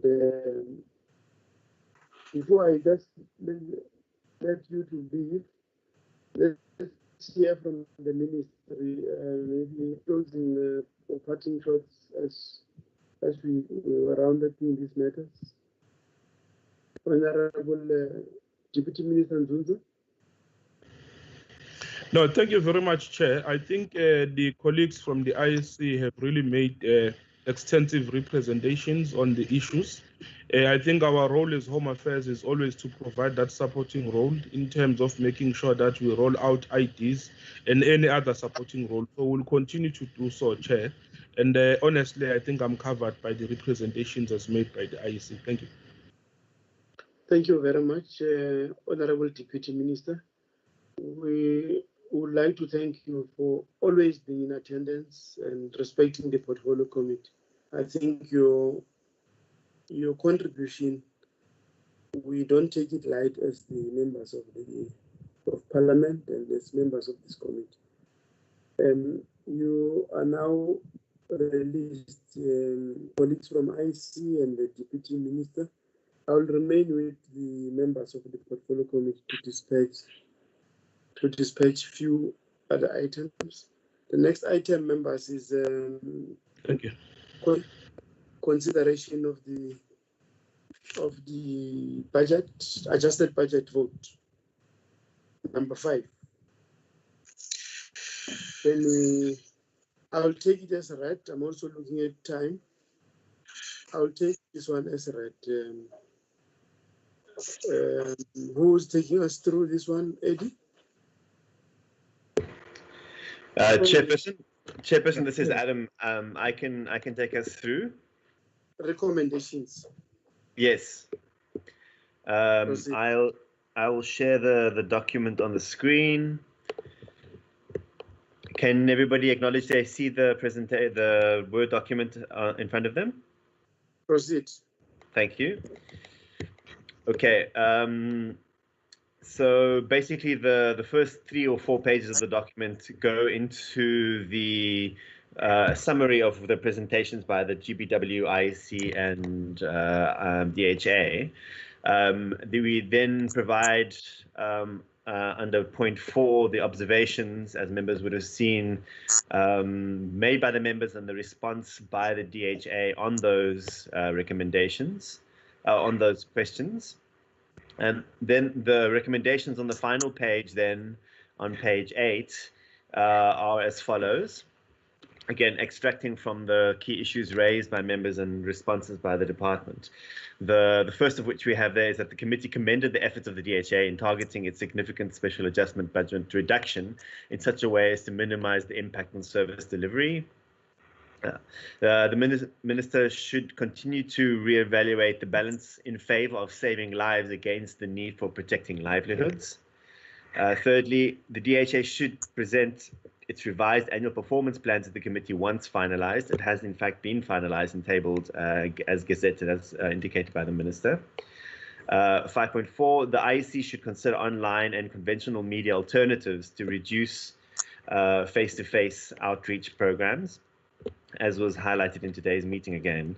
before I just let you to leave, let's hear from the ministry, maybe closing or parting shots as we round up in these matters. Honorable Deputy Minister Nzunza. No, thank you very much, Chair. I think the colleagues from the IEC have really made extensive representations on the issues. I think our role as Home Affairs is always to provide that supporting role in terms of making sure that we roll out IDs and any other supporting role. So we'll continue to do so, Chair. And honestly, I think I'm covered by the representations as made by the IEC. Thank you. Thank you very much, Honorable Deputy Minister. We would like to thank you for always being in attendance and respecting the portfolio committee. I think your contribution, we don't take it light as the members of Parliament and as members of this committee. You are now released, colleagues from IC and the Deputy Minister. I will remain with the members of the portfolio committee to dispatch few other items. The next item, members, is thank you. Consideration of the budget, adjusted budget vote, number 5. Then I'll take it as read. I'm also looking at time. I'll take this one as read. Who's taking us through this one, Eddie? Chairperson, this is Adam. I can take us through. Recommendations. Yes. I will share the document on the screen. Can everybody acknowledge they see the Word document in front of them? Proceed. Thank you. Okay. So basically, the first 3 or 4 pages of the document go into the summary of the presentations by the GBW, IEC, and DHA. We then provide under point 4 the observations, as members would have seen, made by the members and the response by the DHA on those recommendations, on those questions. And then the recommendations on the final page, then on page 8, are as follows. Again, extracting from the key issues raised by members and responses by the department. The first of which we have there is that the committee commended the efforts of the DHA in targeting its significant special adjustment budget reduction in such a way as to minimize the impact on service delivery. The minister should continue to reevaluate the balance in favor of saving lives against the need for protecting livelihoods. Thirdly, the DHA should present its revised annual performance plan to the committee once finalized. It has in fact been finalized and tabled as gazetted, as indicated by the minister. 5.4, the IEC should consider online and conventional media alternatives to reduce face-to-face outreach programs, as was highlighted in today's meeting again.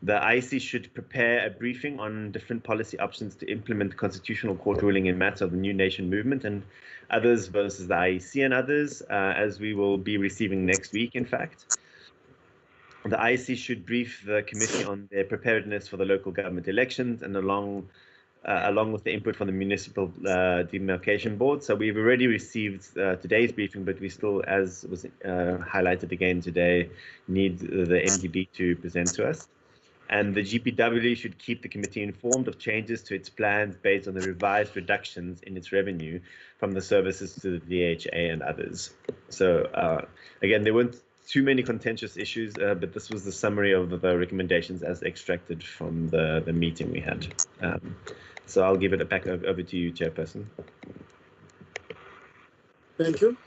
The IEC should prepare a briefing on different policy options to implement the Constitutional Court ruling in matter of the New Nation movement and others versus the IEC and others, as we will be receiving next week, in fact. The IEC should brief the committee on their preparedness for the local government elections and along along with the input from the Municipal Demarcation Board. So we've already received today's briefing, but we still, as was highlighted again today, need the MDB to present to us. And the GPW should keep the committee informed of changes to its plans based on the revised reductions in its revenue from the services to the DHA and others. So again, there weren't too many contentious issues, but this was the summary of the recommendations as extracted from the meeting we had. So I'll give it back over to you, Chairperson. Thank you.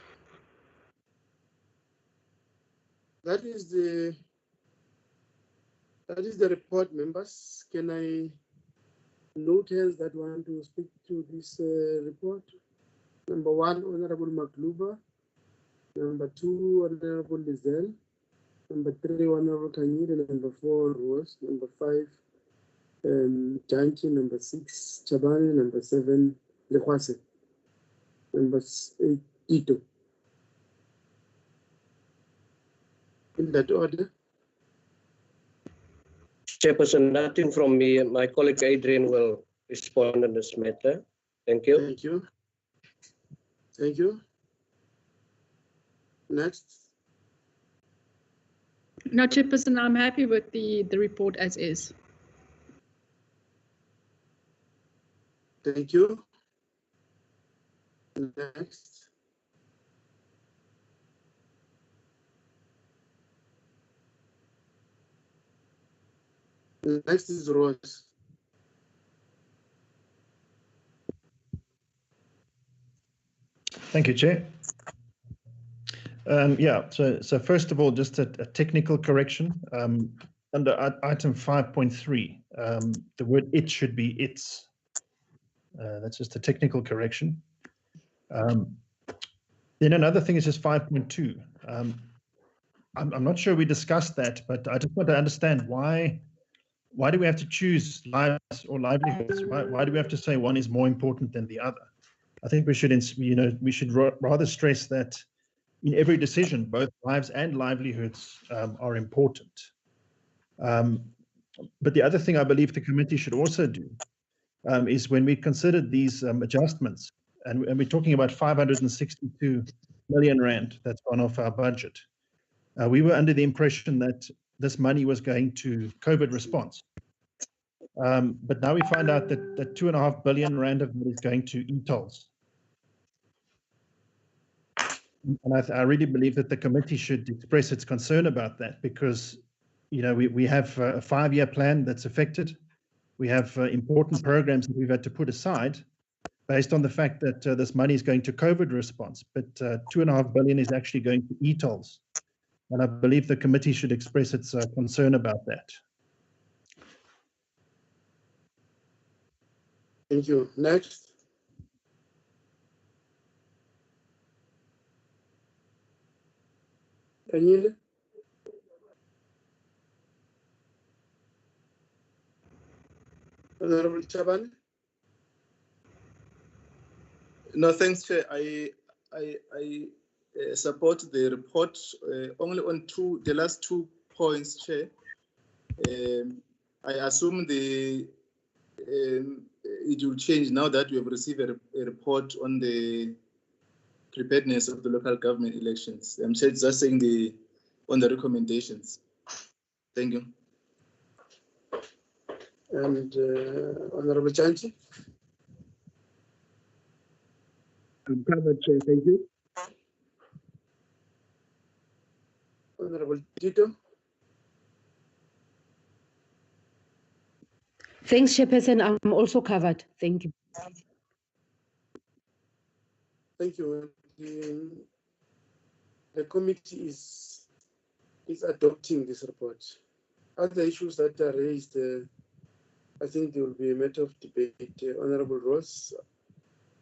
That is the report, members. Can I note hands that want to speak to this report? Number 1, Honorable Magluba. Number 2, Honorable Lizelle. Number 3, Honorable Kanyiri. Number 4, Rose. Number 5, Janchi. Number 6, Chabani. Number 7, Lekwase. Number 8, Ito. In that order. Chairperson, nothing from me. My colleague Adrian will respond on this matter. Thank you. Thank you. Thank you. Next. No, Chairperson, I'm happy with the report as is. Thank you. Next. Next is Rose. Thank you, Chair. Yeah, so first of all, just a technical correction. Under item 5.3, the word "it" should be "its." That's just a technical correction. Then another thing is just 5.2. I'm not sure we discussed that, but I just want to understand why do we have to choose lives or livelihoods? Why do we have to say one is more important than the other? I think we should, we should rather stress that in every decision, both lives and livelihoods are important. But the other thing I believe the committee should also do is when we considered these adjustments, and we're talking about 562 million rand that's gone off our budget. We were under the impression that this money was going to COVID response. But now we find out that 2.5 billion rand of it is going to e-tolls. And I really believe that the committee should express its concern about that because, we have a 5-year plan that's affected. We have important programs that we've had to put aside based on the fact that this money is going to COVID response, but 2.5 billion is actually going to e-tolls. And I believe the committee should express its concern about that. Thank you. Next. Daniel. Honorable Chaban. No, thanks, Chair. I support the report only on the last 2 points, Chair. I assume it will change now that we have received a report on the preparedness of the local government elections. I'm just saying on the recommendations. Thank you. And Honorable Chanchi. I'm covered, Chair. Thank you. Honorable Tito. Thanks, Chairperson. I'm also covered. Thank you. Thank you. The committee is adopting this report. Other issues that are raised, I think there will be a matter of debate. Honorable Ross,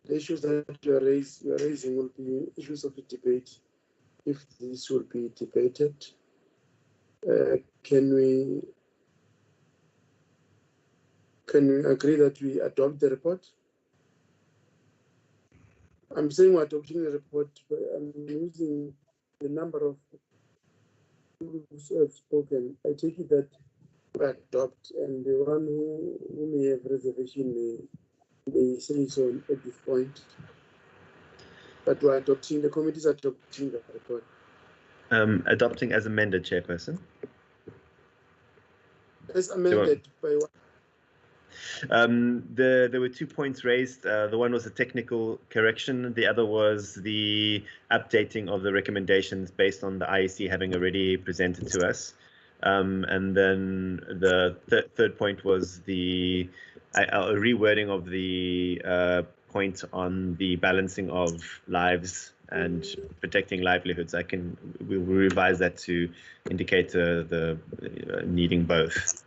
the issues that you are raising will be issues of a debate if this will be debated. Can we agree that we adopt the report? I'm saying we're adopting the report, but I'm using the number of people who have spoken. I take it that adopt, and the one who may have reservation may say so at this point. But we're adopting, the committee is adopting the report. Adopting as amended, Chairperson. As amended by what? There were 2 points raised. The one was a technical correction. The other was the updating of the recommendations based on the IEC having already presented to us. And then the third point was the rewording of the point on the balancing of lives and protecting livelihoods. We will revise that to indicate the needing both.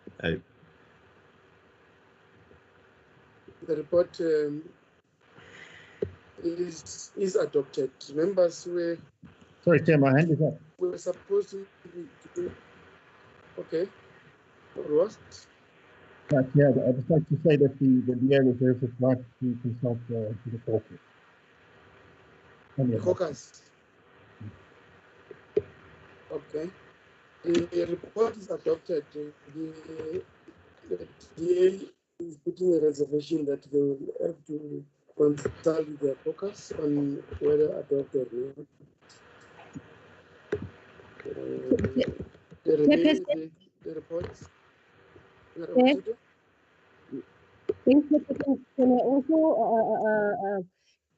The report is adopted. Members were. Sorry, Chair, my hand is up. We're supposed to be okay. What? Right, yeah, I'd just like to say that the DA reserves its right to consult the caucus. The caucus. Okay. The report is adopted. The DA is putting a reservation that they will have to consult their caucus on whether adopt or not. The remaining the reports.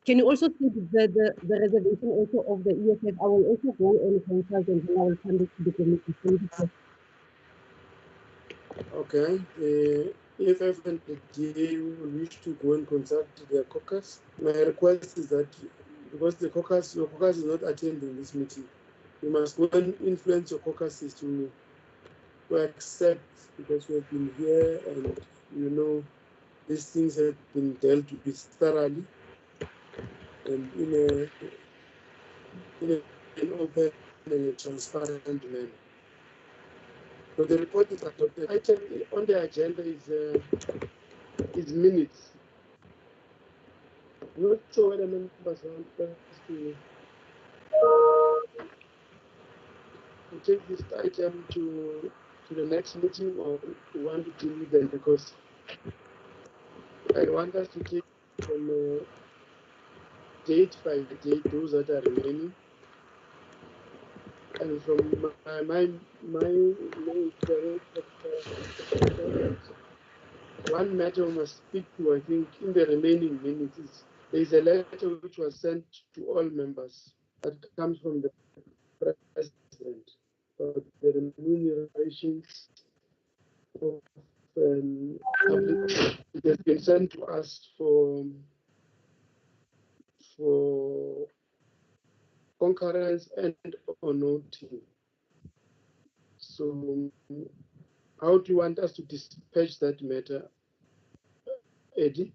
Can you also see the reservation also of the EFF? I will also go and consult and then I will come back to the committee. Okay. The EFF and the DA will wish to go and consult their caucus. My request is that because your caucus is not attending this meeting, you must go and influence your caucuses to accept, because we have been here and you know these things have been dealt with thoroughly and in an open and a transparent manner. So the report is adopted. Item on the agenda is minutes. I'm not sure whether members want us to take this item to the next meeting or want to deal with them, because I want us to take from date by date those that are remaining. And from my one matter we must speak to, I think, in the remaining minutes is there is a letter which was sent to all members that comes from the President about the remunerations of public. It has been sent to us for concurrence and or noting. So how do you want us to dispatch that matter, Eddie?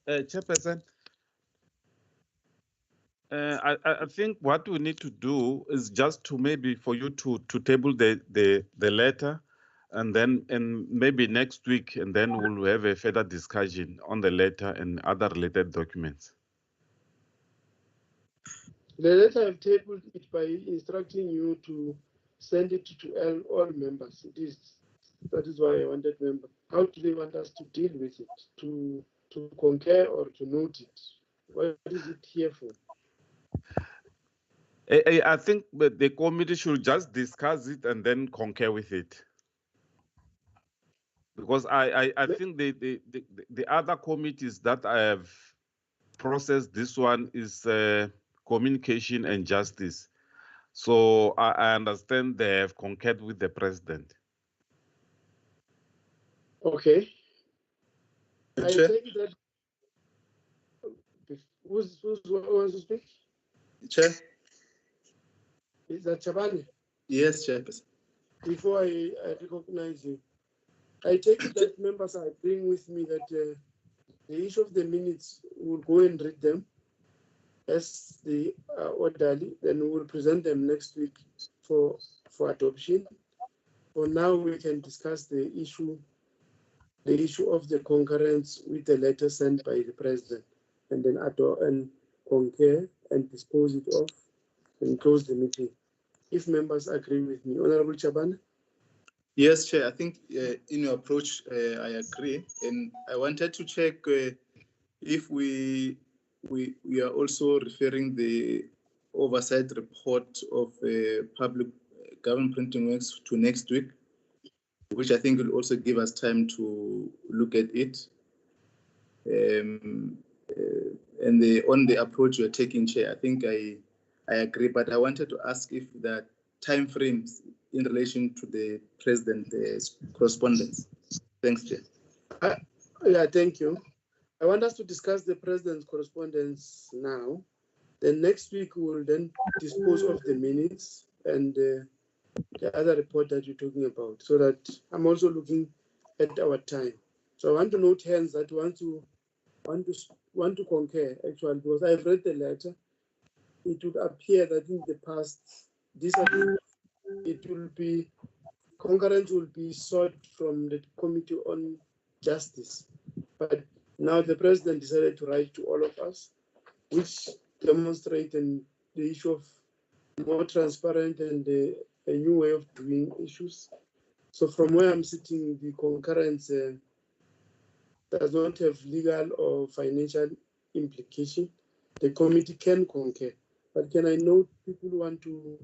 Chairperson, I think what we need to do is just to maybe for you to table the letter, and then maybe next week, and then we'll have a further discussion on the letter and other related documents. The letter I've tabled it by instructing you to send it to all members. That is why I wanted members. How do they want us to deal with it? To concur or to note it? What is it here for? I think the committee should just discuss it and then concur with it. Because I think the other committees that I have processed this one is communication and justice. So I understand they have concurred with the president. Okay. I take that. Who wants to speak? Chair. Is that Chabani? Yes, Chairperson. Before I recognize you, I take it that members are agreeing with me that the issue of the minutes, we'll go and read them as they are orderly, then we will present them next week for adoption. For now, we can discuss the issue of the concurrence with the letter sent by the president, and then adopt and concur and dispose it off and close the meeting. if members agree with me. Honorable Chabane? Yes, Chair. I think in your approach, I agree. And I wanted to check if we are also referring the oversight report of public government printing works to next week, which I think will also give us time to look at it. And on the approach you're taking, Chair, I think I agree, but I wanted to ask if the time frames in relation to the president correspondence. Thanks, Chair. Yeah, thank you. I want us to discuss the president's correspondence now. Then next week we will then dispose of the minutes and the other report that you're talking about, so that I'm also looking at our time. So I want to note hands that want to concur, actually, because I've read the letter. It would appear that in the past, concurrence will be sought from the Committee on Justice. But now the president decided to write to all of us, which demonstrates the issue of more transparent and a new way of doing issues. So from where I'm sitting, the concurrence does not have legal or financial implication. The committee can concur. But can I note people who want to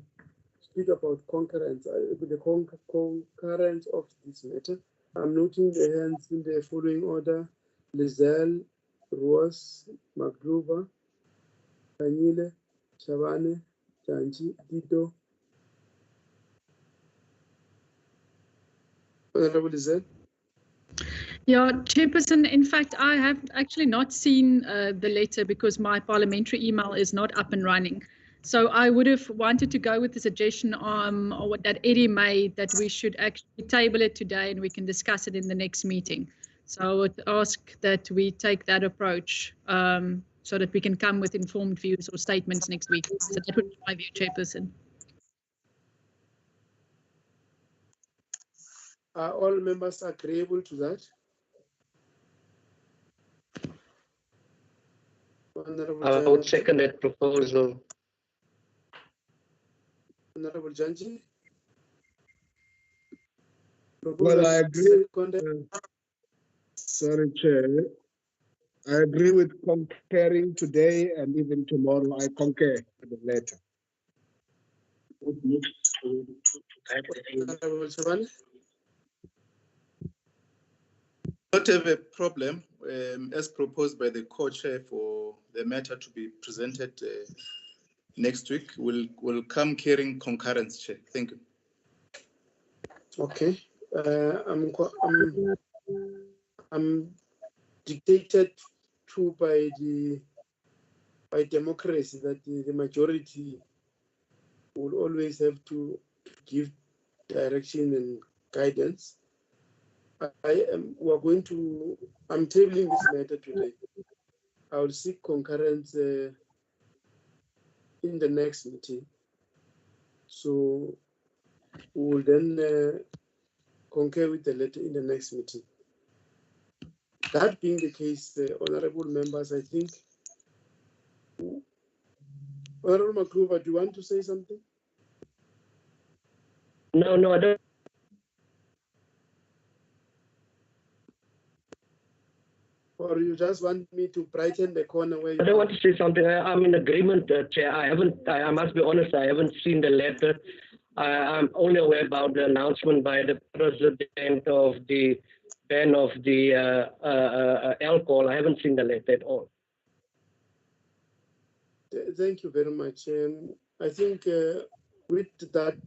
speak about concurrence, the concurrence of this matter? I'm noting the hands in the following order: Lizelle, Ross, Magruba, Daniele, Shabane, Janji, Tito. Honorable Lizelle? Yeah, Chairperson, in fact, I have actually not seen the letter because my parliamentary email is not up and running. So I would have wanted to go with the suggestion or what that Eddie made, that we should actually table it today and we can discuss it in the next meeting. So I would ask that we take that approach so that we can come with informed views or statements next week. So that would be my view, Chairperson. Are all members agreeable to that? I would second that proposal. Honorable Janji? Well, I agree. Sorry, Chair. I agree with concurring today and even tomorrow. I concur with the letter. Not have a problem as proposed by the co-chair for the matter to be presented next week. Will come carrying concurrence, Chair. Thank you. Okay. I'm dictated to by democracy that the majority will always have to give direction and guidance. I'm tabling this matter today. I will seek concurrence in the next meeting. So we will then concur with the letter in the next meeting. That being the case, honorable members, I think, Honorable Makruva, do you want to say something? No, I don't. Or you just want me to brighten the corner where you I don't want to say something. I'm in agreement, Chair. I must be honest, I haven't seen the letter. I'm only aware about the announcement by the president of the ban of the alcohol. I haven't seen the letter at all. Thank you very much. I think with that,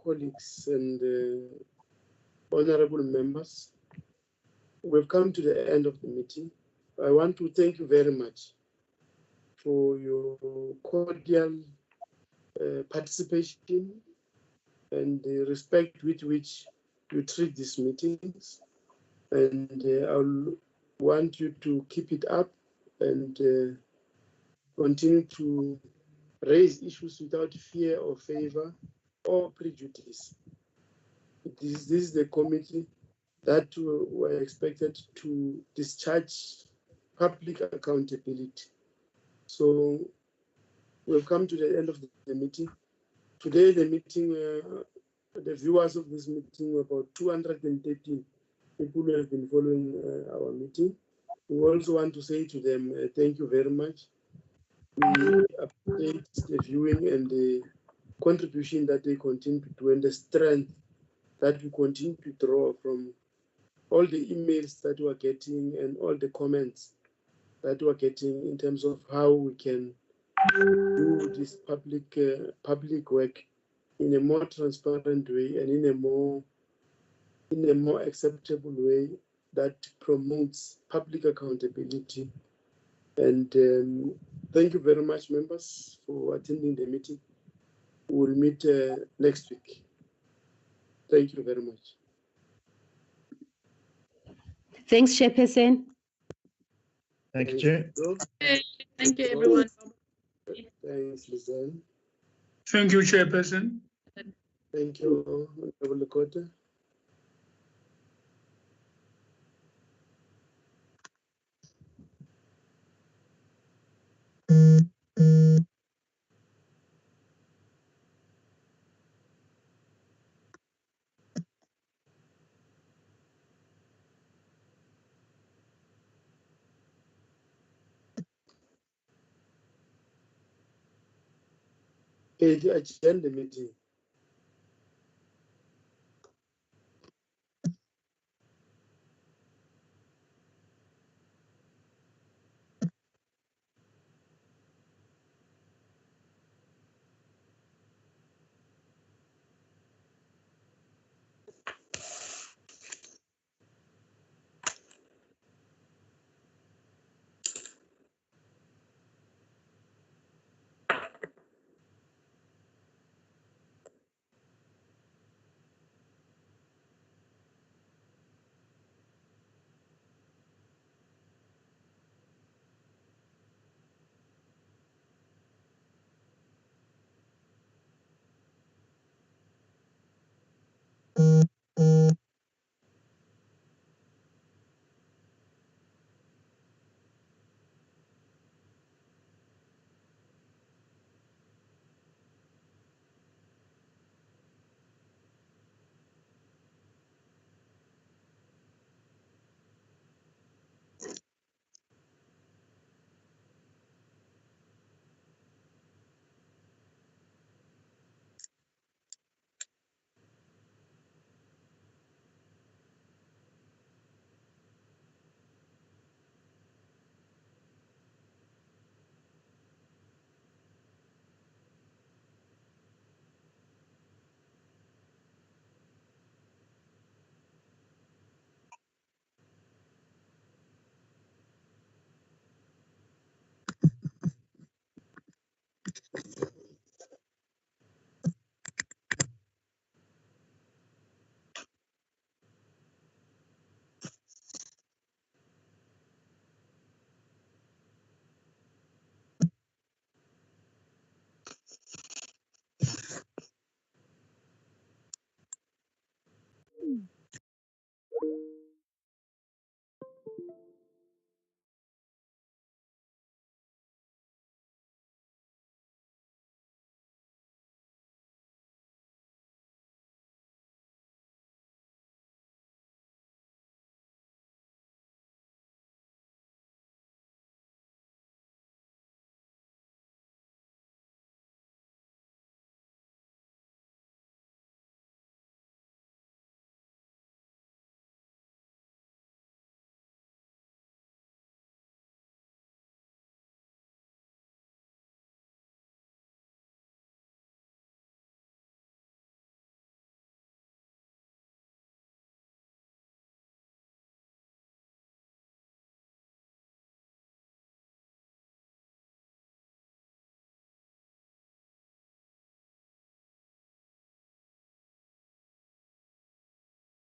colleagues and honorable members, we've come to the end of the meeting. I want to thank you very much for your cordial participation and the respect with which you treat these meetings. And I'll want you to keep it up and continue to raise issues without fear or favor or prejudice. This is the committee that were expected to discharge public accountability. So we've come to the end of the meeting. Today, the meeting, the viewers of this meeting, about 213 people who have been following our meeting. We also want to say to them, thank you very much. We appreciate the viewing and the contribution that they continue to do and the strength that we continue to draw from all the emails that we are getting and all the comments that we are getting in terms of how we can do this public work in a more transparent way and in a more acceptable way that promotes public accountability. And thank you very much, members, for attending the meeting. We'll meet next week. Thank you very much. Thanks, Chairperson. Thank you, Chair. Thank you, everyone. Thanks, Lizanne. Thank you, Chairperson. Thank you, Honorable Lekota. I adjourn the meeting.